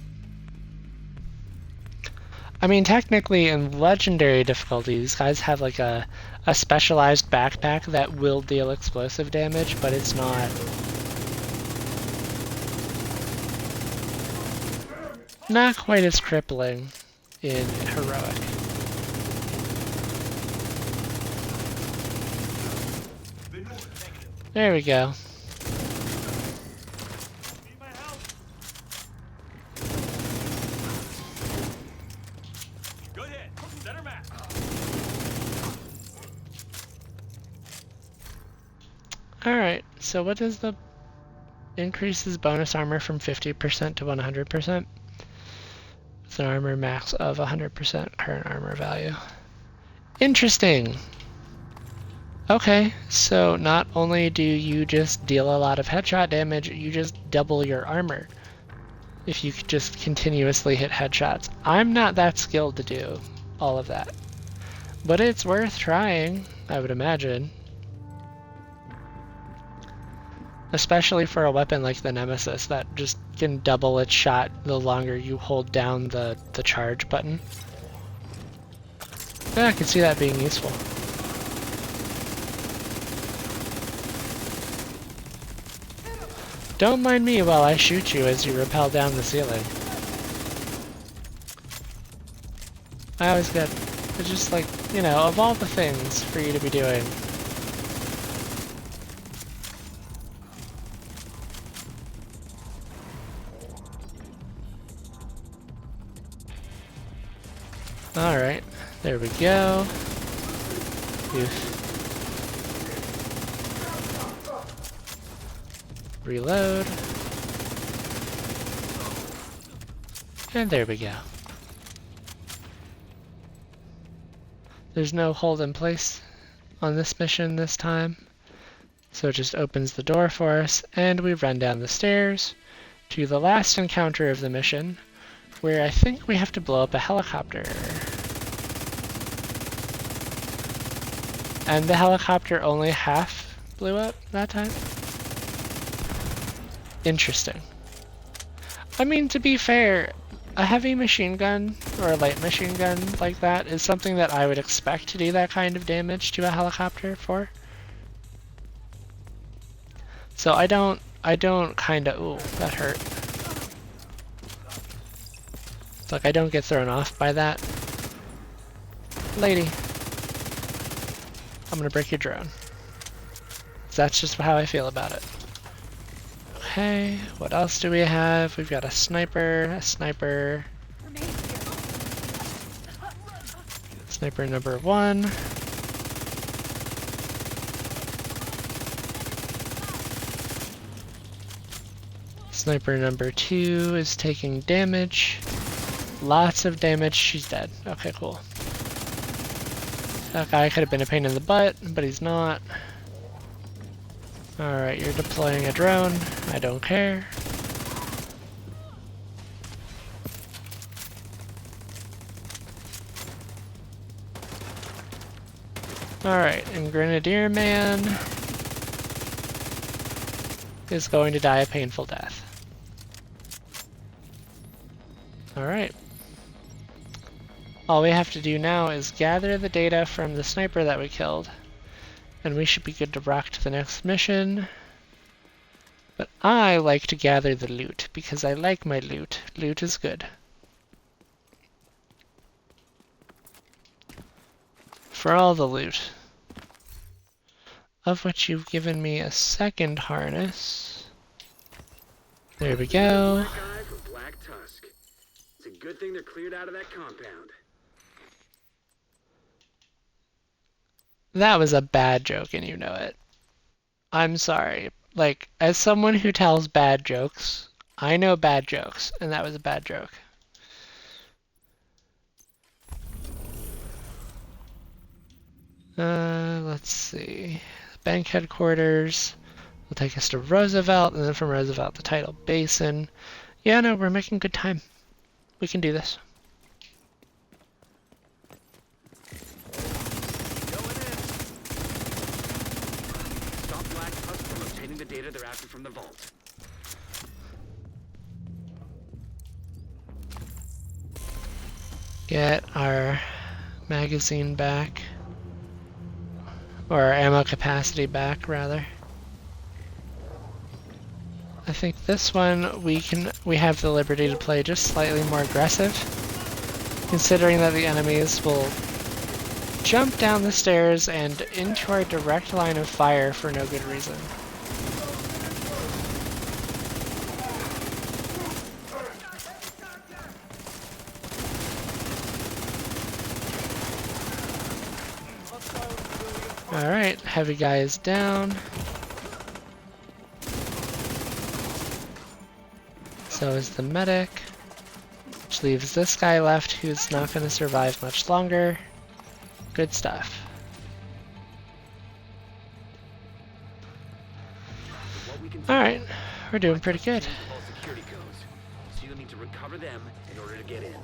I mean, technically in legendary difficulty, these guys have like a specialized backpack that will deal explosive damage, but it's not... not quite as crippling in heroic. There we go. Alright, so what is the... increases bonus armor from 50% to 100%? It's an armor max of 100% current armor value. Interesting! Okay, so not only do you just deal a lot of headshot damage, you just double your armor. If you could just continuously hit headshots. I'm not that skilled to do all of that. But it's worth trying, I would imagine. Especially for a weapon like the Nemesis that just can double its shot the longer you hold down the charge button. Yeah, I can see that being useful. Don't mind me while I shoot you as you rappel down the ceiling. I always get, it's just like, you know, of all the things for you to be doing. Alright. There we go. Oof. Reload. And there we go. There's no hold in place on this mission this time. So it just opens the door for us, and we run down the stairs to the last encounter of the mission, where I think we have to blow up a helicopter. And the helicopter only half blew up that time? Interesting. I mean, to be fair, a heavy machine gun or a light machine gun like that is something that I would expect to do that kind of damage to a helicopter for. So I don't kinda, ooh, that hurt. It's like I don't get thrown off by that. Lady, I'm gonna break your drone. That's just how I feel about it. Okay, what else do we have? We've got a sniper, Sniper number 1. Sniper number 2 is taking damage. Lots of damage. She's dead. Okay, cool. That guy could have been a pain in the butt, but he's not. Alright, you're deploying a drone. I don't care. Alright, and Grenadier Man is going to die a painful death. Alright. All we have to do now is gather the data from the sniper that we killed, and we should be good to rock to the next mission. But I like to gather the loot, because I like my loot. Loot is good. For all the loot, of which you've given me a second harness. There we go. It's a good thing they're cleared out of that compound. That was a bad joke and you know it. I'm sorry. Like, as someone who tells bad jokes, I know bad jokes, and that was a bad joke. Let's see. Bank headquarters will take us to Roosevelt, and then from Roosevelt to Tidal Basin. Yeah, no, we're making good time. We can do this. The data they're after from the vault. Get our magazine back. Or our ammo capacity back, rather. I think this one we have the liberty to play just slightly more aggressive, considering that the enemies will jump down the stairs and into our direct line of fire for no good reason. Alright, heavy guy is down. So is the medic, which leaves this guy left who's not going to survive much longer. Good stuff. Alright, we're doing pretty good. Security codes. So you'll need to recover them in order to get in.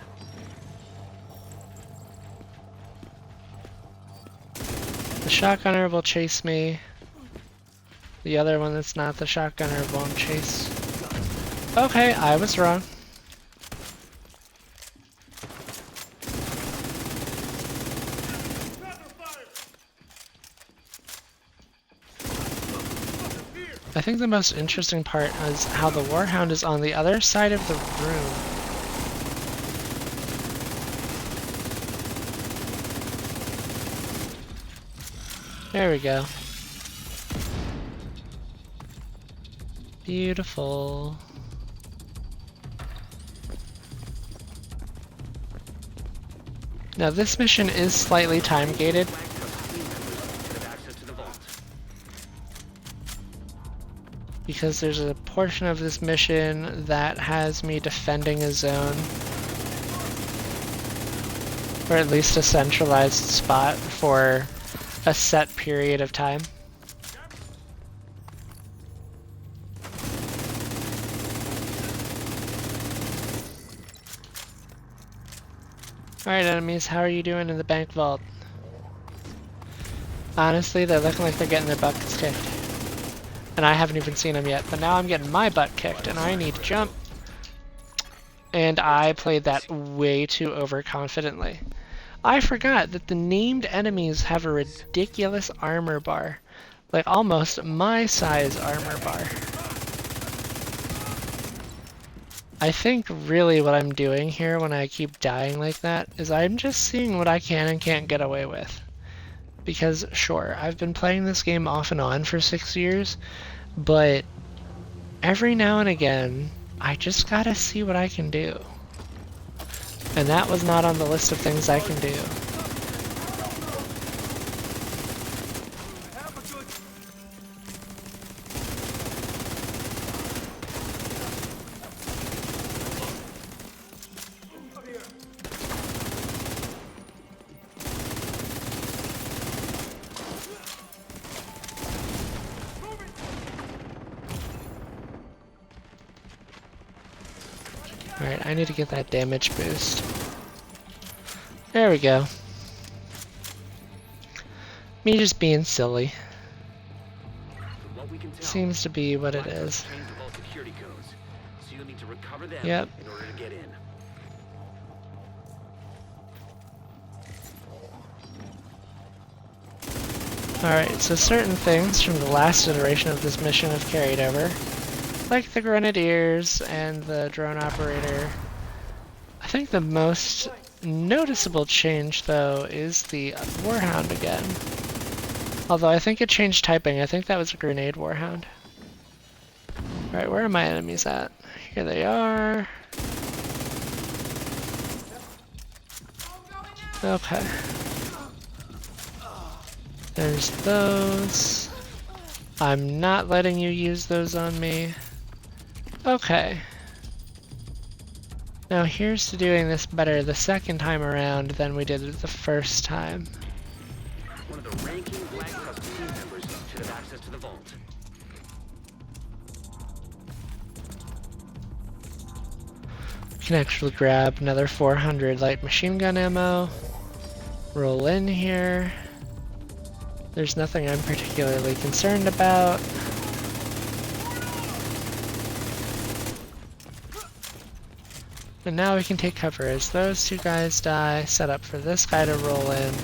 The shotgunner will chase me. The other one that's not the shotgunner won't chase. Okay, I was wrong. I think the most interesting part is how the Warhound is on the other side of the room. There we go. Beautiful. Now this mission is slightly time gated. Black Tusk team members should have access to the vault. Because there's a portion of this mission that has me defending a zone. Or at least a centralized spot for a set period of time. Alright enemies, how are you doing in the bank vault? Honestly, they're looking like they're getting their butts kicked. And I haven't even seen them yet, but now I'm getting my butt kicked and I need to jump. And I played that way too overconfidently. I forgot that the named enemies have a ridiculous armor bar. Like almost my size armor bar. I think really what I'm doing here when I keep dying like that is I'm just seeing what I can and can't get away with. Because sure, I've been playing this game off and on for 6 years, but every now and again, I just gotta see what I can do. And that was not on the list of things I can do. Alright, I need to get that damage boost. There we go. Me just being silly. From what we can tell, Seems to be what it Black Tusk is. changed the vault security codes, so you'll need to recover them Yep. in order to get in. Alright, so certain things from the last iteration of this mission have carried over. Like the Grenadiers and the drone operator. I think the most noticeable change, though, is the Warhound again. Although I think it changed typing. I think that was a grenade Warhound. Alright, where are my enemies at? Here they are. Okay. There's those. I'm not letting you use those on me. Okay. Now here's to doing this better the second time around than we did it the first time. One of the ranking Black Tusk team members should have access to the vault. Can actually grab another 400 light machine gun ammo. Roll in here. There's nothing I'm particularly concerned about. And now we can take cover as those two guys die, set up for this guy to roll in.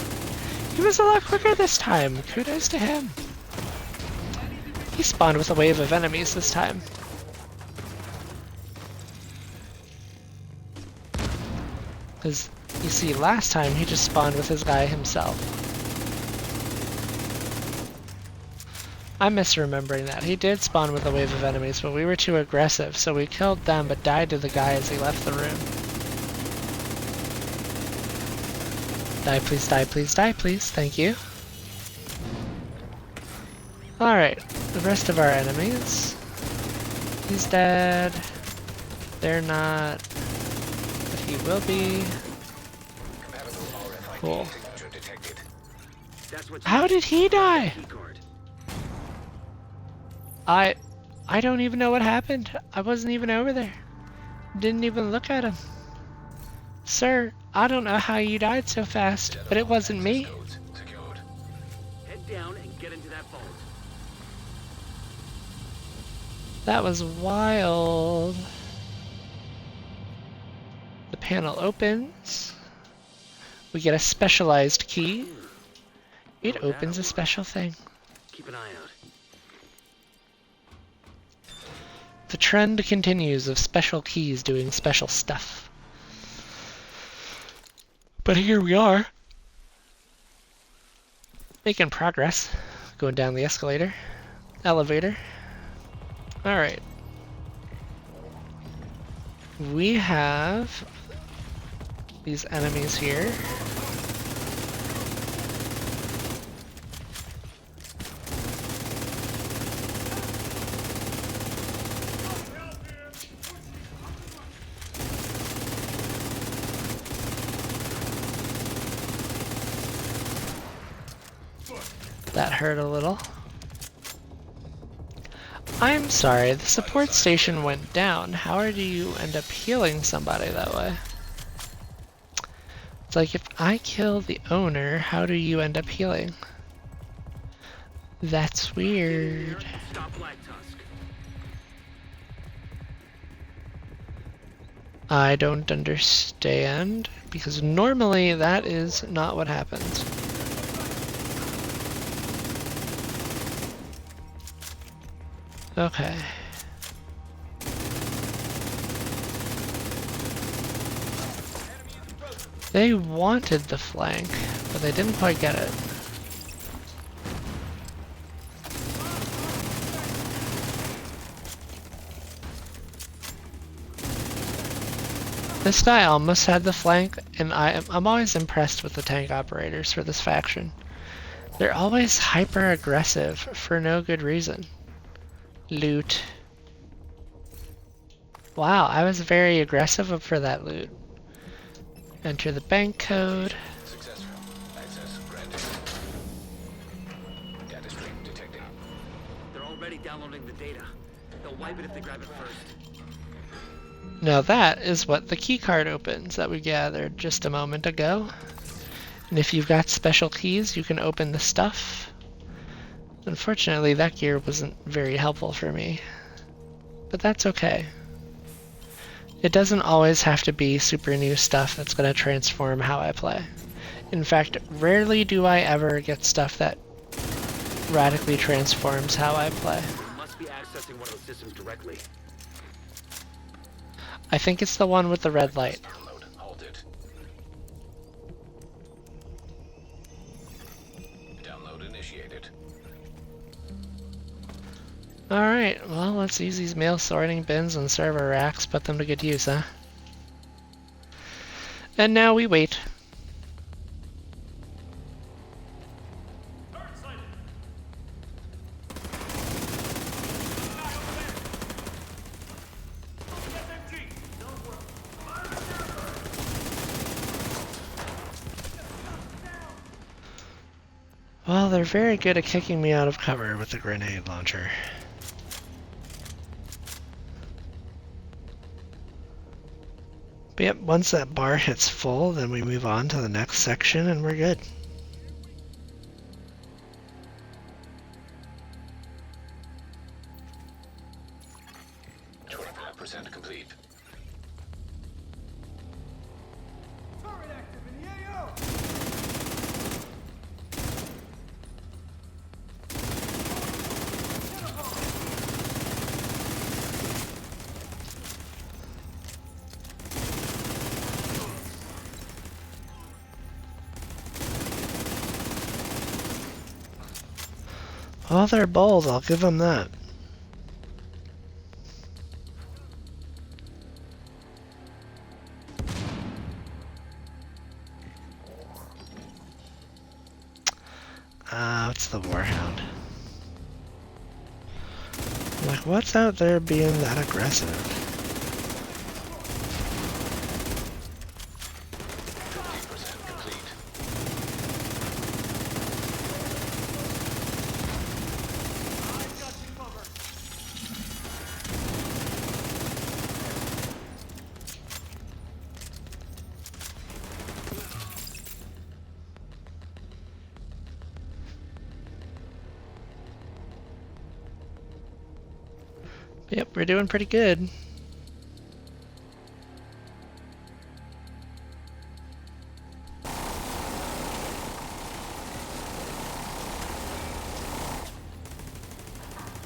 He was a lot quicker this time. Kudos to him. He spawned with a wave of enemies this time. Because, you see, last time he just spawned with his guy himself. I'm misremembering that. He did spawn with a wave of enemies, but we were too aggressive, so we killed them but died to the guy as he left the room. Die please, die please, die please. Thank you. Alright, the rest of our enemies. He's dead. They're not. But he will be. Cool. That's what How did he die? keycard. I don't even know what happened. I wasn't even over there. Didn't even look at him. Sir, I don't know how you died so fast, but it wasn't me. Head down and get into that vault. That was wild. The panel opens. We get a specialized key. It opens a special thing. Keep an eye out. The trend continues of special keys doing special stuff. But here we are. Making progress. Going down the escalator. Elevator. Alright. We have these enemies here. That hurt a little. I'm sorry, the support station went down. How do you end up healing somebody that way? It's like, if I kill the owner, how do you end up healing? That's weird. Stop Black Tusk. I don't understand, because normally that is not what happens. Okay. They wanted the flank, but they didn't quite get it. This guy almost had the flank, and I'm always impressed with the tank operators for this faction. They're always hyper aggressive for no good reason. Loot. Wow, I was very aggressive for that loot. Enter the bank code. Successful. Access granted. Data stream detected. They're already downloading the data. They'll wipe it if they grab it first. Now that is what the keycard opens that we gathered just a moment ago. And if you've got special keys, you can open the stuff. Unfortunately, that gear wasn't very helpful for me. But that's okay. It doesn't always have to be super new stuff that's going to transform how I play. In fact, rarely do I ever get stuff that radically transforms how I play. We must be accessing one of those systems directly. I think it's the one with the red light. Download halted. Download initiated. Alright, well, let's use these mail sorting bins and server racks, put them to good use, huh? And now we wait. Well, they're very good at kicking me out of cover with the grenade launcher. But yep, once that bar hits full, then we move on to the next section and we're good. % complete. Turret active in the AO! Well, they're bold, I'll give them that. It's the Warhound. Like, what's out there being that aggressive? 50% complete. Yep, we're doing pretty good.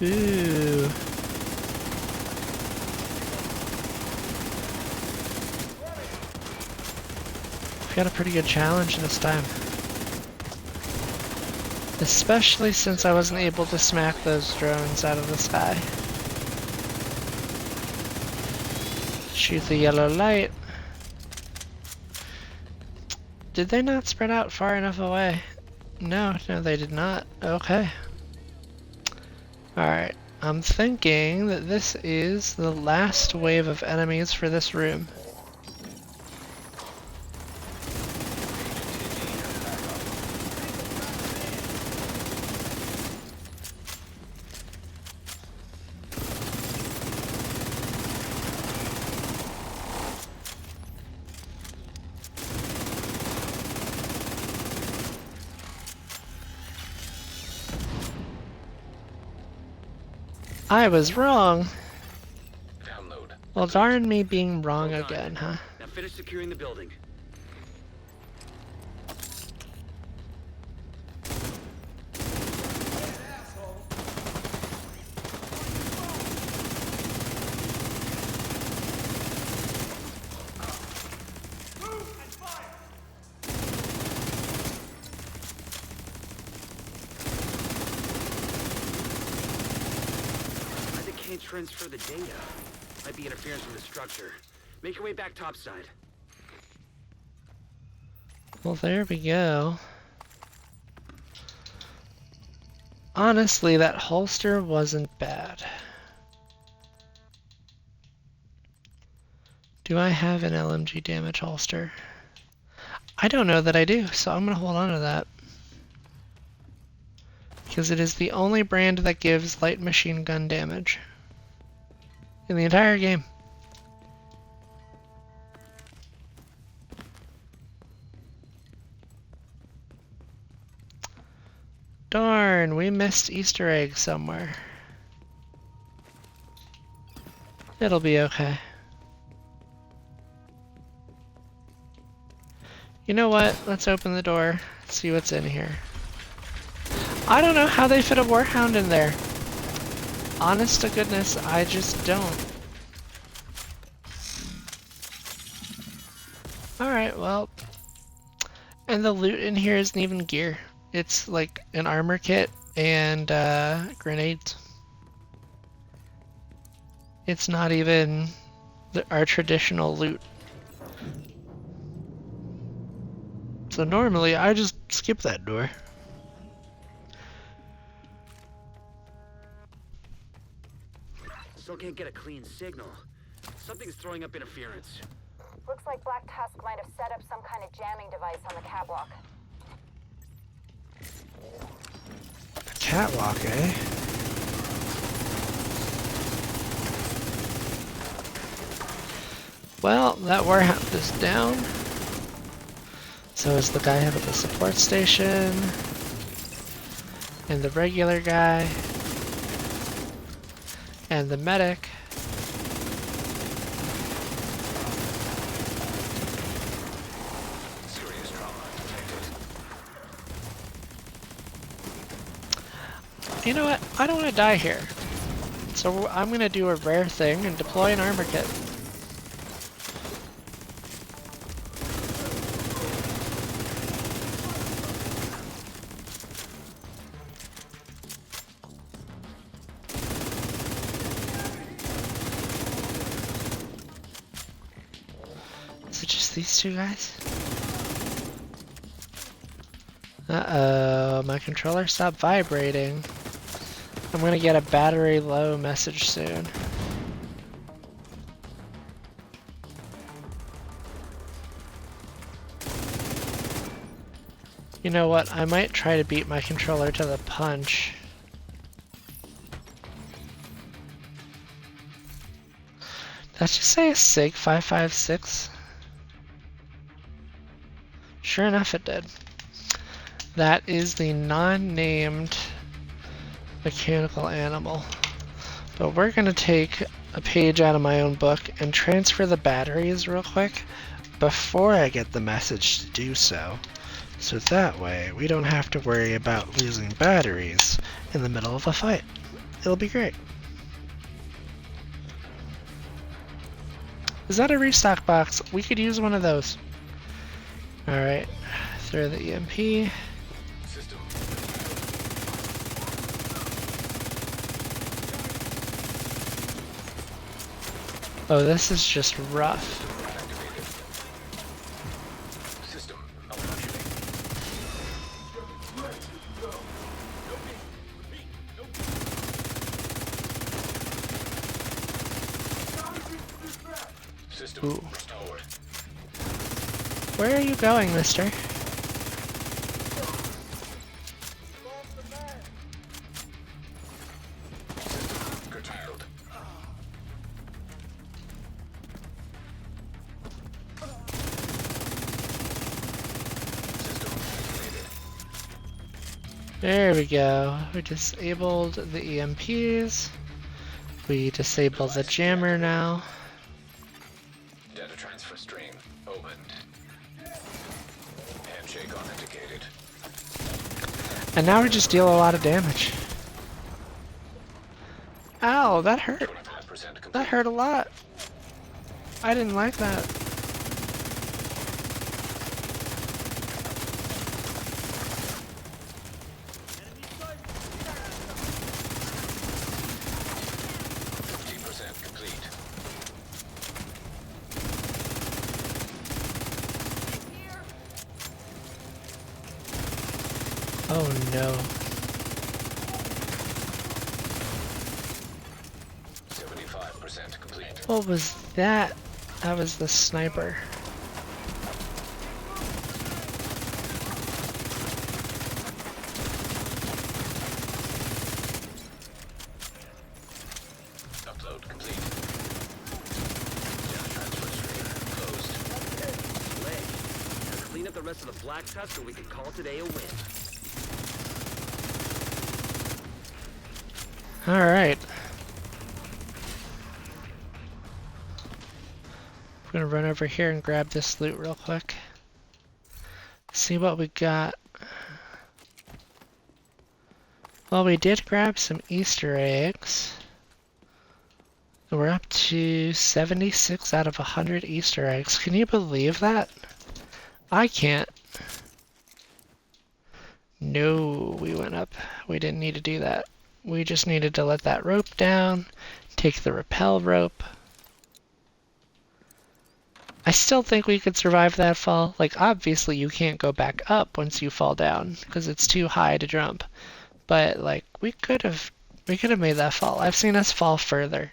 Ooh. We've got a pretty good challenge this time. Especially since I wasn't able to smack those drones out of the sky. Shoot the yellow light. Did they not spread out far enough away? No, they did not. Okay. Alright, I'm thinking that this is the last wave of enemies for this room. I was wrong. Download. Well, darn me being wrong Well done. again, huh? Now finish securing the building. Why they can't transfer the data? Might be interference from the structure. Make your way back topside. Well, there we go. Honestly, that holster wasn't bad. Do I have an LMG damage holster? I don't know that I do, so I'm gonna hold on to that. Because it is the only brand that gives light machine gun damage in the entire game. Darn, we missed Easter egg somewhere. It'll be okay. You know what? Let's open the door, see what's in here. I don't know how they fit a Warhound in there. Honest to goodness, I just don't. Alright, well. And the loot in here isn't even gear. It's like an armor kit and grenades. It's not even our traditional loot. So normally I just skip that door. Still can't get a clean signal. Something's throwing up interference. Looks like Black Tusk might have set up some kind of jamming device on the catwalk. Catwalk, eh? Well, that Warhound is down. So is the guy up at the support station. And the regular guy. And the medic. Serious trauma detected. You know what? I don't want to die here. So I'm going to do a rare thing and deploy an armor kit. Is it just these two guys? Uh-oh, my controller stopped vibrating. I'm gonna get a battery low message soon. You know what? I might try to beat my controller to the punch. Did that just say a SIG 556? Sure enough it did. That is the non-named mechanical animal. But we're gonna take a page out of my own book and transfer the batteries real quick before I get the message to do so. So that way we don't have to worry about losing batteries in the middle of a fight. It'll be great. Is that a restock box? We could use one of those. Alright, throw the EMP. System. Oh, this is just rough. Activated. System malfunctioning. System Ooh. restored. Where are you going, mister? System curtailed. System activated. There we go. We disabled the EMPs. We disable the jammer now. Data transfer stream opened. Handshake authenticated. And now we just deal a lot of damage. Ow, that hurt. 25% complete. That hurt a lot. I didn't like that. Oh no. 75% complete. What was that? That was the sniper. Upload complete. Data transfer stream closed. Leg. Now clean up the rest of the black tusk and we can call today a win. Alright. I'm gonna run over here and grab this loot real quick. See what we got. Well, we did grab some Easter eggs. We're up to 76 out of 100 Easter eggs. Can you believe that? I can't. No, we went up. We didn't need to do that. We just needed to let that rope down, take the rappel rope. I still think we could survive that fall. Like, obviously you can't go back up once you fall down, because it's too high to jump. But, like, we could have made that fall. I've seen us fall further.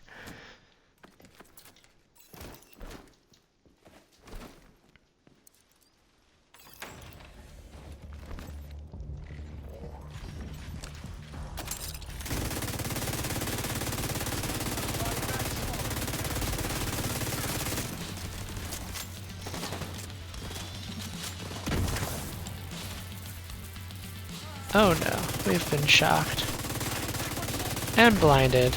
Oh no, we've been shocked. And blinded.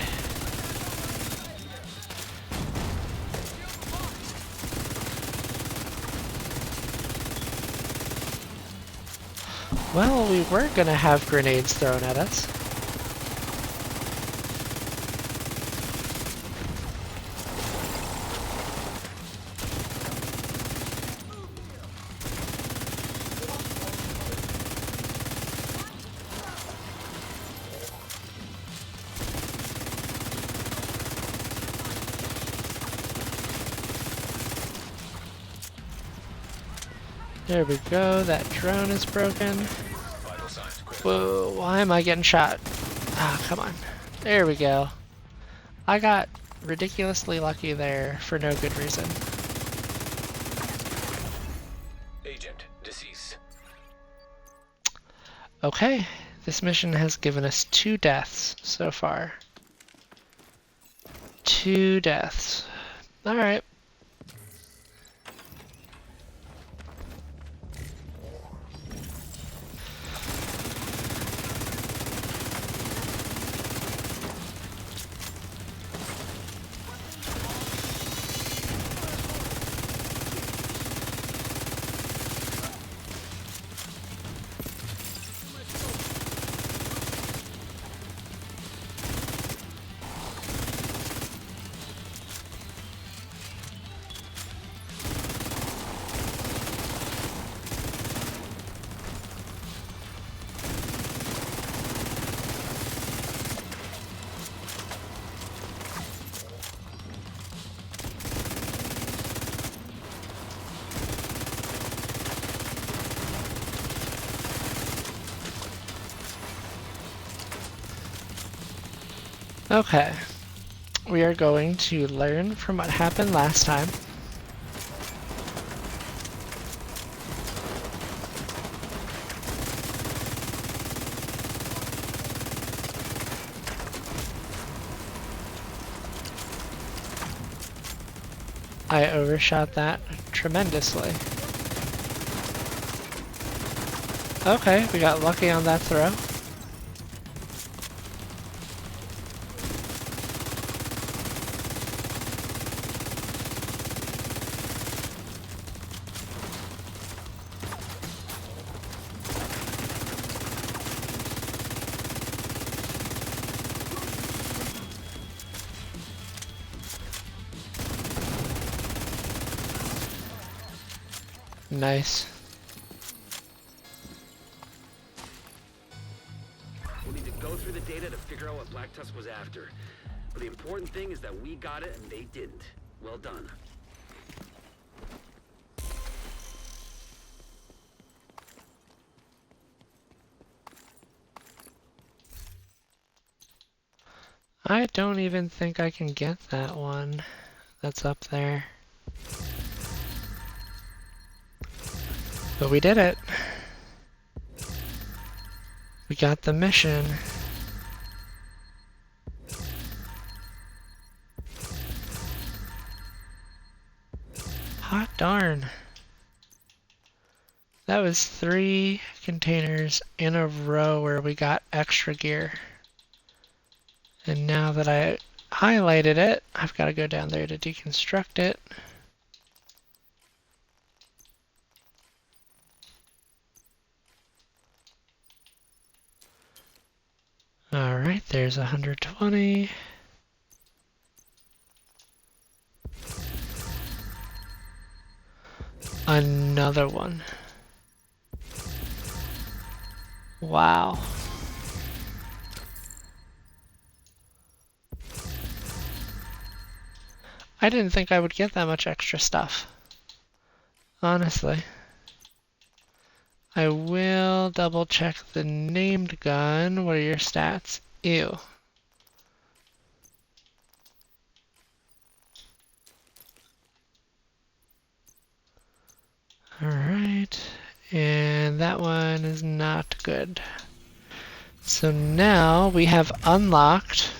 Well, we were gonna have grenades thrown at us. There we go, that drone is broken. Whoa, why am I getting shot? Ah, come on. There we go. I got ridiculously lucky there for no good reason. Agent deceased. Okay, this mission has given us 2 deaths so far. 2 deaths. Alright. Okay, we are going to learn from what happened last time. I overshot that tremendously. Okay, we got lucky on that throw. Nice. We'll need to go through the data to figure out what Black Tusk was after. But the important thing is that we got it and they didn't. Well done. I don't even think I can get that one that's up there. But we did it. We got the mission. Hot darn. That was 3 containers in a row where we got extra gear. And now that I highlighted it, I've got to go down there to deconstruct it. Alright, there's 120. Another one. Wow. I didn't think I would get that much extra stuff. Honestly. I will double check the named gun. What are your stats? Ew. Alright. And that one is not good. So now we have unlocked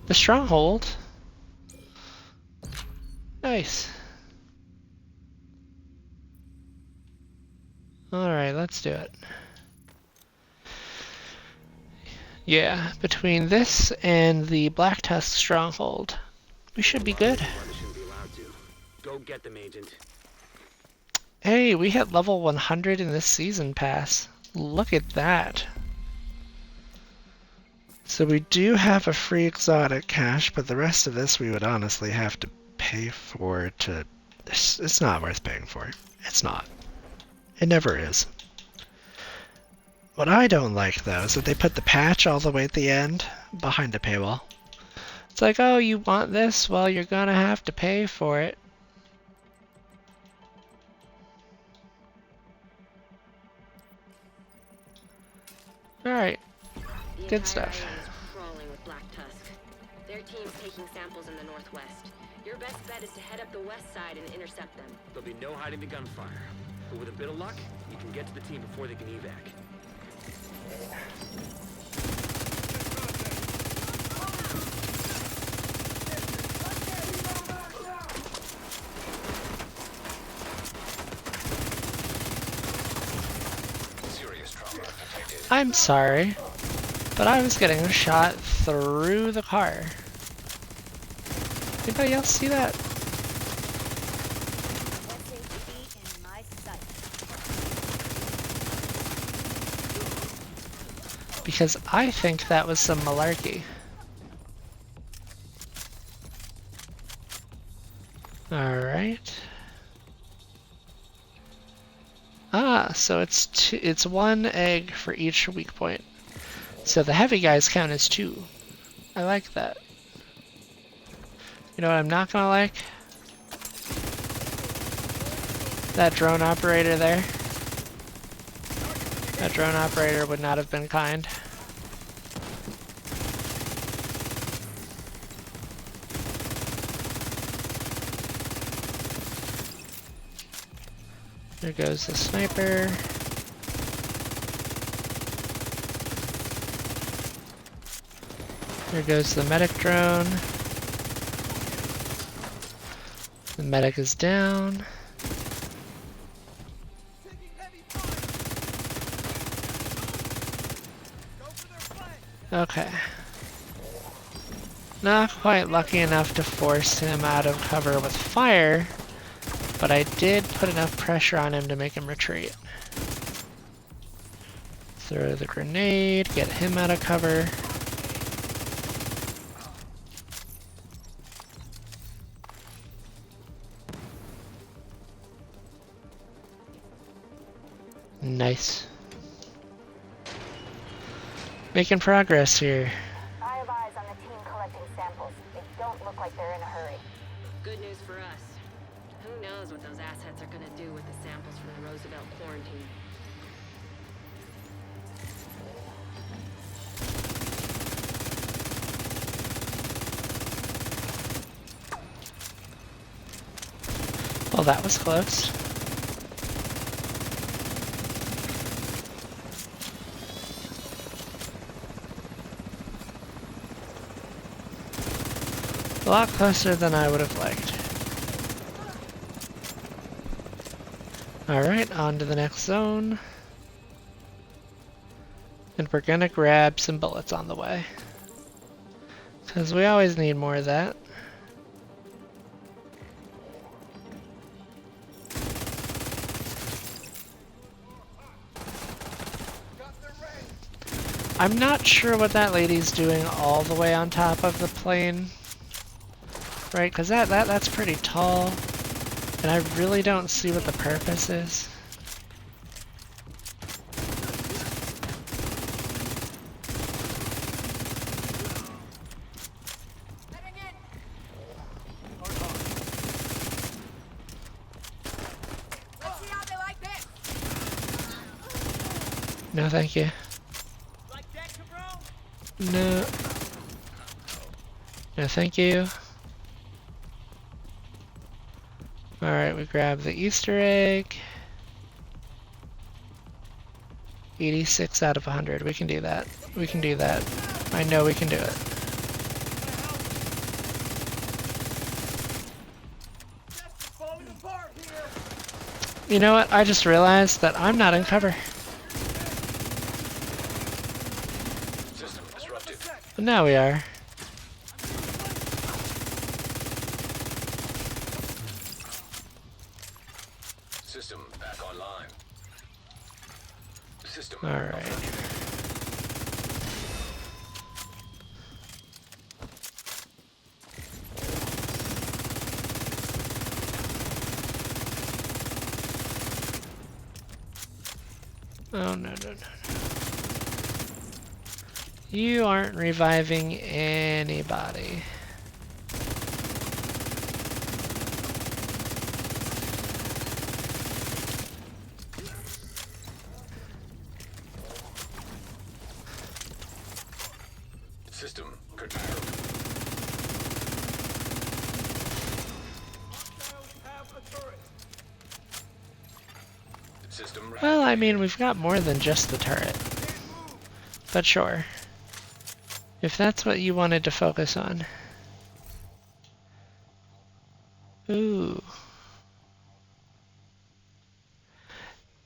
the stronghold. Nice. Alright, let's do it. Yeah, between this and the Black Tusk stronghold, we should be good. Go get them, Agent. Hey, we hit level 100 in this season pass. Look at that. So we do have a free exotic cache, but the rest of this we would honestly have to pay for to... It's not worth paying for. It's not. It never is. What I don't like, though, is that they put the patch all the way at the end, behind a paywall. It's like, oh, you want this? Well, you're gonna have to pay for it. Alright. Good stuff. Crawling with Black Tusk. Their team's taking samples in the northwest. Your best bet is to head up the west side and intercept them. There'll be no hiding the gunfire. But with a bit of luck, you can get to the team before they can evac. Serious trauma detected. I'm sorry, but I was getting shot through the car. Anybody else see that? Because I think that was some malarkey. Alright. Ah, so it's 1 egg for each weak point. So the heavy guys count as 2. I like that. You know what I'm not gonna like? That drone operator there. That drone operator would not have been kind. There goes the sniper. There goes the medic drone. The medic is down. Okay. Not quite lucky enough to force him out of cover with fire, but I did put enough pressure on him to make him retreat. Throw the grenade, get him out of cover. Nice. Making progress here. I have eyes on the team collecting samples. They don't look like they're in a hurry. Good news for us. Who knows what those assets are gonna do with the samples from the Roosevelt quarantine. Well, that was close. A lot closer than I would have liked. Alright, on to the next zone. And we're gonna grab some bullets on the way. Because we always need more of that. I'm not sure what that lady's doing all the way on top of the plane. Right, because that's pretty tall. And I really don't see what the purpose is. Let's see how they like this. No, thank you. Like that, cabron? No. No, thank you. Alright, we grab the Easter egg. 86 out of 100. We can do that. We can do that. I know we can do it. Falling apart here. You know what? I just realized that I'm not in cover. System disrupted. But now we are. System back online. System. Alright. Oh, no, no, no, no. You aren't reviving anybody. System curtailed. Have a turret. System Well, I mean, we've got more than just the turret. But sure. If that's what you wanted to focus on. Ooh.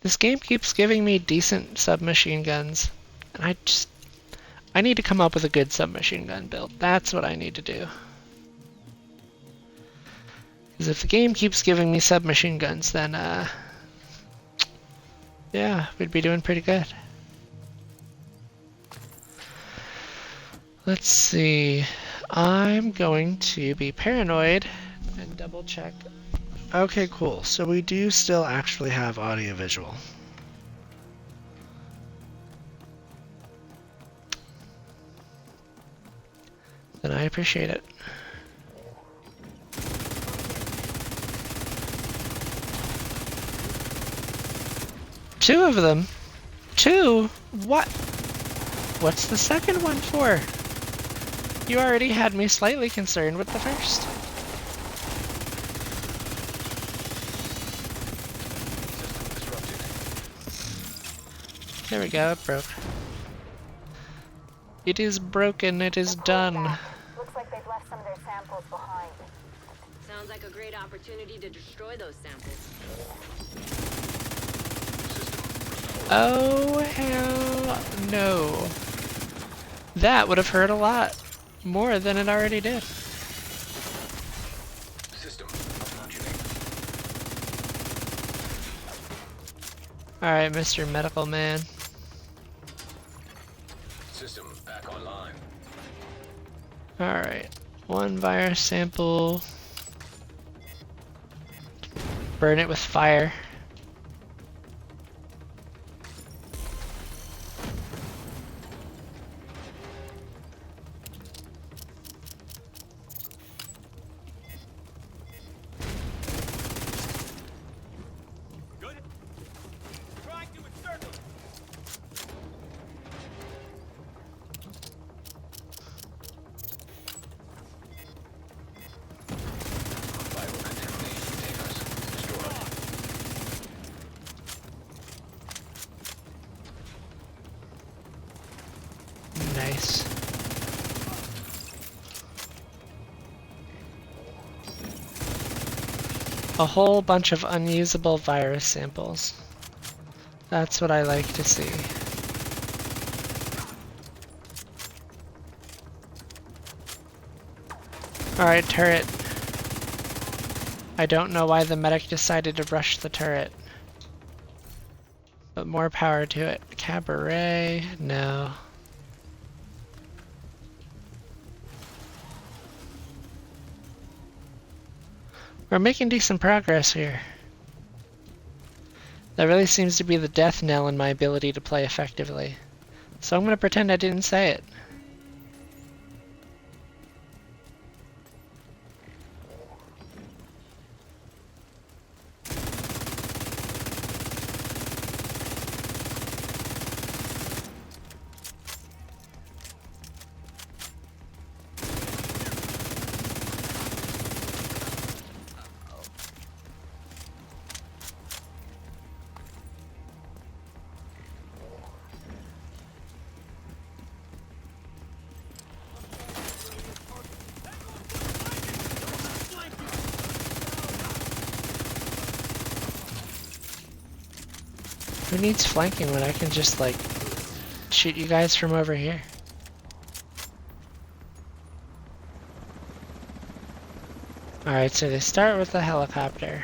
This game keeps giving me decent submachine guns. And I need to come up with a good submachine gun build. That's what I need to do. Because if the game keeps giving me submachine guns, then, yeah, we'd be doing pretty good. Let's see. I'm going to be paranoid and double check. Okay, cool. So we do still actually have audio-visual. Then I appreciate it. Two of them? Two? What? What's the second one for? You already had me slightly concerned with the first. There we go, it broke. It is broken, it is done. Looks like they've left some of their samples behind. Sounds like a great opportunity to destroy those samples. Oh, hell no. That would have hurt a lot. More than it already did. System functioning. Alright, Mr. Medical Man. System back online. Alright. One virus sample. Burn it with fire. Nice. A whole bunch of unusable virus samples. That's what I like to see. Alright, turret. I don't know why the medic decided to rush the turret. But more power to it. Cabaret? No. We're making decent progress here. That really seems to be the death knell in my ability to play effectively. So I'm going to pretend I didn't say it. Who needs flanking when I can just, like, shoot you guys from over here? Alright, so they start with the helicopter.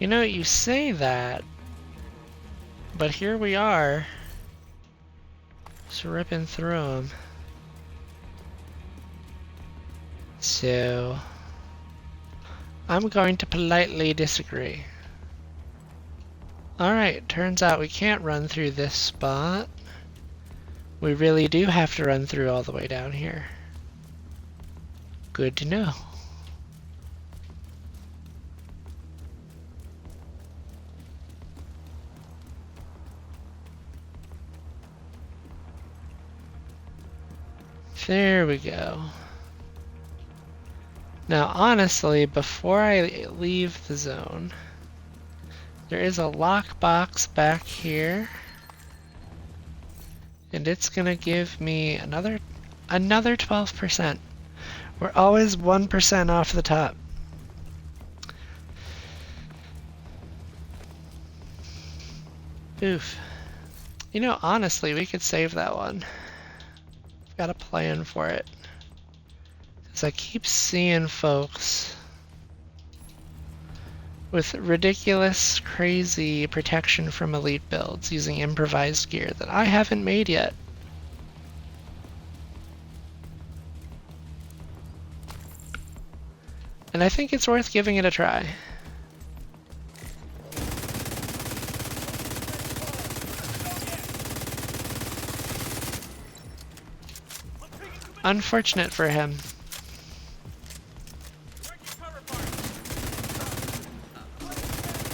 You know, you say that, but here we are, just ripping through them. So, I'm going to politely disagree. Alright, turns out we can't run through this spot. We really do have to run through all the way down here. Good to know. There we go. Now, honestly, before I leave the zone, there is a lockbox back here, and it's gonna give me another 12%. We're always 1% off the top. Oof. You know, honestly, we could save that one. Got a plan for it. Because I keep seeing folks with ridiculous, crazy protection from elite builds using improvised gear that I haven't made yet. And I think it's worth giving it a try. Unfortunate for him.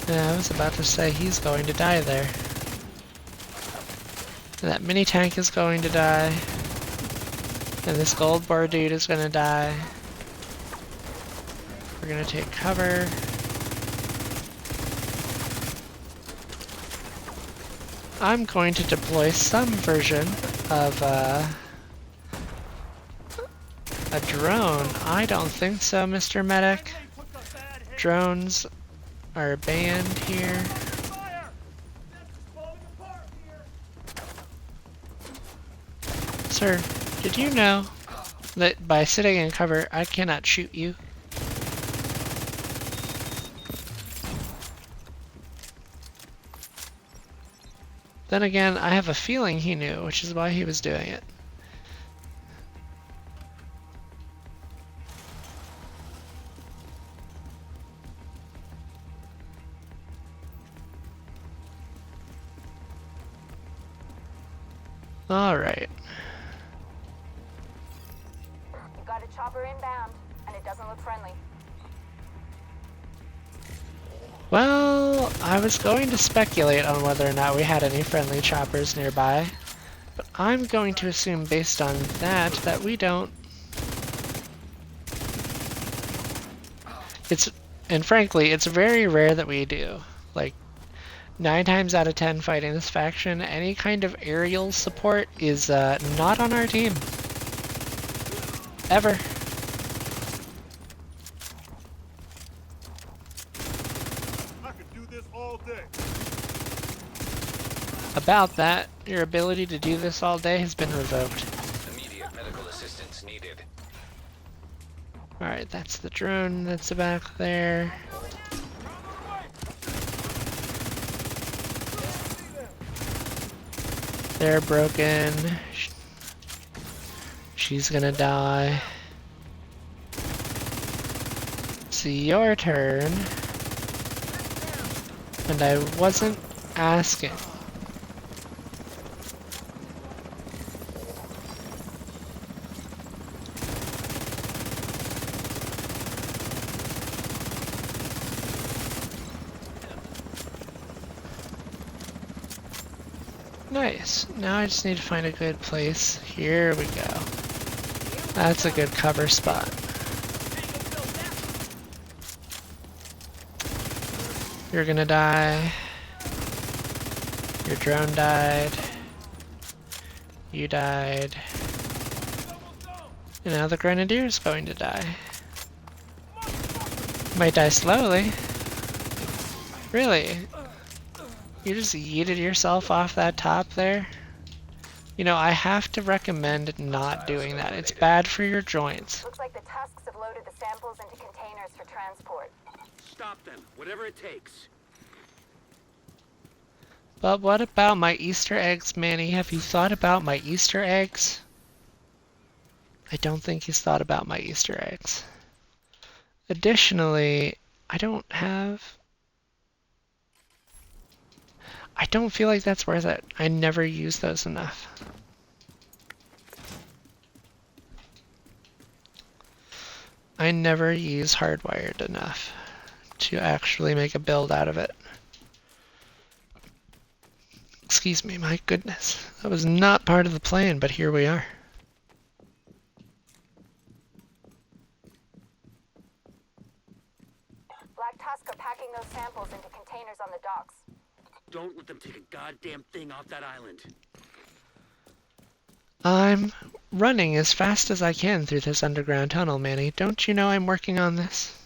Yeah, I was about to say he's going to die there. And that mini tank is going to die. And this gold bar dude is going to die. We're going to take cover. I'm going to deploy some version of a drone. I don't think so, Mr. Medic. Drones are banned here. Sir, did you know that by sitting in cover, I cannot shoot you? Then again, I have a feeling he knew, which is why he was doing it. Alright. You got a chopper inbound, and it doesn't look friendly. Well, I was going to speculate on whether or not we had any friendly choppers nearby, but I'm going to assume based on that we don't. And frankly, it's very rare that we do. Like, 9 times out of 10 fighting this faction, any kind of aerial support is not on our team. Ever. I could do this all day. About that, your ability to do this all day has been revoked. Immediate medical assistance needed. Alright, that's the drone that's back there. They're broken. She's gonna die. It's your turn. And I wasn't asking. Nice. Now I just need to find a good place. Here we go. That's a good cover spot. You're gonna die. Your drone died. You died. And now the Grenadier's going to die. Might die slowly. Really? You just yeeted yourself off that top there? You know, I have to recommend not doing that. It's bad for your joints. Looks like the Tusks have loaded the samples into containers for transport. Stop them, whatever it takes. But what about my Easter eggs, Manny? Have you thought about my Easter eggs? I don't think he's thought about my Easter eggs. Additionally, I don't feel like that's worth it. I never use those enough. I never use hardwired enough to actually make a build out of it. Excuse me, my goodness. That was not part of the plan, but here we are. Black Tusk are packing those samples into containers on the docks. Don't let them take a goddamn thing off that island. I'm running as fast as I can through this underground tunnel, Manny. Don't you know I'm working on this?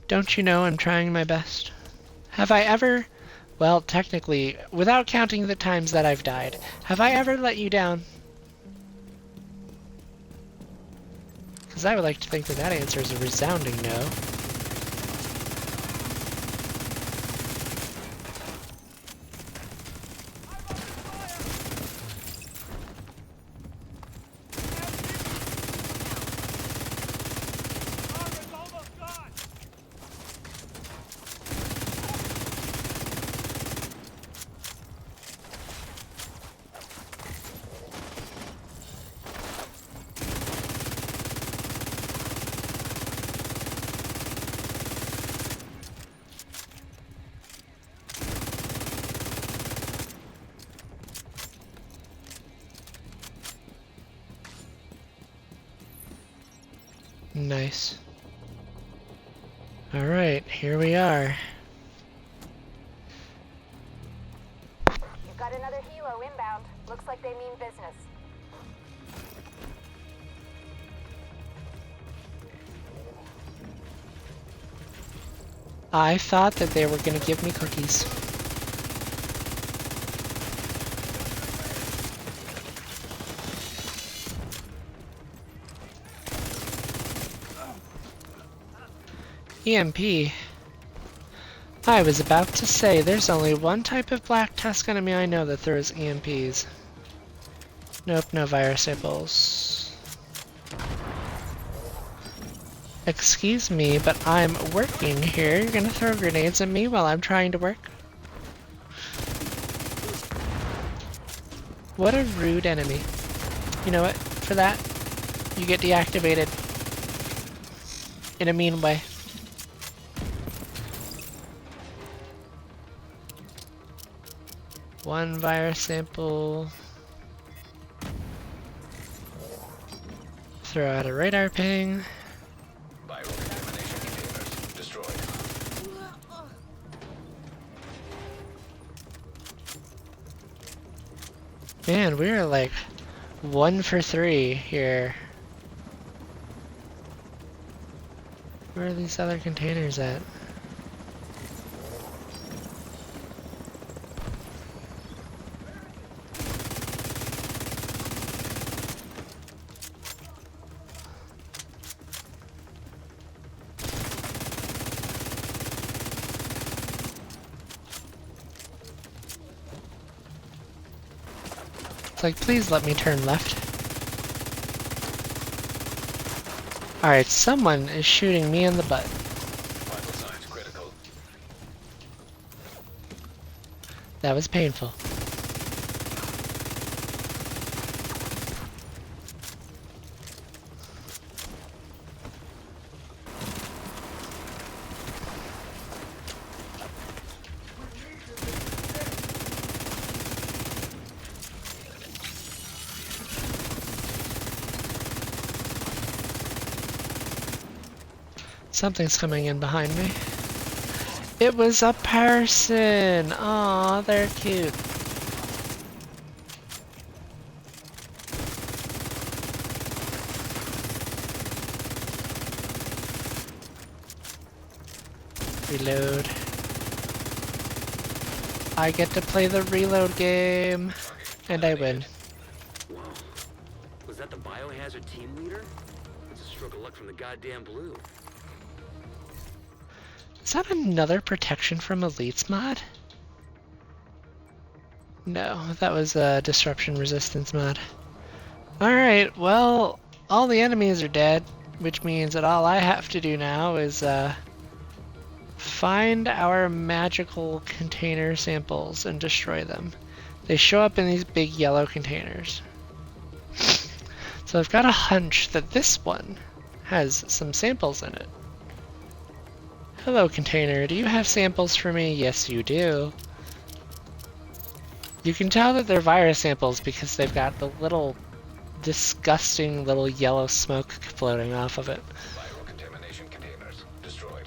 Don't you know I'm trying my best? Have I ever, well, technically, without counting the times that I've died, have I ever let you down? Because I would like to think that that answer is a resounding no. Nice. Alright, here we are. You've got another helo inbound. Looks like they mean business. I thought that they were gonna give me cookies. EMP. I was about to say, there's only one type of Black Tusk enemy I know that throws EMPs. Nope, no virus samples. Excuse me, but I'm working here. You're gonna throw grenades at me while I'm trying to work? What a rude enemy. You know what? For that, you get deactivated. In a mean way. One virus sample. Throw out a radar ping. Biocontamination containers destroyed. Man, we're like 1 for 3 here. Where are these other containers at? It's like, please let me turn left. Alright, someone is shooting me in the butt. Vital signs critical. That was painful. Something's coming in behind me. It was a person! Aw, they're cute. Reload. I get to play the reload game, and I win. Whoa. Was that the biohazard team leader? It's a stroke of luck from the goddamn blue. Is that another protection from elites mod? No, that was a disruption resistance mod. Alright, well, all the enemies are dead, which means that all I have to do now is find our magical container samples and destroy them. They show up in these big yellow containers. So I've got a hunch that this one has some samples in it. Hello, container. Do you have samples for me? Yes, you do. You can tell that they're virus samples because they've got the little disgusting little yellow smoke floating off of it. Biocontamination containers destroyed.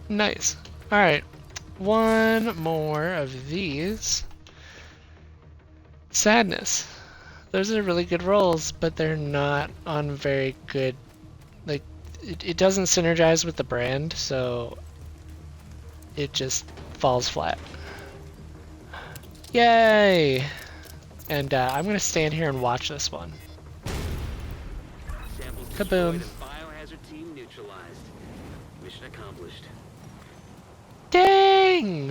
Nice. Alright. One more of these. Sadness. Those are really good rolls, but they're not on very good... Like, it doesn't synergize with the brand, so it just falls flat. Yay! And I'm gonna stand here and watch this one. Samples Kaboom. destroyed and biohazard team neutralized. Mission accomplished. Dang!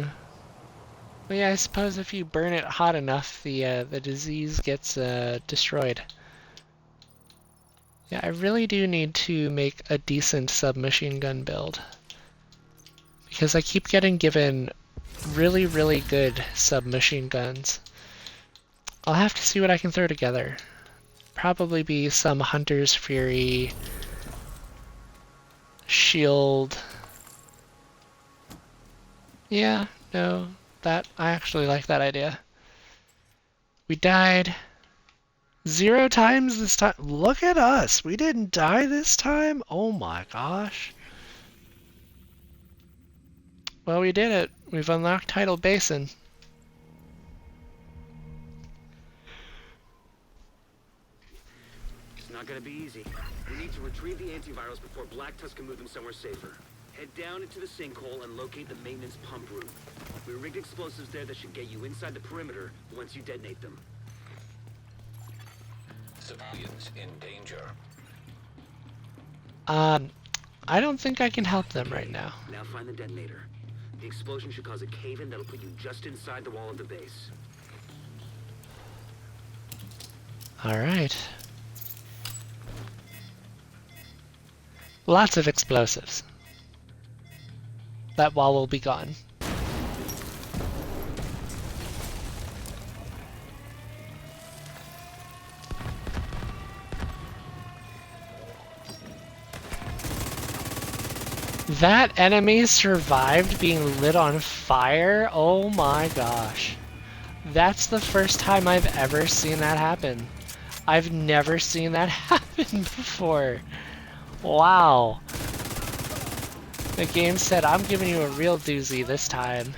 Well, yeah, I suppose if you burn it hot enough, the disease gets destroyed. Yeah, I really do need to make a decent submachine gun build. Because I keep getting given really, really good submachine guns. I'll have to see what I can throw together. Probably be some Hunter's Fury, Shield. Yeah, no, I actually like that idea. We died 0 times this time. Look at us. We didn't die this time. Oh my gosh. Well, we did it. We've unlocked Tidal Basin. It's not gonna be easy. We need to retrieve the antivirals before Black Tusk can move them somewhere safer. Head down into the sinkhole and locate the maintenance pump room. We rigged explosives there that should get you inside the perimeter once you detonate them. Civilians in danger. I don't think I can help them right now. Now find the detonator. The explosion should cause a cave-in that'll put you just inside the wall of the base. Alright. Lots of explosives. That wall will be gone. That enemy survived being lit on fire? Oh my gosh. That's the first time I've ever seen that happen. I've never seen that happen before. Wow. The game said, I'm giving you a real doozy this time.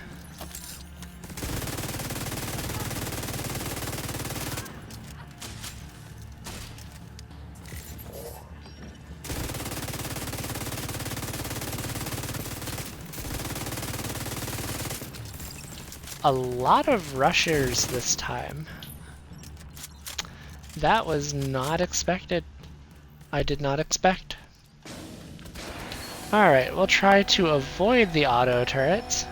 A lot of rushers this time. That was not expected. I did not expect. Alright, we'll try to avoid the auto turrets.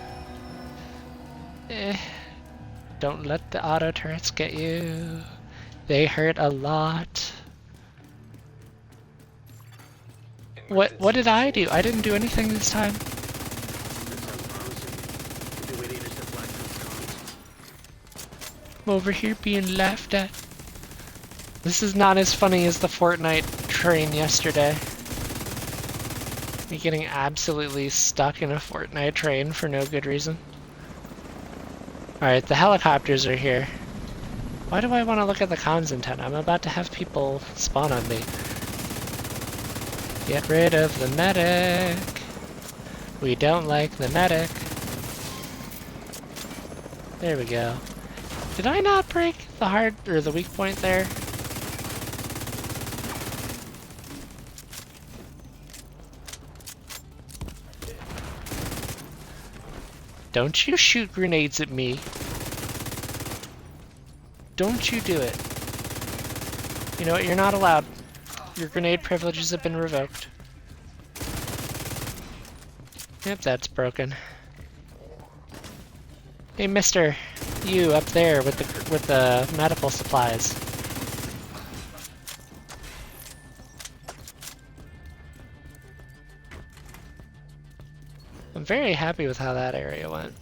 Don't let the auto turrets get you. They hurt a lot. What did I do? I didn't do anything this time. I'm over here being laughed at. This is not as funny as the Fortnite train yesterday. Me getting absolutely stuck in a Fortnite train for no good reason. Alright, the helicopters are here. Why do I want to look at the comms antenna? I'm about to have people spawn on me. Get rid of the medic. We don't like the medic. There we go. Did I not break the hard or the weak point there? Don't you shoot grenades at me. Don't you do it. You know what? You're not allowed. Your grenade privileges have been revoked. Yep, that's broken. Hey, mister. You up there with the medical supplies. I'm very happy with how that area went.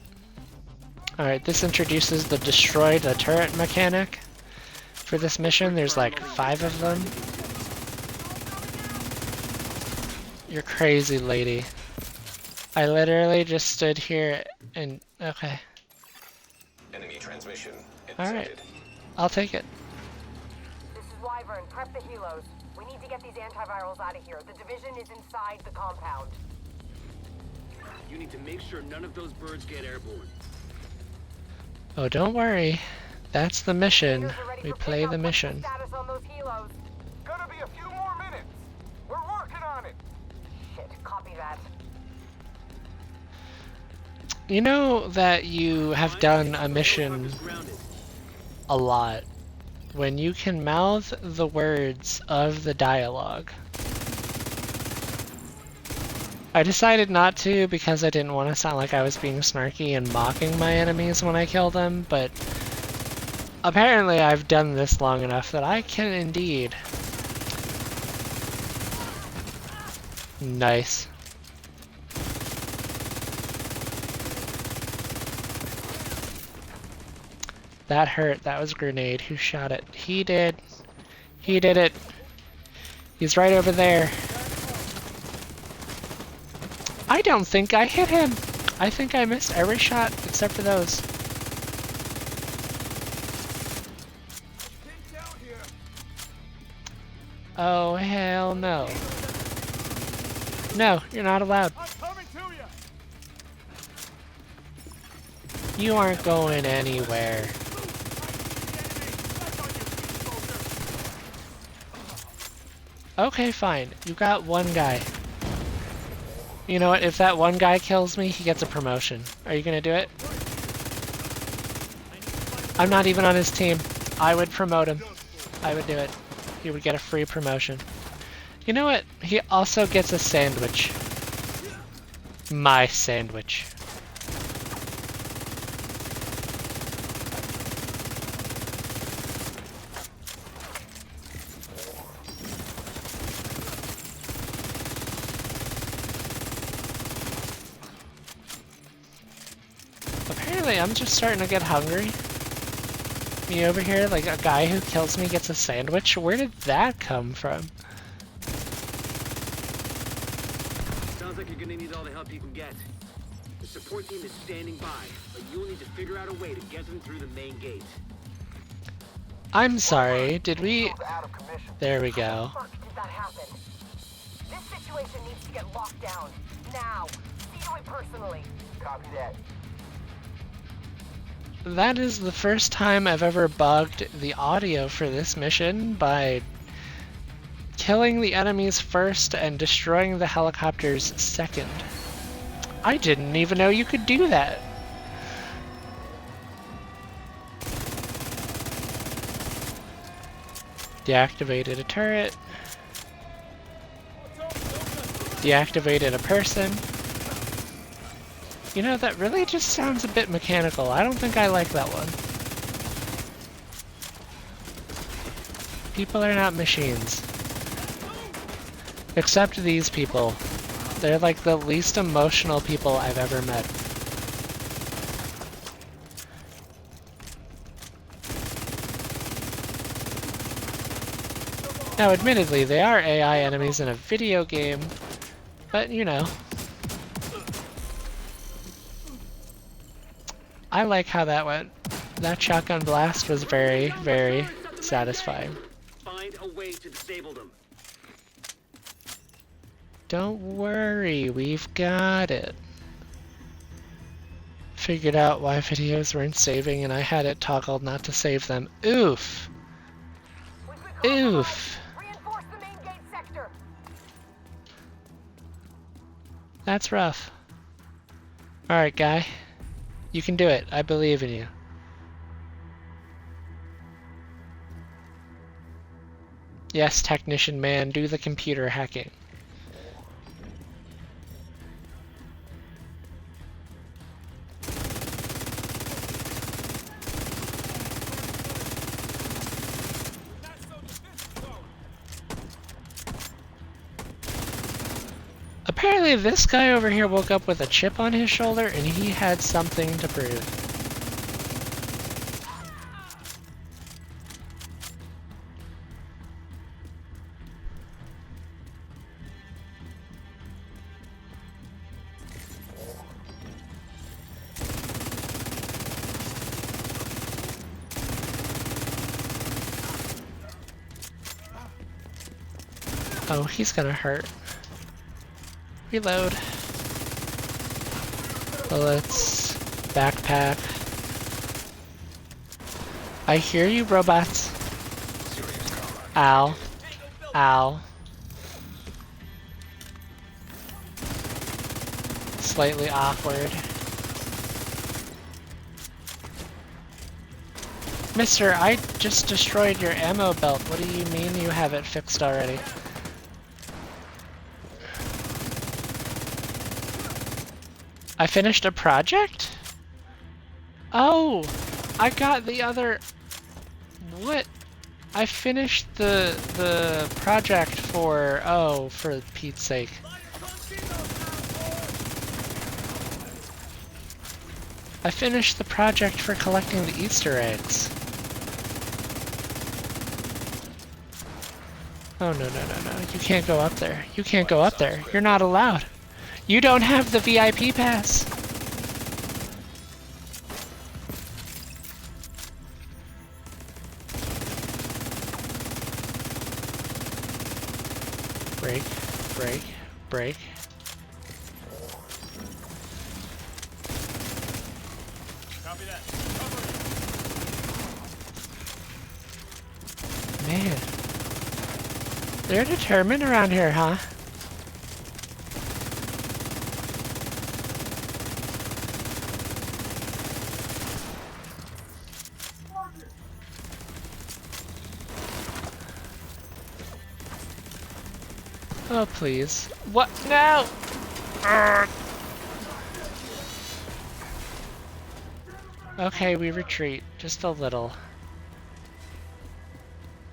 Alright, this introduces the destroy the turret mechanic. For this mission, there's like 5 of them. You're crazy, lady. I literally just stood here and... okay. Enemy transmission Alright. intercepted. I'll take it. This is Wyvern. Prep the helos. We need to get these antivirals out of here. The division is inside the compound. You need to make sure none of those birds get airborne. Oh, don't worry. That's the mission. Fingers are ready We for play pickup. the What's mission. Status on those helos. Gonna be a few more minutes. We're working on it. Shit, copy that. You know that you have done a mission a lot when you can mouth the words of the dialogue. I decided not to because I didn't want to sound like I was being snarky and mocking my enemies when I kill them, but apparently I've done this long enough that I can indeed. Nice. That hurt. That was a grenade. Who shot it? He did. He did it. He's right over there. I don't think I hit him. I think I missed every shot except for those. Oh, hell no. No, you're not allowed. I'm coming to you. You aren't going anywhere. Okay, fine. You got one guy. You know what? If that one guy kills me, he gets a promotion. Are you gonna do it? I'm not even on his team. I would promote him. I would do it. He would get a free promotion. You know what? He also gets a sandwich. My sandwich. Apparently, I'm just starting to get hungry. Me over here, like a guy who kills me gets a sandwich? Where did that come from? Sounds like you're gonna need all the help you can get. The support team is standing by, but you'll need to figure out a way to get them through the main gate. I'm sorry, did we... Out of commission. There we go. Fuck did that happen? This situation needs to get locked down. Now. See to it personally. Copy that. That is the first time I've ever bugged the audio for this mission by killing the enemies first and destroying the helicopters second. I didn't even know you could do that. Deactivated a turret. Deactivated a person. You know, that really just sounds a bit mechanical. I don't think I like that one. People are not machines. Except these people. They're like the least emotional people I've ever met. Now, admittedly, they are AI enemies in a video game, but you know. I like how that went. That shotgun blast was very, very satisfying. Find a way to disable them. Don't worry, we've got it. Figured out why videos weren't saving and I had it toggled not to save them. Oof. Oof. Reinforce the main gate sector. That's rough. Alright, guy. You can do it. I believe in you. Yes, technician man, do the computer hacking. Apparently this guy over here woke up with a chip on his shoulder and he had something to prove. Oh, he's gonna hurt. Reload. Bullets. Backpack. I hear you, robots. Ow. Ow. Slightly awkward. Mister, I just destroyed your ammo belt. What do you mean you have it fixed already? I finished a project? Oh, I got the other... What? I finished the project for... Oh, for Pete's sake. I finished the project for collecting the Easter eggs. Oh, no, no, no, no. You can't go up there. You can't go up there. You're not allowed. You don't have the VIP pass. Break, break, break. Copy that. Cover it. Man. They're determined around here, huh? Oh, please. What? No! Okay, we retreat. Just a little.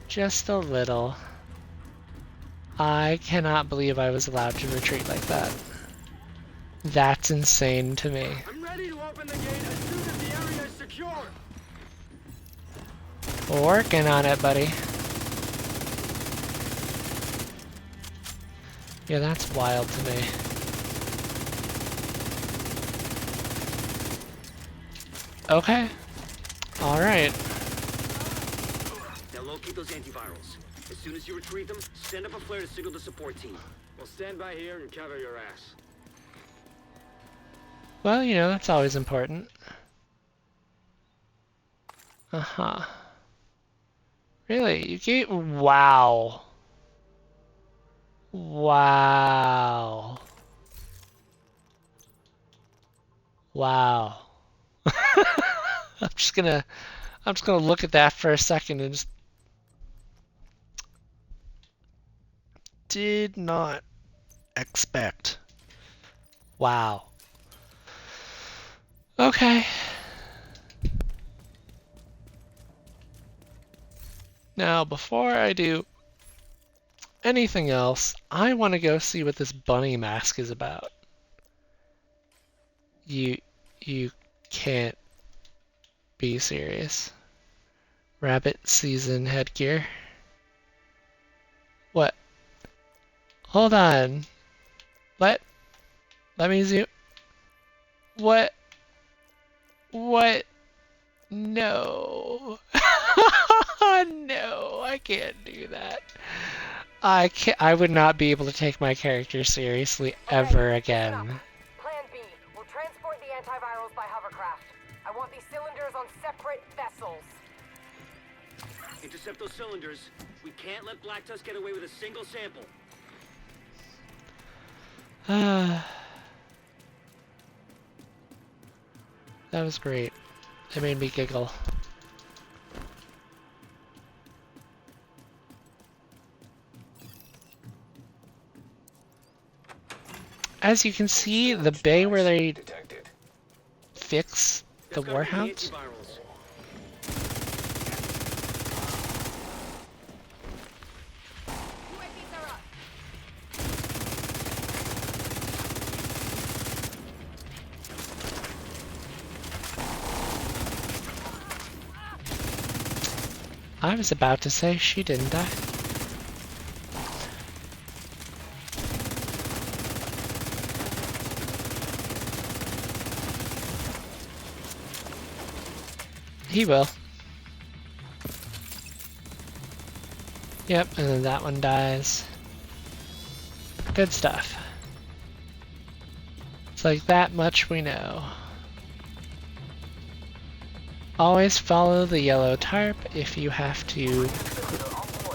Just a little. I cannot believe I was allowed to retreat like that. That's insane to me. I'm ready to open the gate as soon as the area is secure. Working on it, buddy. Yeah, that's wild to me. Okay. Alright. Now locate those antivirals. As soon as you retrieve them, send up a flare to signal the support team. We'll stand by here and cover your ass. Well, you know, that's always important. Uh-huh. Really? You gave... Wow. Wow. Wow. I'm just gonna look at that for a second and just did not expect. Wow. Okay. Now, before I do anything else, I want to go see what this bunny mask is about. You can't be serious. Rabbit season headgear. What? Hold on. Let me zoom. What? What? No. No, I can't do that. I would not be able to take my character seriously ever again. Plan B. We'll transport the antivirals by hovercraft. I want these cylinders on separate vessels. Intercept those cylinders. We can't let Black Tusk get away with a single sample. That was great. It made me giggle. As you can see, the bay where they fix the warhounds. I was about to say she didn't die. He will. Yep, and then that one dies. Good stuff. It's like that much we know. Always follow the yellow tarp if you have to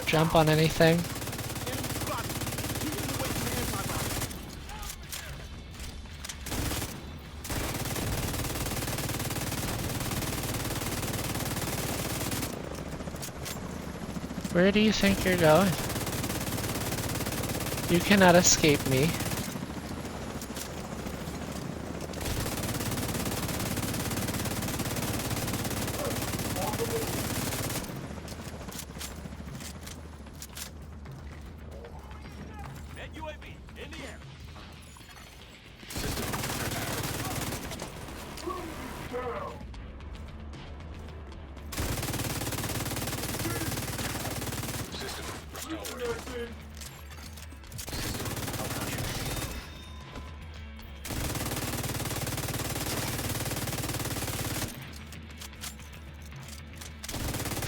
jump on anything. Where do you think you're going? You cannot escape me.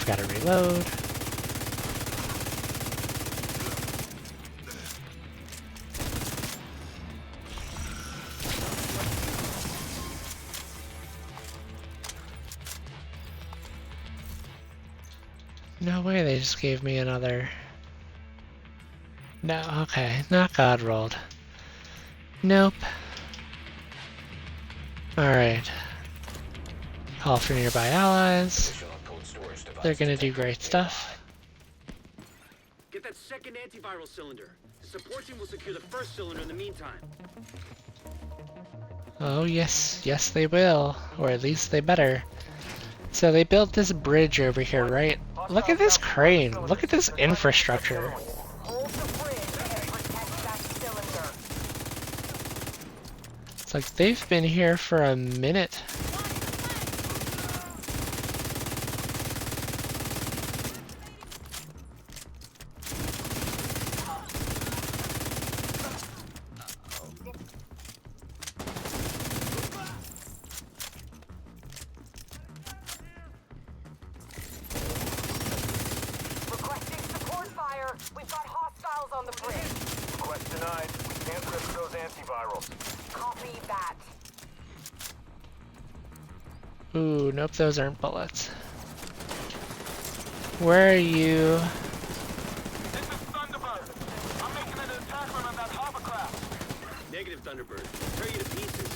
Gotta reload. No way they just gave me another... No, okay, not God rolled. Nope. Alright. Call for nearby allies. They're gonna do great stuff. Get that second antiviral cylinder. The support team will secure the first cylinder in the meantime. Oh yes, yes they will. Or at least they better. So they built this bridge over here, right? Look at this crane. Look at this infrastructure. Hold the bridge and protect that cylinder. It's like they've been here for a minute. on the bridge. Quest denied. We can't risk those antivirals. Copy that. Ooh, nope, those aren't bullets. Where are you? This is Thunderbird. I'm making an attack run on that hovercraft. Negative, Thunderbird. Tear you to pieces.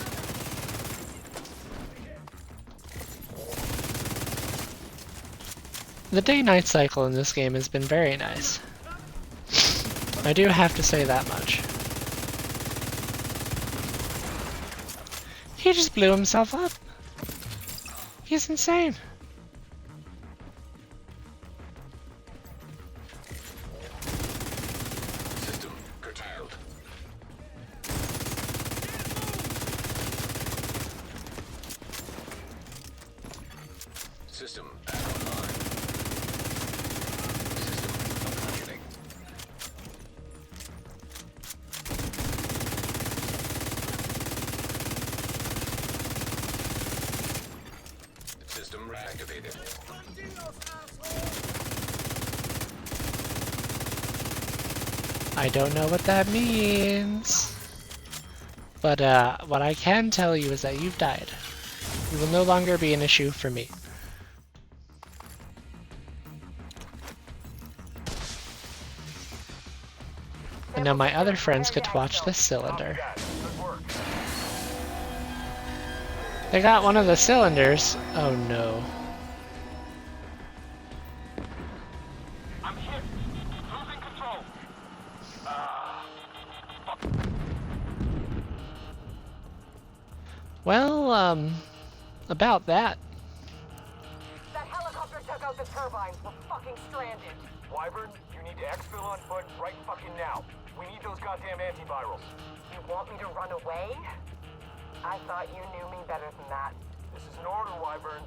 The day-night cycle in this game has been very nice. I do have to say that much. He just blew himself up. He's insane. System curtailed. System back online. System functioning. System reactivated. I don't know what that means. But what I can tell you is that you've died. You will no longer be an issue for me. And now my other friends get to watch this cylinder. Good work. They got one of the cylinders. Oh no. I'm hit. Losing control. Well, about that. That helicopter took out the turbines. We're fucking stranded. Wyvern, you need to exfil on foot right fucking now. We need those goddamn antivirals. You want me to run away? I thought you knew me better than that. This is an order, Wyvern.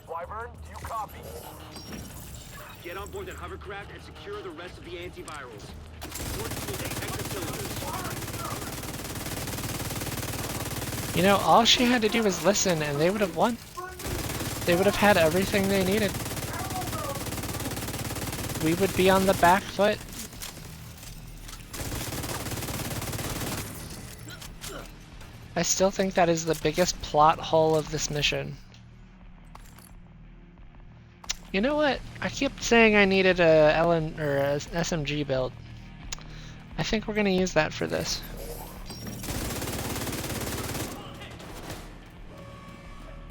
Wyvern, do you copy? Get on board that hovercraft and secure the rest of the antivirals. Forces will detect the cylinders. You know, all she had to do was listen and they would have won. They would have had everything they needed. We would be on the back foot. I still think that is the biggest plot hole of this mission. You know what? I keep saying I needed a LN or a SMG build. I think we're gonna use that for this.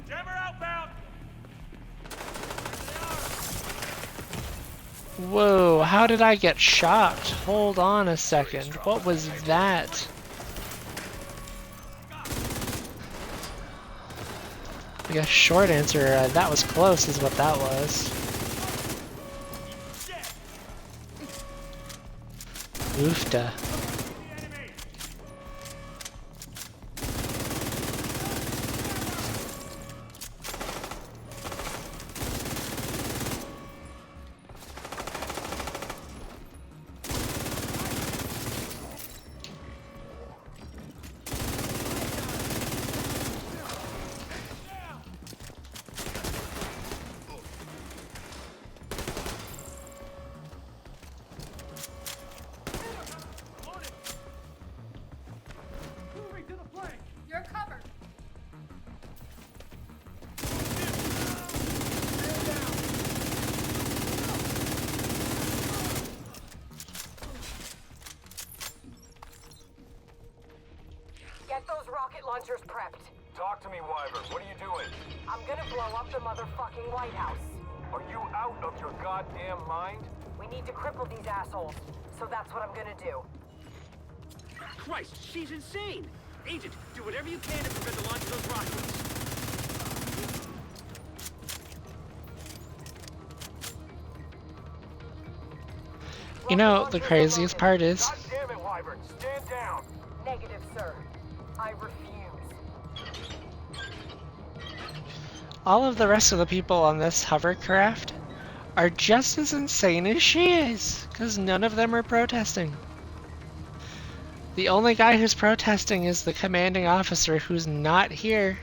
Jammer outbound! Whoa, how did I get shocked? Hold on a second. What was that? I guess short answer, that was close is what that was. Oofta. You're covered. Get those rocket launchers prepped. Talk to me, Wyvern. What are you doing? I'm gonna blow up the motherfucking White House. Are you out of your goddamn mind? We need to cripple these assholes. So that's what I'm gonna do. Christ, she's insane! Agent, do whatever you can to prevent the launch of those rockets. You know, the craziest part is, God damn it, Wyvern. Stand down. Negative, sir. I refuse. all of the rest of the people on this hovercraft are just as insane as she is, because none of them are protesting. The only guy who's protesting is the commanding officer who's not here.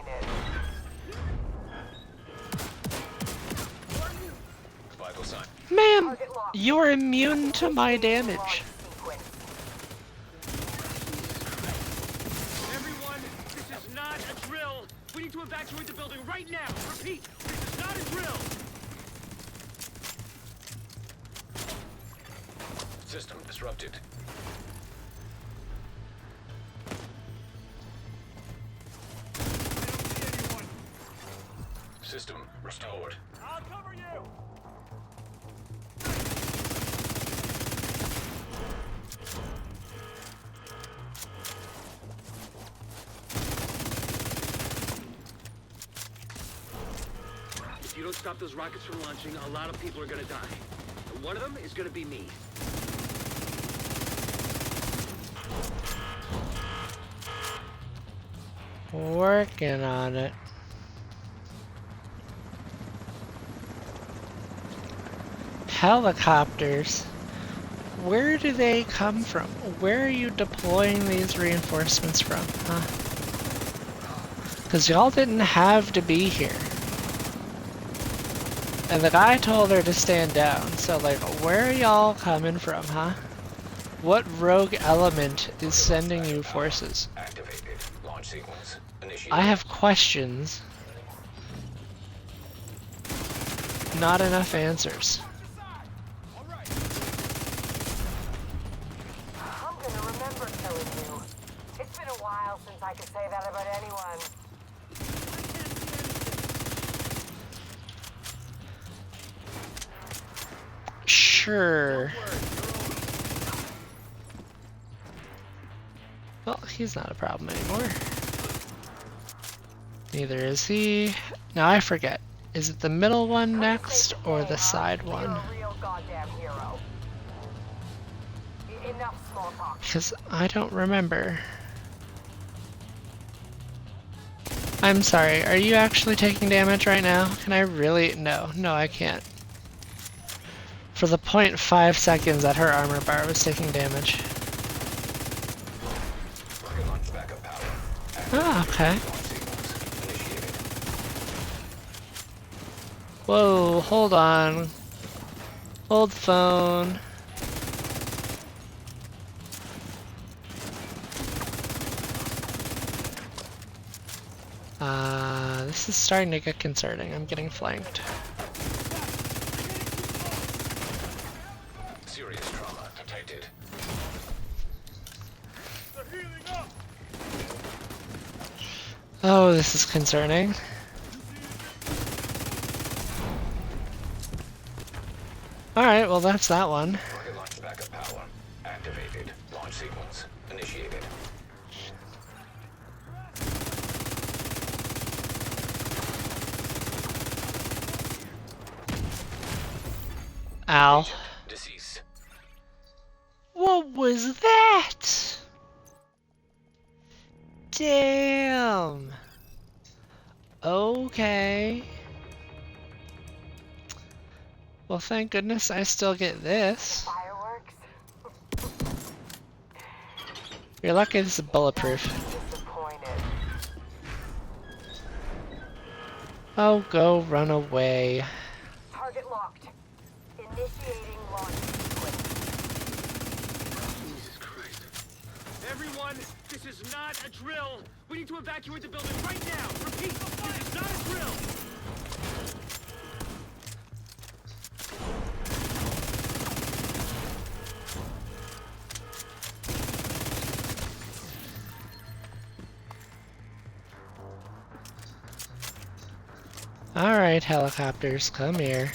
Disappointed. Vital sign. Ma'am, Target locked. you're immune to my Initiating damage. launch sequence. Everyone, this is not a drill. We need to evacuate the building right now. Repeat, this is not a drill. System disrupted. System restored. I'll cover you! If you don't stop those rockets from launching, a lot of people are gonna die. And one of them is gonna be me. Working on it. Helicopters. Where do they come from? Where are you deploying these reinforcements from, huh? Because y'all didn't have to be here. And the guy told her to stand down, so like, where are y'all coming from, huh? What rogue element is sending you forces? Activated. Launch sequence. Initiated. I have questions. Not enough answers. I'm gonna remember killing you. It's been a while since I could say that about anyone. Sure. Well, he's not a problem anymore. Neither is he. Now I forget. Is it the middle one next or the side one? You're a real goddamn hero. Enough small talk. Because I don't remember. I'm sorry, are you actually taking damage right now? Can I really? No, I can't. For the 0.5 seconds that her armor bar was taking damage. Rocket launch backup power. Ah, okay. Launch sequence. Initiated. Whoa, hold on. Hold the phone. This is starting to get concerning. I'm getting flanked. Serious trauma detected. They're healing up! Oh, this is concerning. Alright, well that's that one. Rocket launch backup power. Activated. Launch sequence. Initiated. Ow. Deceased. What was that? Damn. Okay. Well, thank goodness I still get this. Fireworks? You're lucky this is bulletproof. Disappointed. Oh, go run away. Target locked. Initiating launch sequence. Jesus Christ. Everyone, this is not a drill. We need to evacuate the building right now. Repeat, this is not a drill. Alright, helicopters, come here.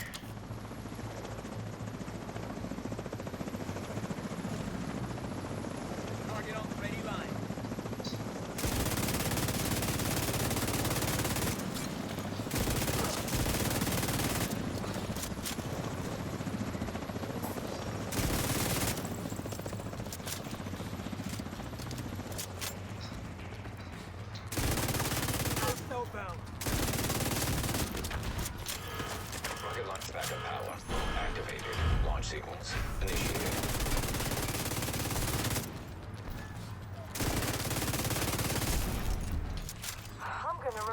Target on ready line. Snowbound. Rocket launch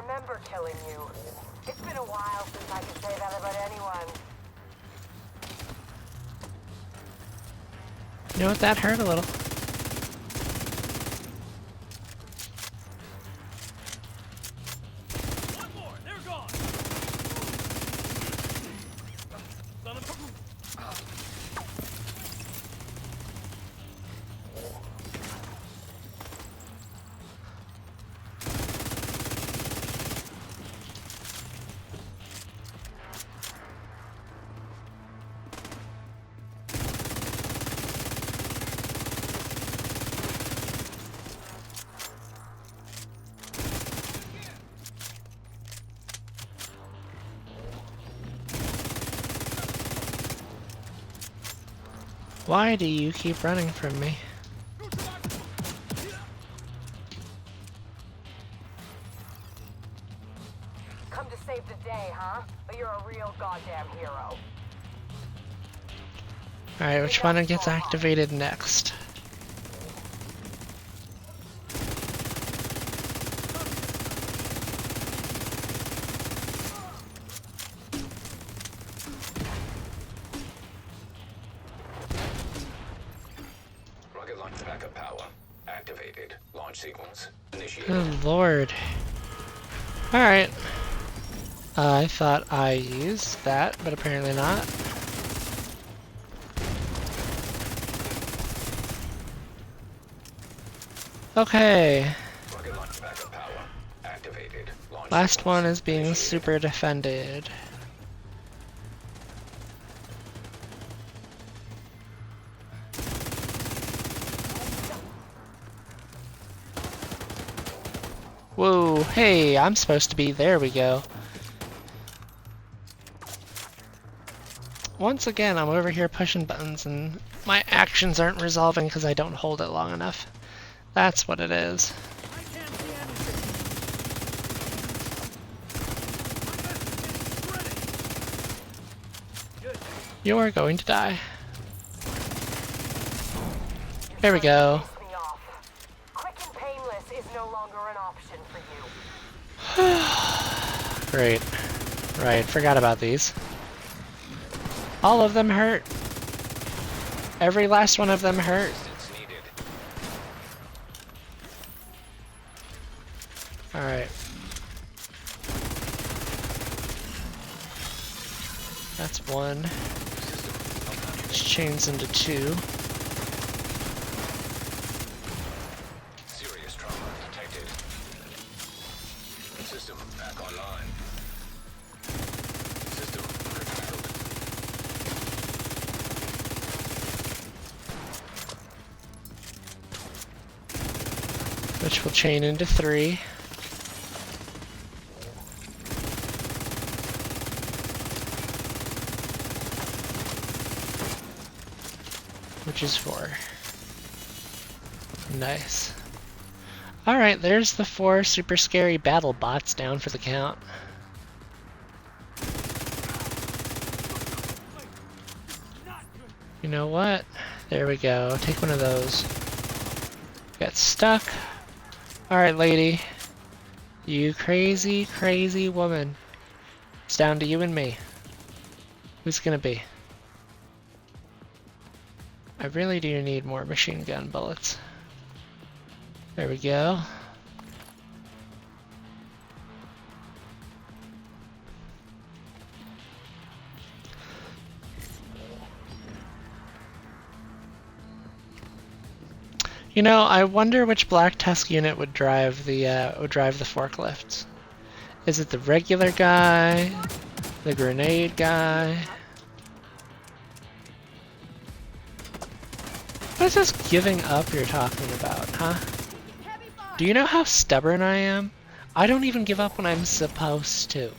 remember killing you. It's been a while since I could say that about anyone. You know what? That hurt a little. One more. They're gone. Son of a... Why do you keep running from me? Come to save the day, huh? But you're a real goddamn hero. Alright, which one gets activated next? Rocket launch backup power activated. Launch sequence initiated. Good lord. Alright. I thought I used that, but apparently not. Okay. Rocket launch backup power activated. Launch Last sequence one is being initiated. super defended. Whoa, hey, I'm supposed to be, there we go. Once again, I'm over here pushing buttons and my actions aren't resolving because I don't hold it long enough. That's what it is. I can't see anything. Good. You're going to die. There we go. Piss me off. Quick and painless is no longer an option for you. Great. Right, forgot about these. All of them hurt. Every last one of them hurt. Assistance needed. Alright. That's one. Which chains into two. Serious trauma detected. System back online. System curtailed. Which will chain into three. Which is four. Nice. Alright, there's the 4 super scary battle bots down for the count. You know what? There we go. Take one of those. Got stuck. Alright, lady. You crazy, crazy woman. It's down to you and me. Who's gonna be? I really do need more machine gun bullets. There we go. You know, I wonder which Black Tusk unit would drive the forklifts. Is it the regular guy? The grenade guy? What is this giving up you're talking about, huh? Do you know how stubborn I am? I don't even give up when I'm supposed to.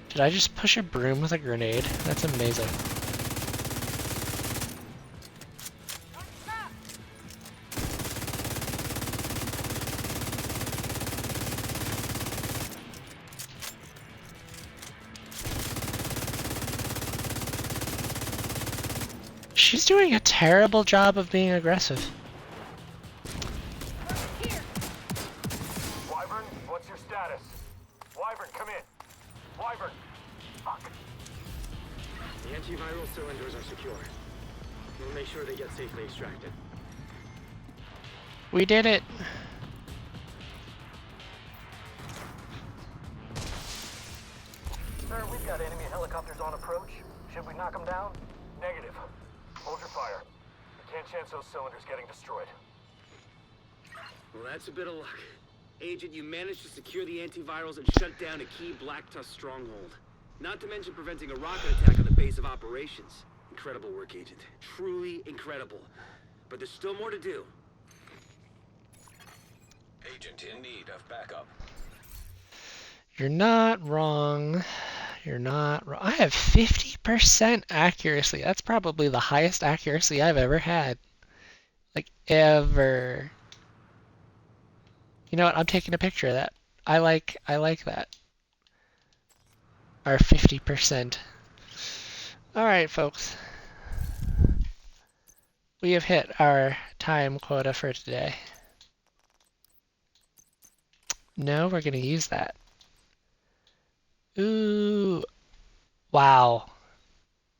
Did I just push a broom with a grenade? That's amazing. She's doing a terrible job of being aggressive. Wyvern, what's your status? Wyvern, come in. Wyvern. Fuck. The antiviral cylinders are secure. We'll make sure they get safely extracted. We did it. Sir, we've got enemy helicopters on approach. Should we knock them down? Negative. Hold your fire. We can't chance those cylinders getting destroyed. Well, that's a bit of luck. Agent, you managed to secure the antivirals and shut down a key Black Tusk stronghold. Not to mention preventing a rocket attack on the base of operations. Incredible work, Agent. Truly incredible. But there's still more to do. Agent in need of backup. You're not wrong. You're not wrong. I have 50% accuracy. That's probably the highest accuracy I've ever had. Like, ever. You know what? I'm taking a picture of that. I like that. Our 50%. Alright, folks. We have hit our time quota for today. No, we're going to use that. Ooh. Wow.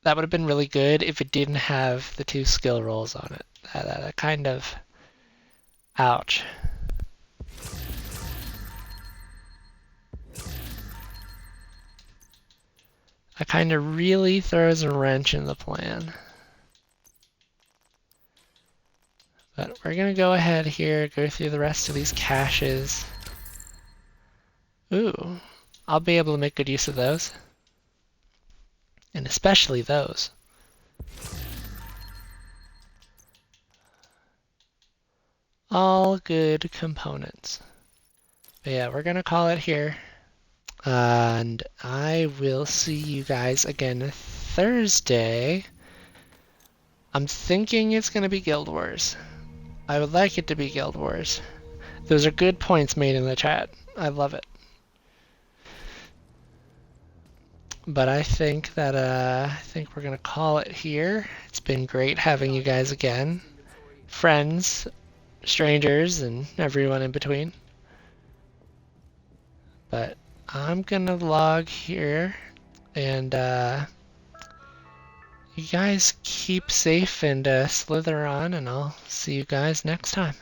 That would have been really good if it didn't have the 2 skill rolls on it. That kind of... Ouch. That kind of really throws a wrench in the plan. But we're going to go ahead here, go through the rest of these caches. Ooh, I'll be able to make good use of those. And especially those. All good components. But yeah, we're going to call it here. And I will see you guys again Thursday. I'm thinking it's going to be Guild Wars. I would like it to be Guild Wars. Those are good points made in the chat. I love it. But I think that we're going to call it here. It's been great having you guys again. Friends, strangers, and everyone in between. But I'm gonna log here, and you guys keep safe and slither on, and I'll see you guys next time.